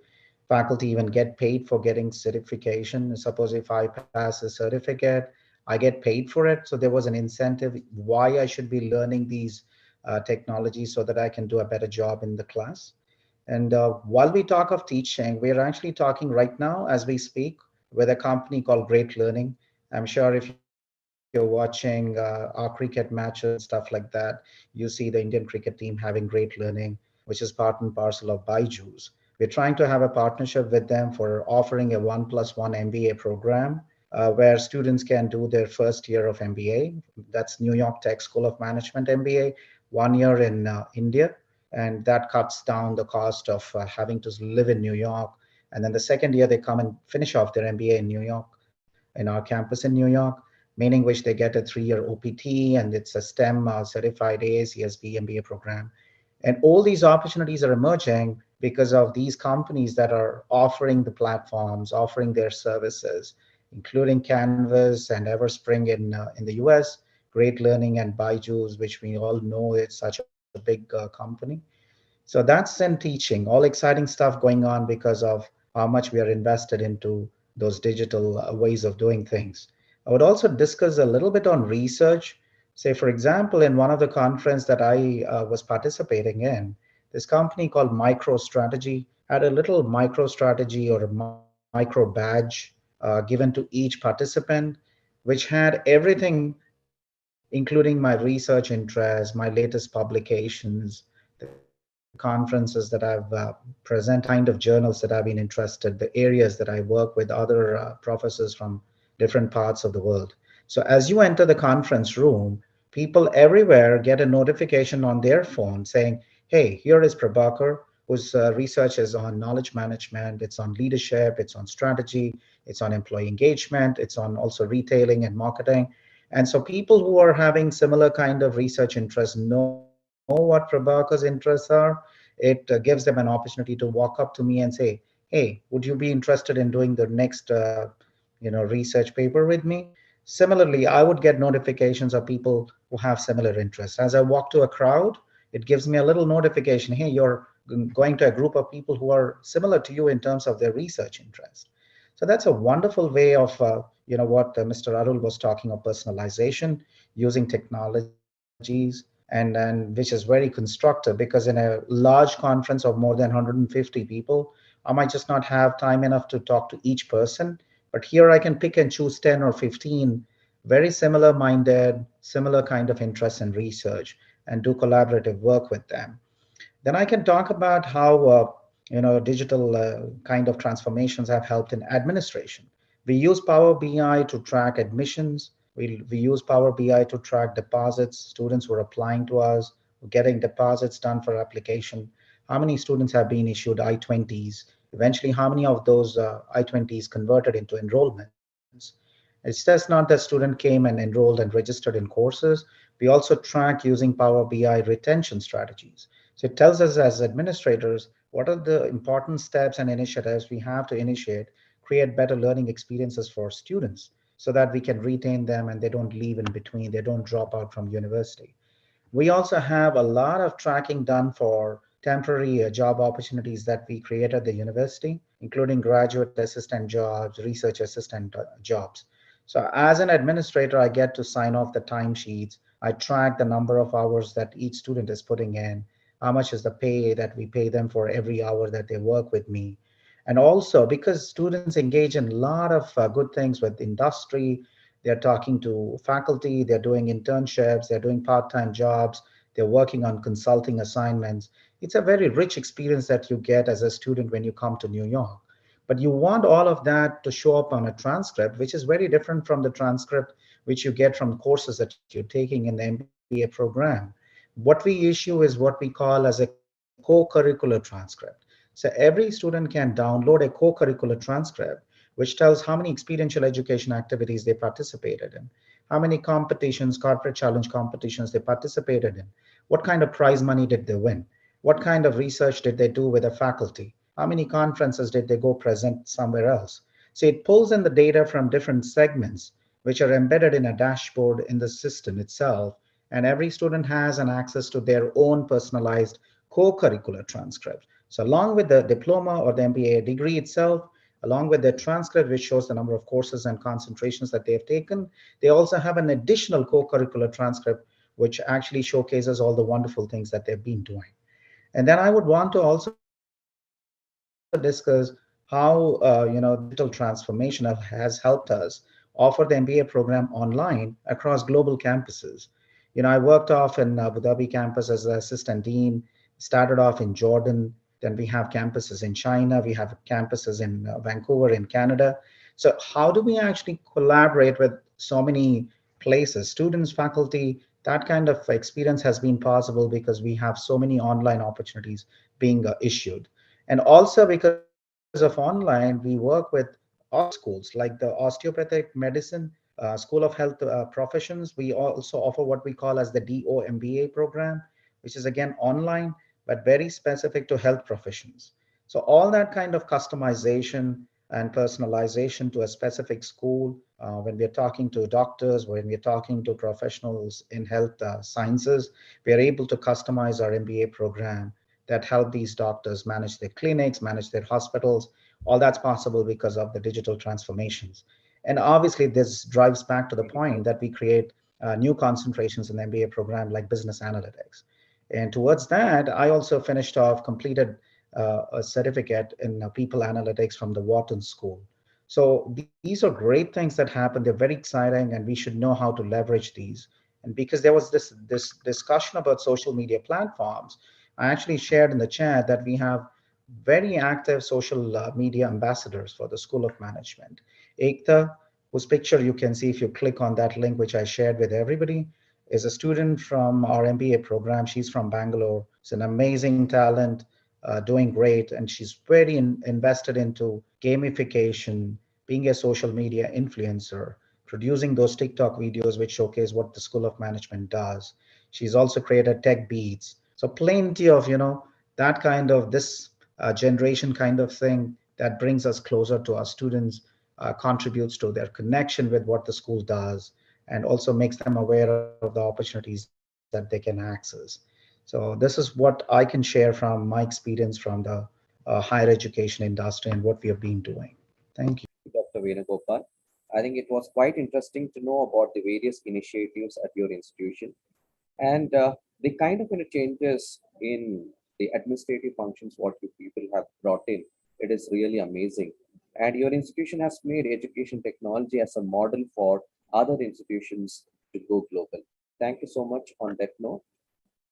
Faculty even get paid for getting certification. Suppose if I pass a certificate, I get paid for it. So there was an incentive why I should be learning these technologies so that I can do a better job in the class. And while we talk of teaching, we're actually talking right now as we speak with a company called Great Learning. I'm sure if you're watching our cricket matches and stuff like that, you see the Indian cricket team having Great Learning, which is part and parcel of Byju's. We're We're trying to have a partnership with them for offering a 1+1 MBA program where students can do their first year of MBA. That's New York Tech School of Management MBA, 1 year in India. And that cuts down the cost of having to live in New York. And then the second year, they come and finish off their MBA in New York, in our campus in New York, meaning which they get a 3-year OPT, and it's a STEM certified AACSB MBA program. And all these opportunities are emerging because of these companies that are offering the platforms, offering their services, including Canvas and Everspring in the US, Great Learning and Byju's, which we all know it's such a big company. So that's in teaching, all exciting stuff going on because of how much we are invested into those digital ways of doing things. I would also discuss a little bit on research. Say, for example, in one of the conference that I was participating in, this company called MicroStrategy had a little MicroStrategy or a micro badge given to each participant, which had everything, including my research interests, my latest publications, the conferences that I've presented, the kind of journals that I've been interested, the areas that I work with other professors from different parts of the world. So as you enter the conference room, people everywhere get a notification on their phone saying, hey, here is Prabhakar, whose research is on knowledge management, it's on leadership, it's on strategy, it's on employee engagement, it's on also retailing and marketing. And so people who are having similar kind of research interests know what Prabhakar's interests are. It gives them an opportunity to walk up to me and say, hey, would you be interested in doing the next research paper with me? Similarly, I would get notifications of people who have similar interests. As I walk to a crowd, it gives me a little notification, hey, you're going to a group of people who are similar to you in terms of their research interest. So that's a wonderful way of, what Mr. Arul was talking of, personalization, using technologies, and which is very constructive, because in a large conference of more than 150 people, I might just not have time enough to talk to each person. But here I can pick and choose 10 or 15 very similar minded, similar kind of interests in research, and do collaborative work with them. Then I can talk about how digital kind of transformations have helped in administration. We use Power BI to track admissions. We use Power BI to track deposits, students who are applying to us, getting deposits done for application. How many students have been issued I-20s? Eventually, how many of those I-20s converted into enrollments? It's just not that student came and enrolled and registered in courses. We also track using Power BI retention strategies. So it tells us as administrators what are the important steps and initiatives we have to initiate, create better learning experiences for students so that we can retain them and they don't leave in between, they don't drop out from university. We also have a lot of tracking done for temporary job opportunities that we create at the university, including graduate assistant jobs, research assistant jobs. So as an administrator, I get to sign off the timesheets. I track the number of hours that each student is putting in, how much is the pay that we pay them for every hour that they work with me. And also because students engage in a lot of good things with industry, they're talking to faculty, they're doing internships, they're doing part-time jobs, they're working on consulting assignments. It's a very rich experience that you get as a student when you come to New York. But you want all of that to show up on a transcript, which is very different from the transcript which you get from courses that you're taking in the MBA program. What we issue is what we call as a co-curricular transcript. So every student can download a co-curricular transcript, which tells how many experiential education activities they participated in, how many competitions, corporate challenge competitions they participated in, what kind of prize money did they win, what kind of research did they do with the faculty, how many conferences did they go present somewhere else. So it pulls in the data from different segments, which are embedded in a dashboard in the system itself. And every student has an access to their own personalized co-curricular transcript. So along with the diploma or the MBA degree itself, along with their transcript, which shows the number of courses and concentrations that they have taken, they also have an additional co-curricular transcript, which actually showcases all the wonderful things that they've been doing. And then I would want to also discuss how digital transformation has helped us offer the MBA program online across global campuses. I worked off in Abu Dhabi campus as the assistant dean, started off in Jordan, Then we have campuses in China. We have campuses in Vancouver in Canada. So how do we actually collaborate with so many places, students, faculty? That kind of experience has been possible because we have so many online opportunities being issued. And also because of online, we work with other schools like the osteopathic medicine, School of Health Professions. We also offer what we call as the DOMBA program, which is again online, but very specific to health professions. So all that kind of customization and personalization to a specific school, when we're talking to doctors, when we're talking to professionals in health sciences, we are able to customize our MBA program that help these doctors manage their clinics, manage their hospitals. All that's possible because of the digital transformations. And obviously, this drives back to the point that we create new concentrations in the MBA program like business analytics. And towards that, I also completed a certificate in people analytics from the Wharton School. So these are great things that happen. They're very exciting, and we should know how to leverage these. And because there was this discussion about social media platforms, I actually shared in the chat that we have very active social media ambassadors for the School of Management. Ekta, whose picture you can see if you click on that link, which I shared with everybody, is a student from our MBA program. She's from Bangalore. She's an amazing talent, doing great, and she's very invested into gamification, being a social media influencer, producing those TikTok videos which showcase what the School of Management does. She's also created tech beats. So plenty of, that kind of this generation kind of thing that brings us closer to our students, contributes to their connection with what the school does, and also makes them aware of the opportunities that they can access. So this is what I can share from my experience from the higher education industry and what we have been doing. Thank you. Dr. Venugopal. I think it was quite interesting to know about the various initiatives at your institution and the kind of changes in the administrative functions what you people have brought in. It is really amazing. And your institution has made education technology as a model for other institutions to go global. Thank you so much on that note.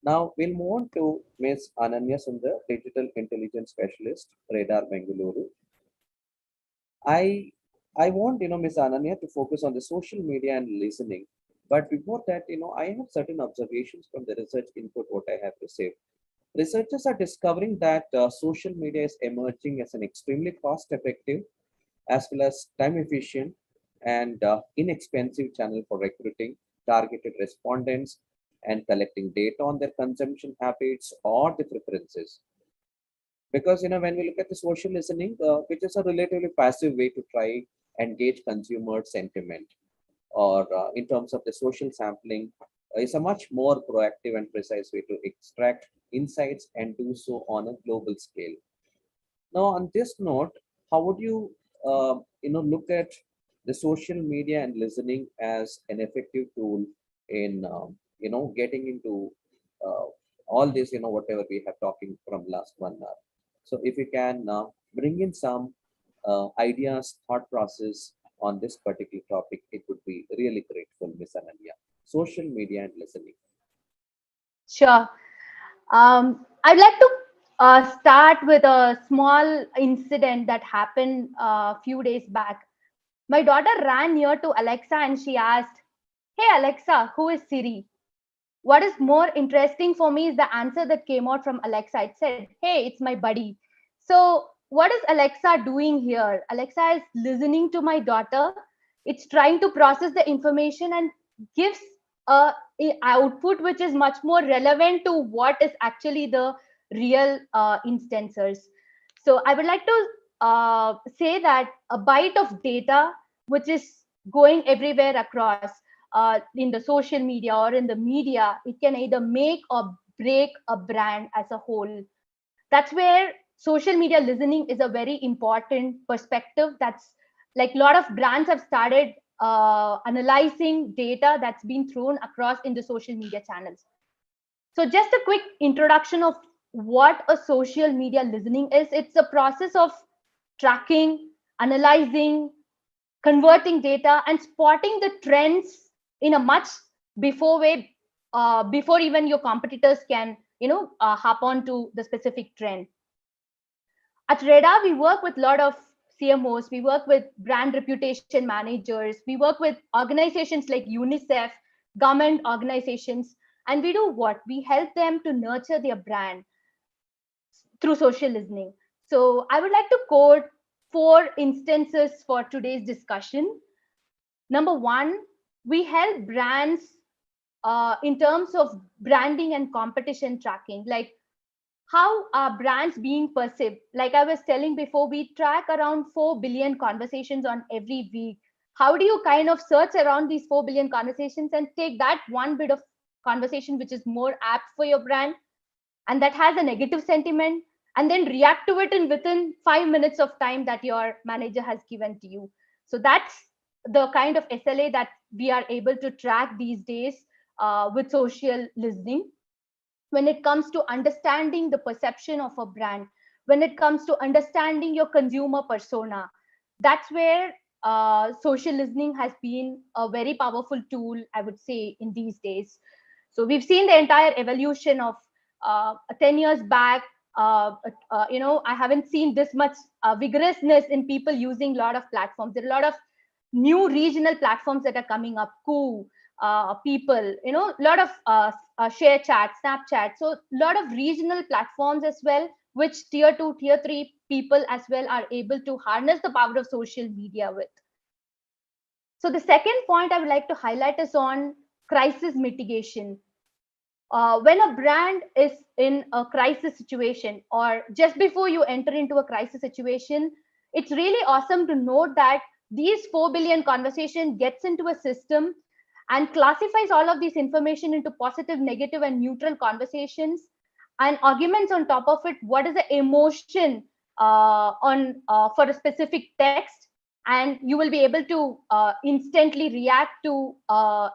Now we'll move on to Ms. Ananya Sundar, Digital Intelligence Specialist, Radar Bengaluru. I want Ms. Ananya to focus on the social media and listening. But before that, I have certain observations from the research input what I have received. Researchers are discovering that social media is emerging as an extremely cost-effective as well as time-efficient and inexpensive channel for recruiting targeted respondents and collecting data on their consumption habits or the preferences. Because when we look at the social listening, which is a relatively passive way to try and gauge consumer sentiment, or in terms of the social sampling, is a much more proactive and precise way to extract insights and do so on a global scale. Now, on this note, how would you look at the social media and listening as an effective tool in getting into all this, whatever we have talking from last 1 hour. So if you can bring in some ideas, thought process on this particular topic, it would be really grateful, Ms. Ananya. Social media and listening. Sure. I'd like to start with a small incident that happened a few days back. My daughter ran near to Alexa and she asked, "Hey Alexa, who is Siri?" What is more interesting for me is the answer that came out from Alexa. It said, "Hey, it's my buddy." So what is Alexa doing here? Alexa is listening to my daughter. It's trying to process the information and gives a output which is much more relevant to what is actually the real instances. So I would like to say that a byte of data which is going everywhere across in the social media or in the media, it can either make or break a brand as a whole. That's where social media listening is a very important perspective. That's like a lot of brands have started analyzing data that's been thrown across in the social media channels. So just a quick introduction of what a social media listening is. It's a process of tracking, analyzing, converting data and spotting the trends in a much before way, before even your competitors can hop on to the specific trend. At Reda, we work with a lot of CMOs, we work with brand reputation managers, we work with organizations like UNICEF, government organizations, and we do what? We help them to nurture their brand through social listening. So I would like to quote 4 instances for today's discussion. Number 1, we help brands in terms of branding and competition tracking, like how are brands being perceived. Like I was telling before, we track around 4 billion conversations on every week. How do you kind of search around these 4 billion conversations and take that one bit of conversation which is more apt for your brand and that has a negative sentiment, and then react to it in within 5 minutes of time that your manager has given to you? So that's the kind of SLA that we are able to track these days with social listening. When it comes to understanding the perception of a brand, when it comes to understanding your consumer persona, that's where social listening has been a very powerful tool, I would say, in these days. So we've seen the entire evolution of 10 years back. I haven't seen this much vigorousness in people using a lot of platforms. There are a lot of new regional platforms that are coming up. People, a lot of share chat, Snapchat. So a lot of regional platforms as well, which tier 2, tier 3 people as well are able to harness the power of social media with. So the second point I would like to highlight is on crisis mitigation. When a brand is in a crisis situation, or just before you enter into a crisis situation, it's really awesome to note that these 4 billion conversation gets into a system and classifies all of this information into positive, negative, and neutral conversations, and arguments on top of it. What is the emotion for a specific text? And you will be able to instantly react to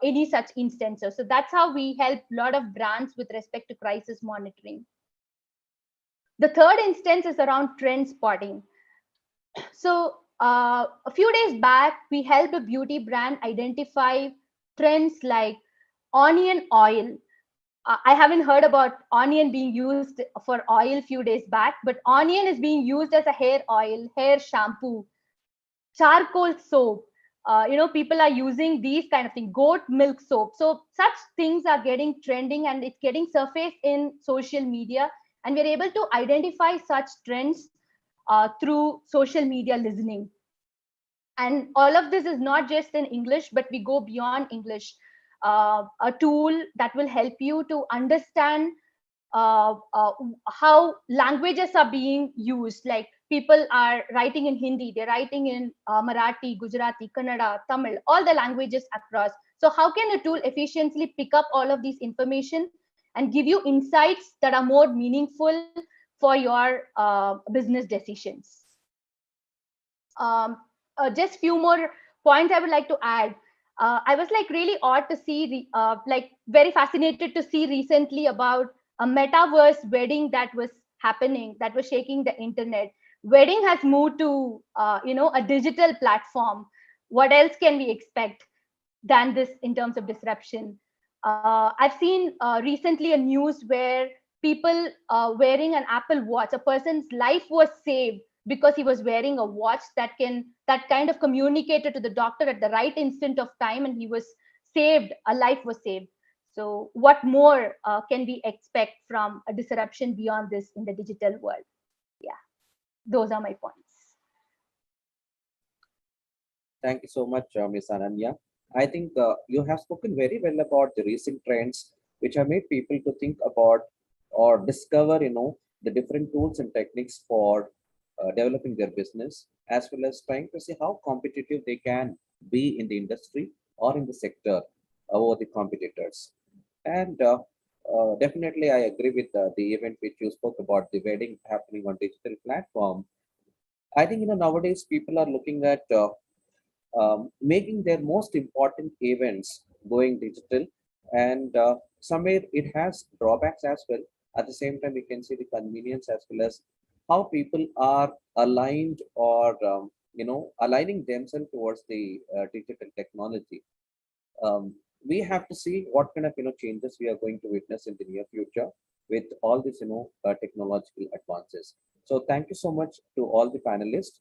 any such instances. So that's how we help a lot of brands with respect to crisis monitoring. The third instance is around trend spotting. So a few days back, we helped a beauty brand identify trends like onion oil. I haven't heard about onion being used for oil few days back, but onion is being used as a hair oil, hair shampoo, charcoal soap. People are using these kind of things, goat milk soap. So such things are getting trending and it's getting surfaced in social media. And we're able to identify such trends through social media listening. And all of this is not just in English, but we go beyond English. A tool that will help you to understand how languages are being used. Like people are writing in Hindi, they're writing in Marathi, Gujarati, Kannada, Tamil, all the languages across. So how can a tool efficiently pick up all of these information and give you insights that are more meaningful for your business decisions? Just few more points I would like to add. I was like really odd to see, very fascinated to see recently about a metaverse wedding that was happening, that was shaking the internet. Wedding has moved to, a digital platform. What else can we expect than this in terms of disruption? I've seen recently a news where people wearing an Apple Watch, a person's life was saved because he was wearing a watch that kind of communicated to the doctor at the right instant of time, and he was saved, a life was saved. So what more can we expect from a disruption beyond this in the digital world? Yeah, those are my points. Thank you so much, Ms. Ananya. I think you have spoken very well about the recent trends, which have made people to think about or discover, the different tools and techniques for developing their business, as well as trying to see how competitive they can be in the industry or in the sector over the competitors. And definitely, I agree with the event which you spoke about, the wedding happening on digital platform. I think nowadays people are looking at making their most important events going digital, and somewhere it has drawbacks as well. At the same time, we can see the convenience as well as how people are aligned or aligning themselves towards the digital technology. We have to see what kind of changes we are going to witness in the near future. with all these, technological advances. So thank you so much to all the panelists.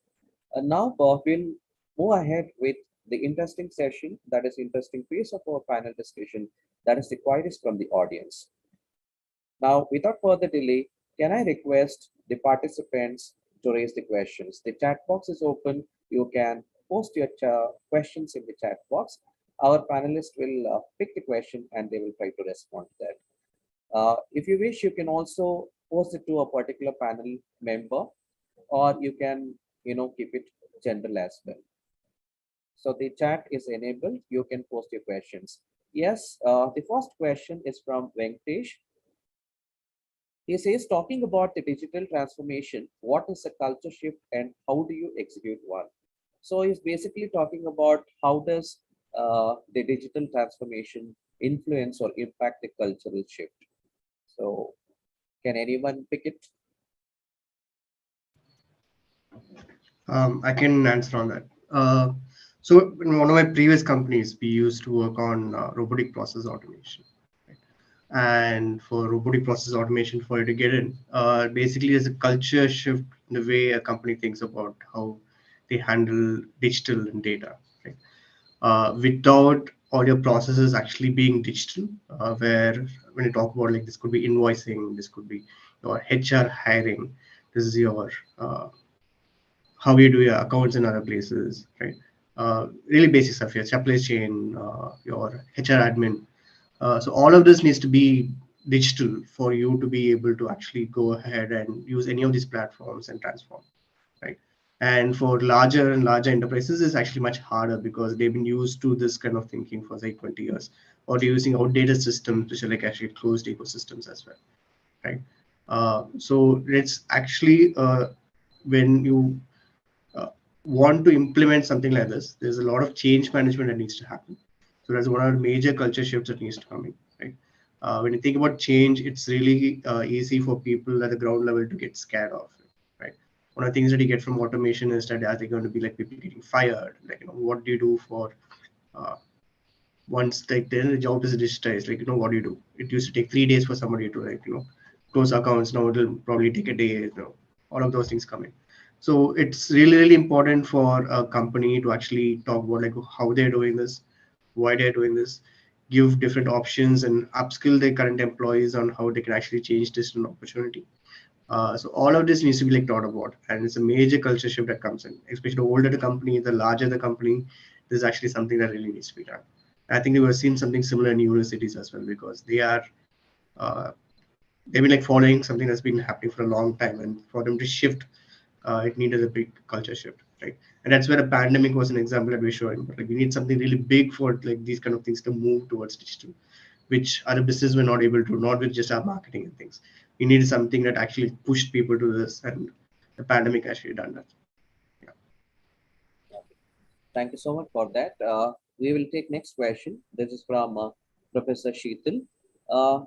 And now we'll move ahead with the interesting session, that is interesting phase of our panel discussion, that is the queries from the audience. Now, without further delay, can I request the participants to raise the questions? The chat box is open. You can post your questions in the chat box. Our panelists will pick the question and they will try to respond to that. If you wish, you can also post it to a particular panel member, or you can, keep it general as well. So the chat is enabled. You can post your questions. Yes, the first question is from Venkatesh. He says, talking about the digital transformation, what is a culture shift and how do you execute one? So he's basically talking about how does the digital transformation influence or impact the cultural shift. So can anyone pick it? I can answer on that. So in one of my previous companies, we used to work on robotic process automation. And for robotic process automation, for it to get in, basically there's a culture shift in the way a company thinks about how they handle digital and data. Right? Without all your processes actually being digital, where when you talk about like this could be invoicing, this could be your HR hiring, this is your how you do your accounts in other places, right? Really basic stuff, your supply chain, your HR admin. So all of this needs to be digital for you to be able to actually go ahead and use any of these platforms and transform, right? And for larger and larger enterprises, it's actually much harder because they've been used to this kind of thinking for say 20 years, or they're using outdated systems, which are like actually closed ecosystems as well, right? So it's actually when you want to implement something like this, there's a lot of change management that needs to happen. So that's one of the major culture shifts that needs to come in, right? When you think about change, it's really easy for people at the ground level to get scared of it, right? One of the things that you get from automation is that are they going to be like people getting fired? Like, what do you do for once like then the job is digitized? Like, what do you do? It used to take 3 days for somebody to like, close accounts. Now it'll probably take a day. All of those things come in. So it's really, really important for a company to actually talk about like how they're doing this, why they're doing this, give different options and upskill their current employees on how they can actually change this to an opportunity. So all of this needs to be like thought about, and it's a major culture shift that comes in. Especially the older the company, the larger the company, this is actually something that really needs to be done. I think we were seeing something similar in universities as well, because they are they've been like following something that's been happening for a long time, and for them to shift, it needed a big culture shift, right? And that's where a pandemic was an example that we're showing. But like we need something really big for like these kind of things to move towards digital, which other businesses were not able to, not with just our marketing and things. We needed something that actually pushed people to this, and the pandemic actually done that. Yeah. Thank you so much for that. We will take next question. This is from Professor Sheetal.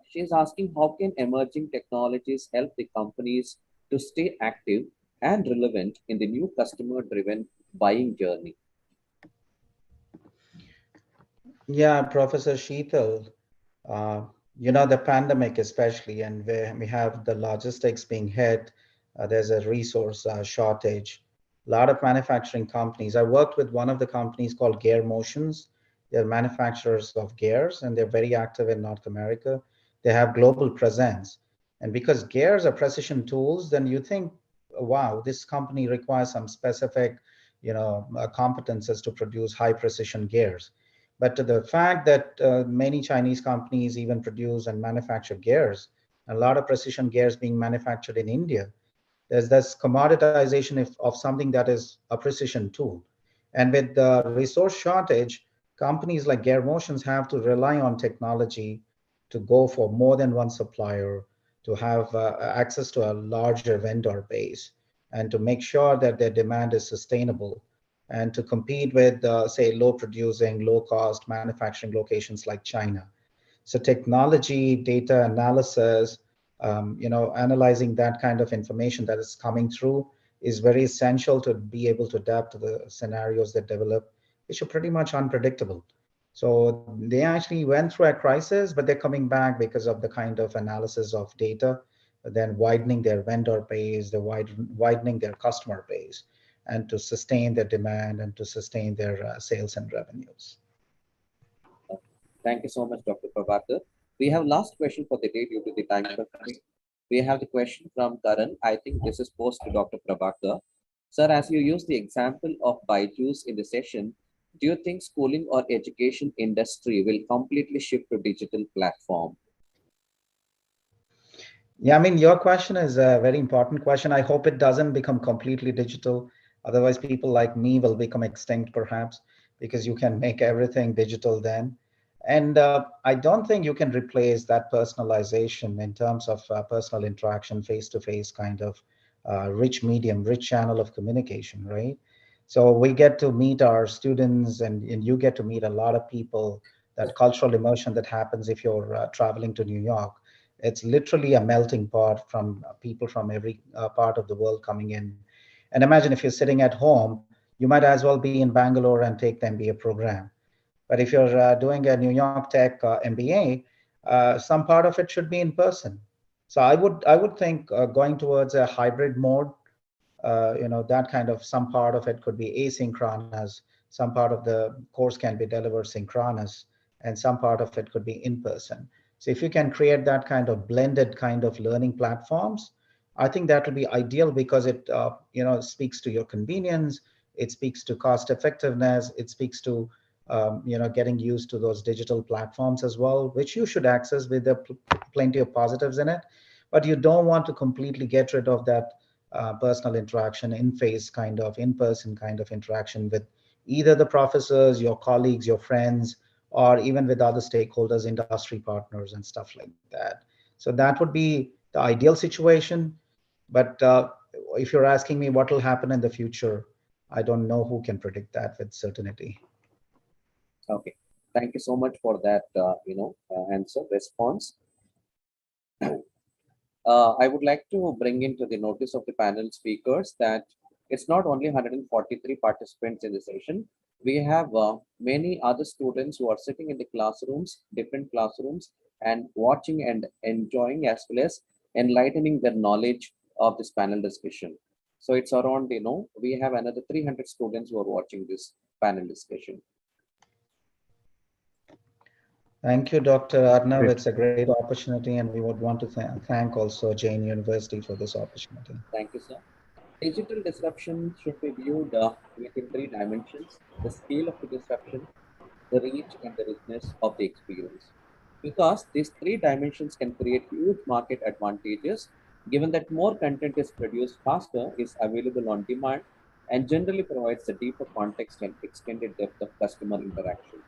She's asking, how can emerging technologies help the companies to stay active and relevant in the new customer-driven buying journey? Yeah, Professor Sheetal, the pandemic especially, and where we have the logistics being hit, there's a resource shortage. A lot of manufacturing companies. I worked with one of the companies called Gear Motions. They're manufacturers of gears, and they're very active in North America. They have global presence. And because gears are precision tools, then you think, wow, this company requires some specific, competences to produce high precision gears. But to the fact that many Chinese companies even produce and manufacture gears, a lot of precision gears being manufactured in India, there's this commoditization of something that is a precision tool. And with the resource shortage, companies like Gear Motions have to rely on technology to go for more than one supplier, to have access to a larger vendor base, and to make sure that their demand is sustainable, and to compete with, say, low producing, low cost manufacturing locations like China. So technology, data analysis, analyzing that kind of information that is coming through is very essential to be able to adapt to the scenarios that develop, which are pretty much unpredictable. So they actually went through a crisis, but they're coming back because of the kind of analysis of data, then widening their vendor base, widening their customer base, and to sustain their demand and to sustain their sales and revenues. Thank you so much, Dr. Prabhakar. We have last question for the day due to the time constraint. We have the question from Karan. I think this is posed to Dr. Prabhakar. Sir, as you use the example of Byju's in the session, do you think schooling or education industry will completely shift to digital platform? Yeah, I mean, your question is a very important question. I hope it doesn't become completely digital. Otherwise, people like me will become extinct, perhaps, because you can make everything digital then. And I don't think you can replace that personalization in terms of personal interaction, face-to-face kind of rich medium, rich channel of communication, right? So we get to meet our students and you get to meet a lot of people, that cultural immersion that happens if you're traveling to New York. It's literally a melting pot from people from every part of the world coming in. And imagine if you're sitting at home, you might as well be in Bangalore and take the MBA program. But if you're doing a New York Tech MBA, some part of it should be in person. So I would think going towards a hybrid mode, that kind of some part of it could be asynchronous, some part of the course can be delivered synchronous, and some part of it could be in person. So if you can create that kind of blended kind of learning platforms, I think that will be ideal because it speaks to your convenience, it speaks to cost effectiveness, it speaks to getting used to those digital platforms as well, which you should access with plenty of positives in it. But you don't want to completely get rid of that personal interaction, in-person kind of interaction with either the professors, your colleagues, your friends, or even with other stakeholders, industry partners, and stuff like that. So that would be the ideal situation. But if you're asking me what will happen in the future, I don't know who can predict that with certainty. Okay, thank you so much for that, response. I would like to bring into the notice of the panel speakers that it's not only 143 participants in the session. We have many other students who are sitting in the classrooms, different classrooms, and watching and enjoying as well as enlightening their knowledge of this panel discussion. So it's around, we have another 300 students who are watching this panel discussion. Thank you, Dr. Arnav. Great. It's a great opportunity, and we would want to thank also Jain University for this opportunity. Thank you, sir. Digital disruption should be viewed within 3 dimensions: the scale of the disruption, the reach, and the richness of the experience. Because these 3 dimensions can create huge market advantages, given that more content is produced faster, is available on demand, and generally provides a deeper context and extended depth of customer interaction.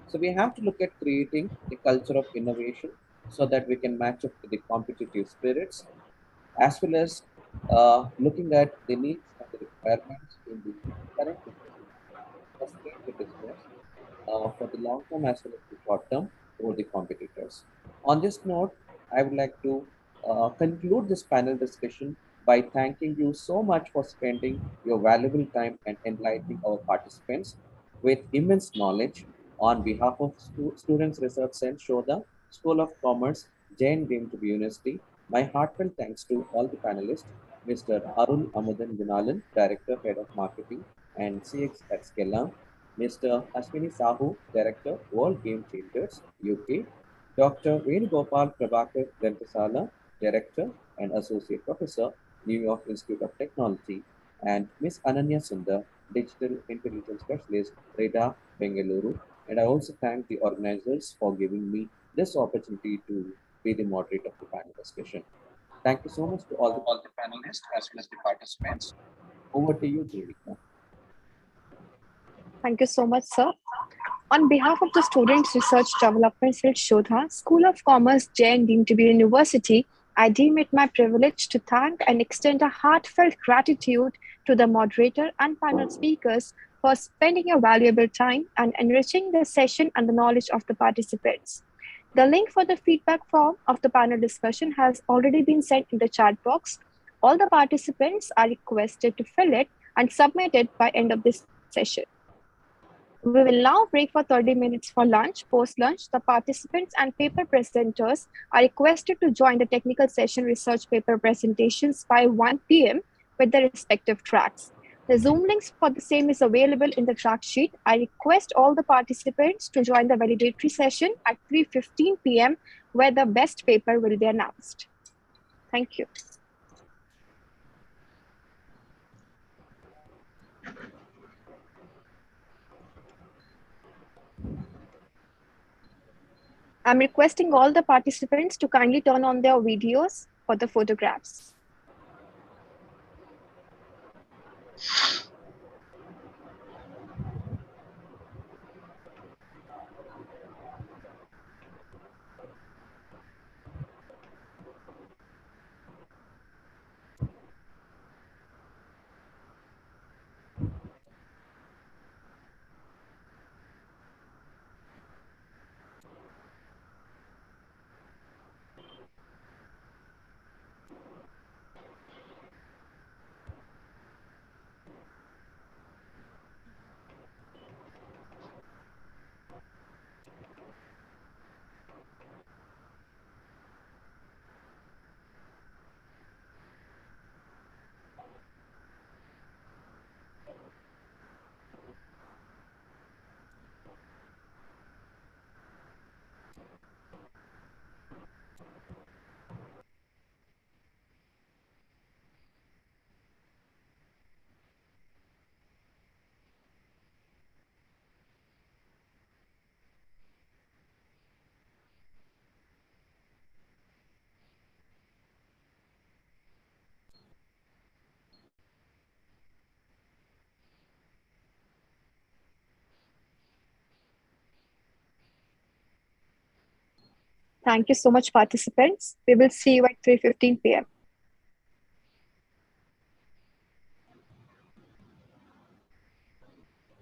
So we have to look at creating a culture of innovation so that we can match up to the competitive spirits, as well as looking at the needs and the requirements in the current business environment, sustain the business for the long term as well as the short term over the competitors. On this note, I would like to conclude this panel discussion by thanking you so much for spending your valuable time and enlightening our participants with immense knowledge. On behalf of Students Research Center, the School of Commerce, Jain Deemed to be University, my heartfelt thanks to all the panelists, Mr. Arun Amudan Gunalan, Director, Head of Marketing and CX at Skellam, Mr. Ashwini Sahu, Director, World Game Changers, UK, Dr. Venugopal Prabhakar Ghantasala, Director and Associate Professor, New York Institute of Technology, and Ms. Ananya Sundar, Digital Intelligence Specialist, REDA, Bengaluru. And I also thank the organizers for giving me this opportunity to be the moderator of the panel discussion. Thank you so much to all the panelists as well as the participants. Over to you, Devika. Thank you so much, sir. On behalf of the Students Research Development Cell Shodha, School of Commerce, Jain Deemed to be University, I deem it my privilege to thank and extend a heartfelt gratitude to the moderator and panel speakers for spending your valuable time and enriching the session and the knowledge of the participants. The link for the feedback form of the panel discussion has already been sent in the chat box. All the participants are requested to fill it and submit it by end of this session. We will now break for 30 minutes for lunch. Post-lunch, the participants and paper presenters are requested to join the technical session research paper presentations by 1 p.m. with their respective tracks. The Zoom links for the same is available in the track sheet. I request all the participants to join the validatory session at 3:15 p.m. where the best paper will be announced. Thank you. I'm requesting all the participants to kindly turn on their videos for the photographs. Thank you so much, participants. We will see you at 3:15 p.m.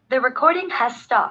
The recording has stopped.